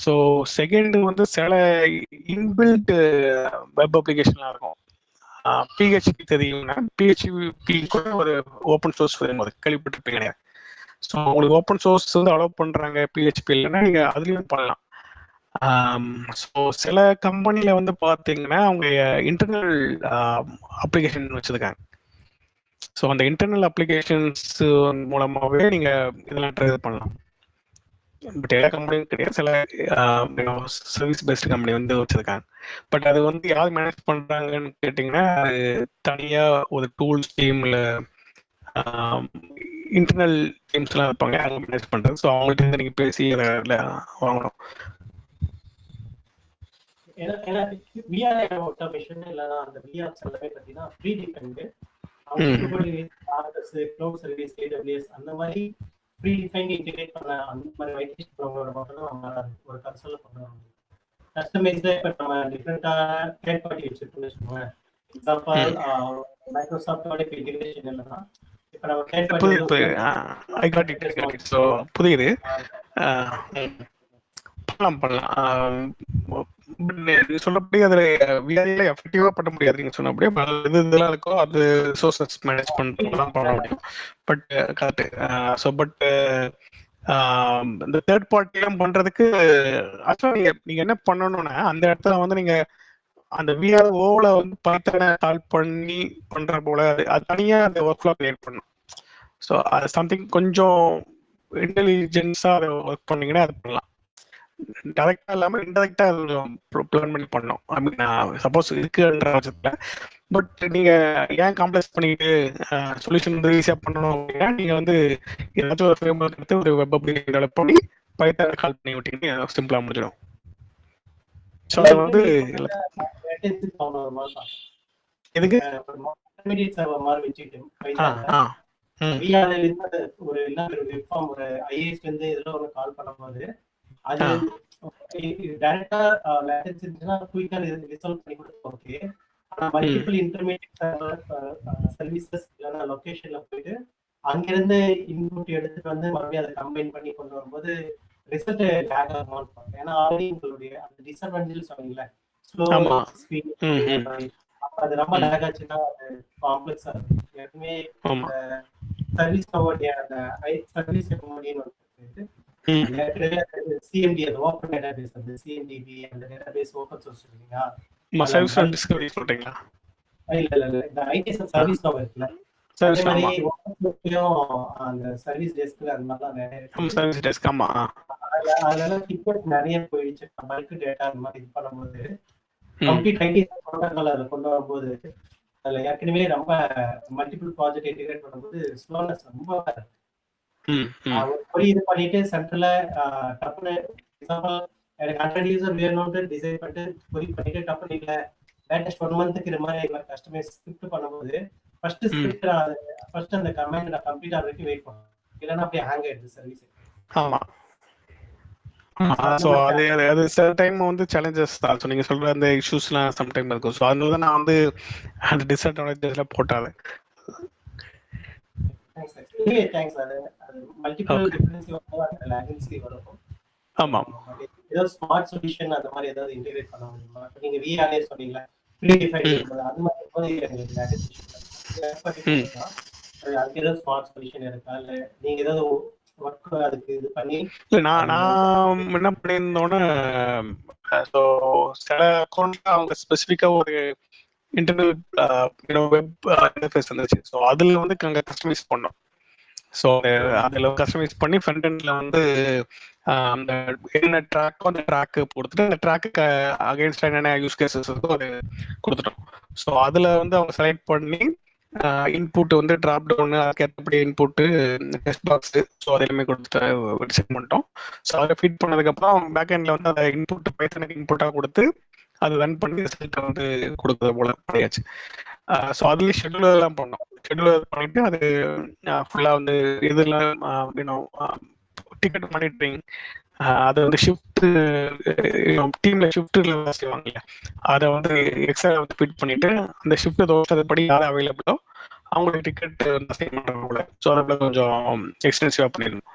ஸோ செகண்ட் வந்து சில இன்பில்ட் வெப் அப்ளிகேஷன்லாம் இருக்கும். பிஹெச்பி தெரியும்னா பிஹெச்பி கூட ஒரு ஓப்பன் சோர்ஸ் ஃப்ரேம் ஒர்க் கேள்விப்பட்டிருப்பீங்க கிடையாது. ஸோ உங்களுக்கு ஓப்பன் சோர்ஸ் வந்து அலோவ் பண்ணுறாங்க பிஹெச்பி இல்லைன்னா நீங்கள் அதுலேயும் பண்ணலாம். ஸோ சில கம்பெனியில் வந்து பார்த்தீங்கன்னா அவங்க இன்டர்னல் அப்ளிகேஷன் வச்சுருக்காங்க. ஸோ அந்த இன்டர்னல் அப்ளிகேஷன்ஸ் மூலமாகவே நீங்கள் இதெல்லாம் ட்ரை பண்ணலாம். பட் எல்லா கம்பெனியும் கிடையாது, சில சர்வீஸ் பெஸ்ட் கம்பெனி வந்து வச்சிருக்காங்க. பட் அது வந்து யார் மேனேஜ் பண்றாங்கன்னு கேட்டிங்கன்னா, அது தனியா ஒரு டூல்ஸ் டீம்ல இன்டர்னல் டீம்ஸ்லாம் இருப்பாங்க, அவங்க மேனேஜ் பண்றது. ஸோ அவங்கள்ட்ட இருந்து நீங்க பேசி அதை வாங்கணும். ஏன்னா விஆர்ஏ ஆட்டோமேஷன் இல்லைன்னா அந்த விஆர்ஸ் எல்லாமே பார்த்தீங்கன்னா ப்ரீ டிஃபைன்டு அவங்க ஆர்எஸ் க்ளவுட் சர்வீஸ் ஏடபிள்யூஎஸ் அந்த மாதிரி ப்ரீ டிஃபைன் இன்டிகிரேட் பண்ண அந்த மாதிரி வைட் ப்ரோக்ராமோட மட்டும் தான் நம்ம ஒரு கன்சோல பண்ணுவாங்க. கஸ்டமைஸ்டாக இப்போ நம்ம டிஃப்ரெண்ட்டாக தேர்ட் பார்ட்டி வச்சுருக்கோம்னு வச்சுக்கோங்க. எக்ஸாம்பிள் மைக்ரோசாஃப்டோட இப்போ இன்டிகிரேஷன் இல்லைன்னா இப்போ நம்ம தேர்ட் பார்ட்டி ஸோ புரியுது, பண்ணலாம். சொன்னபடி அதில் விஆர்ஏல எஃபெக்டிவா பண்ண முடியாது. நீங்க சொன்னபடி இதெல்லாம் இருக்கோ அது ரிசோர்சஸ் மேனேஜ் பண்ணுறதுலாம் பண்ண முடியும். But correct. ஸோ பட் இந்த தேர்ட் பார்ட்டிலாம் பண்றதுக்கு ஆக்சுவலாக நீங்க என்ன பண்ணணும்னா, அந்த இடத்துல வந்து நீங்க அந்த விஆர்ஓல வந்து பைத்தனை கால் பண்ணி பண்ற போல அது தனியா அந்த ஒர்க் ஃப்ளோ கிரியேட் பண்ணும். ஸோ அது சம்திங் கொஞ்சம் இன்டெலிஜென்ஸா அதை ஒர்க் பண்ணீங்கன்னா அது பண்ணலாம். டைரக்டா இல்லாம இன்டெரக்டா பிளான் பண்ணி பண்ணோம். ஐ மீன் சப்போஸ் இருக்குன்ற பட்சத்துல. பட் நீங்க ஏன் காம்ப்ளெக்ஸ் பண்ணிட்டு சொல்யூஷன் வந்து ஈஸியா பண்ணணும் அப்படின்னா, நீங்க வந்து ஏதாச்சும் ஒரு ஃப்ரேம் ஒர்க் எடுத்து ஒரு வெப் அப்ளிகேஷன் டெவலப் பண்ணி பைத்தானை கால் பண்ணி விட்டீங்கன்னா சிம்பிளா முடிஞ்சிடும். ஸோ அது வந்து எதுக்கு ஒரு வெப் ஃபார்ம் ஒரு ஐஏஎஸ் வந்து இதெல்லாம் ஒன்று கால் பண்ணும்போது அது டைரக்டா லேட்டன்சி இருந்துச்சுன்னா குயிக்கா ரிசால்வ் பண்ணி கொடுத்து ஓகே. ஆனா மல்டிபிள் இன்டர்மீடியட் சர்வீசஸ் இல்லைன்னா லொகேஷன்ல போயிட்டு அங்கிருந்து இன்புட் எடுத்துட்டு வந்து மறுபடியும் அதை கம்பைன் பண்ணி கொண்டு வரும்போது ரிசல்ட் லேக் ஆகும். ஏன்னா ஆல்ரெடி உங்களுடைய அந்த டிஸ்அட்வான்டேஜ் சொன்னீங்கல்ல, ஸ்லோ ஸ்பீட், அது ரொம்ப லேக் ஆச்சுன்னா அது காம்ப்ளெக்ஸா இருக்கும். எப்பவுமே சர்வீஸ் கவர்டியா அந்த சர்வீஸ் கவர்டின்னு சிஎம்டி அந்த ஓபன் டேட்டாபேஸ் அந்த சிஎம்டிபி அந்த டேட்டாபேஸ் ஓபன் சோர்ஸ் இல்லையா? சர்வீஸ் டிஸ்கவரி சொல்றீங்களா? இல்ல இந்த ஐடி சர்வீஸ் கவர் இருக்குல்ல, அதே மாதிரி அந்த சர்வீஸ் டெஸ்க்ல அந்த மாதிரிலாம் நிறைய சர்வீஸ் டெஸ்க். ஆமா, அதெல்லாம் டிக்கெட் நிறைய போயிடுச்சு. பல்க் டேட்டா அந்த மாதிரி இது பண்ணும்போது கம்ப்ளீட் ஐடி ப்ரோட்டோகால் அதை கொண்டு வரும்போது அதுல ஏற்கனவே ரொம்ப மல்டிபிள் ப்ராஜெக்ட் இன்டிகிரேட் பண்ணும்போது ஸ்லோனஸ் ரொம்ப ஒரு இது பண்ணிட்டு சென்டர்ல டப்புன்னு எக்ஸாம்பிள் எனக்கு 100 யூசர் வேணும்னு டிசைன் பண்ணிட்டு கொரி பண்ணிட்டு டப்புன்னு இல்லை லேட்டஸ்ட் 1 மந்த்துக்கு இது மாதிரி கஸ்டமைஸ் ஸ்கிரிப்ட் பண்ணும்போது ஃபர்ஸ்ட் அந்த கமெண்ட் நான் கம்ப்ளீட் ஆகிறதுக்கு வெயிட் பண்ணுவேன், இல்லைன்னா அப்படியே ஹேங் ஆயிடுது சர்வீஸ். ஆமா, ஸோ அது சில டைம் வந்து சேலஞ்சஸ் தான். ஸோ நீங்கள் சொல்கிற அந்த இஷ்யூஸ்லாம் சம்டைம் இருக்கும். ஸோ அதனால தான் நான் வந்து அந்த டிஸ்அட்வான்டேஜஸ்ல போட்டாது. ஆமாம், ஏதாவது ஸ்மார்ட் சொல்யூஷன் அந்த மாதிரி ஏதாவது இன்டிகிரேட் பண்ண முடியுமா? நீங்க விஆர்ஏ சொன்னீங்களா, ப்ரீ டிஃபைன் அது மாதிரி அதுக்கு ஏதாவது ஸ்மார்ட் சொல்யூஷன் இருக்கா, இல்லை நீங்க ஏதாவது அதுக்கு இது பண்ணி நான் என்ன பண்ணியிருந்தோன்னா, ஸோ சில அக்கௌண்ட்ல அவங்க ஸ்பெசிஃபிக்கா ஒரு இன்டர்னல் வெப் இன்டர்ஃபேஸ் இருந்துச்சு. ஸோ அதில் வந்து அங்கே கஸ்டமைஸ் பண்ணோம். ஸோ அதில் கஸ்டமைஸ் பண்ணி ஃப்ரண்ட் எண்ட்ல வந்து அந்த என்ன ட்ராக்கோ அந்த ட்ராக்கு கொடுத்துட்டு அந்த ட்ராக்கு அகைன்ஸ்ட் என்னென்ன யூஸ் கேசஸ் இருக்கோ அது கொடுத்துட்டோம். ஸோ அதில் வந்து அவங்க செலக்ட் பண்ணி இன்புட் வந்து ட்ராப் டவுன் அதுக்கேற்றபடி இன்புட்டு டெஸ்ட் பாக்ஸு ஸோ அது எல்லாமே கொடுத்துட்டு செட் பண்ணிட்டோம். ஸோ அதை ஃபீட் பண்ணதுக்கப்புறம் பேக் எண்டில் வந்து அதை இன்புட் பைத்தனுக்கு இன்புட்டாக கொடுத்து அது ரன் பண்ணி ரிசல்ட்டை வந்து கொடுக்குறது போல பண்ணியாச்சு. ஸோ அதுலேயும் ஷெட்யூலர் எல்லாம் பண்ணோம். ஷெட்யூலர் பண்ணிட்டு அது ஃபுல்லாக வந்து இதெல்லாம் டிக்கெட் மானிட்டரிங், அது வந்து ஷிஃப்ட் டீம்ல ஷிஃப்ட்ல செய்வாங்க இல்லையா, அதை வந்து எக்ஸல் வந்து ஃபிட் பண்ணிட்டு அந்த ஷிஃப்ட் தோற்றதுபடி யார் அவைலபிளோ அவங்களுக்கு டிக்கெட் அசைன் பண்ணுறது போல. ஸோ அதை கொஞ்சம் எக்ஸ்டென்சிவாக பண்ணிடணும்.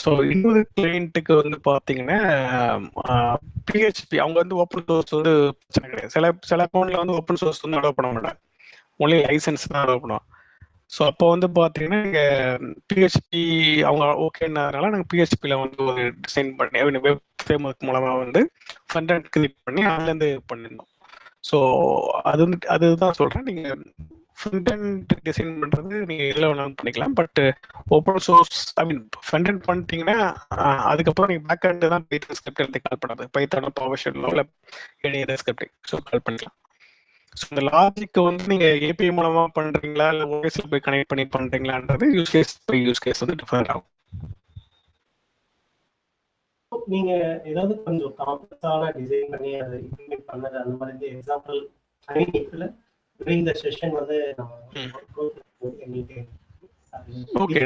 ஸோ இன்னொரு கிளைண்ட்டுக்கு வந்து பார்த்தீங்கன்னா பிஹெச்பி அவங்க வந்து ஓப்பன் சோர்ஸ் வந்து பிரச்சனை கிடையாது. சில அக்கௌண்ட்ல வந்து ஓப்பன் சோர்ஸ் வந்து அலோவ் பண்ண மாட்டாங்க, ஒன்லி லைசன்ஸ் தான் அலோவ் பண்ணுவாங்க. ஸோ அப்போ வந்து பார்த்தீங்கன்னா நீங்கள் பிஹெச்பி அவங்க ஓகேன்றதுனால நாங்கள் பிஹெச்பியில் வந்து ஒரு டிசைன் பண்ணி வெப் ஃப்ரேம் ஒர்க் மூலமாக வந்து ஃப்ரண்ட் எண்ட் கிரியேட் பண்ணி அதுலேருந்து பண்ணியிருந்தோம். ஸோ அது வந்து அதுதான் சொல்கிறேன், நீங்கள் ஃப்ரண்ட் அண்ட் டிசைன் பண்ணுறது நீங்கள் எதில் வேணாலும் பண்ணிக்கலாம். But open source front and பண்ணிட்டீங்கன்னா அதுக்கப்புறம் நீங்கள் பேக் அண்ட் தான் பைத்தன் ஸ்கிரிப்ட் எடுத்து கால் பண்ணாது. பைத்தானோ பவர் ஷெல்லோ இல்லை எனி அதர் ஸ்கிரிப்டிங் ஸோ கால் பண்ணிக்கலாம். ஸோ இந்த லாஜிக் வந்து நீங்கள் ஏபிஐ மூலமாக பண்ணுறீங்களா இல்லை ஓஎஸ்ல போய் கனெக்ட் பண்ணி பண்ணுறீங்களான்றது use case by use case வந்து டிஃபரெண்ட் ஆகும். நீங்க ஏதாவது கொஞ்சம் காம்ப்ளெக்ஸான டிசைன் பண்ணி அதை இம்ப்ளிமெண்ட் பண்ணது அந்த மாதிரி எக்ஸாம்பிள் இதுல during the session வந்து ஓகே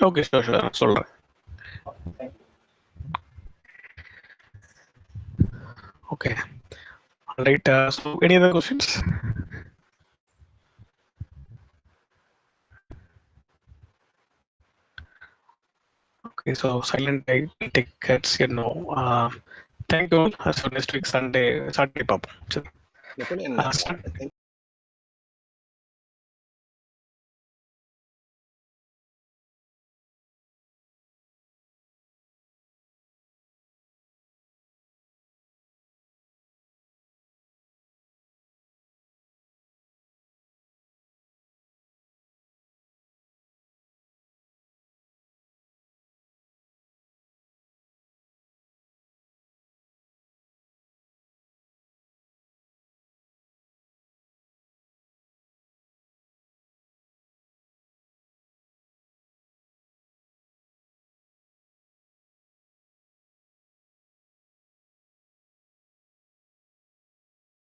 ஓகே ஷூர் நான் சொல்கிறேன். Okay right. So any other questions? Okay, so silent take cuts, thank you all. So next week Sunday, Saturday, Papa.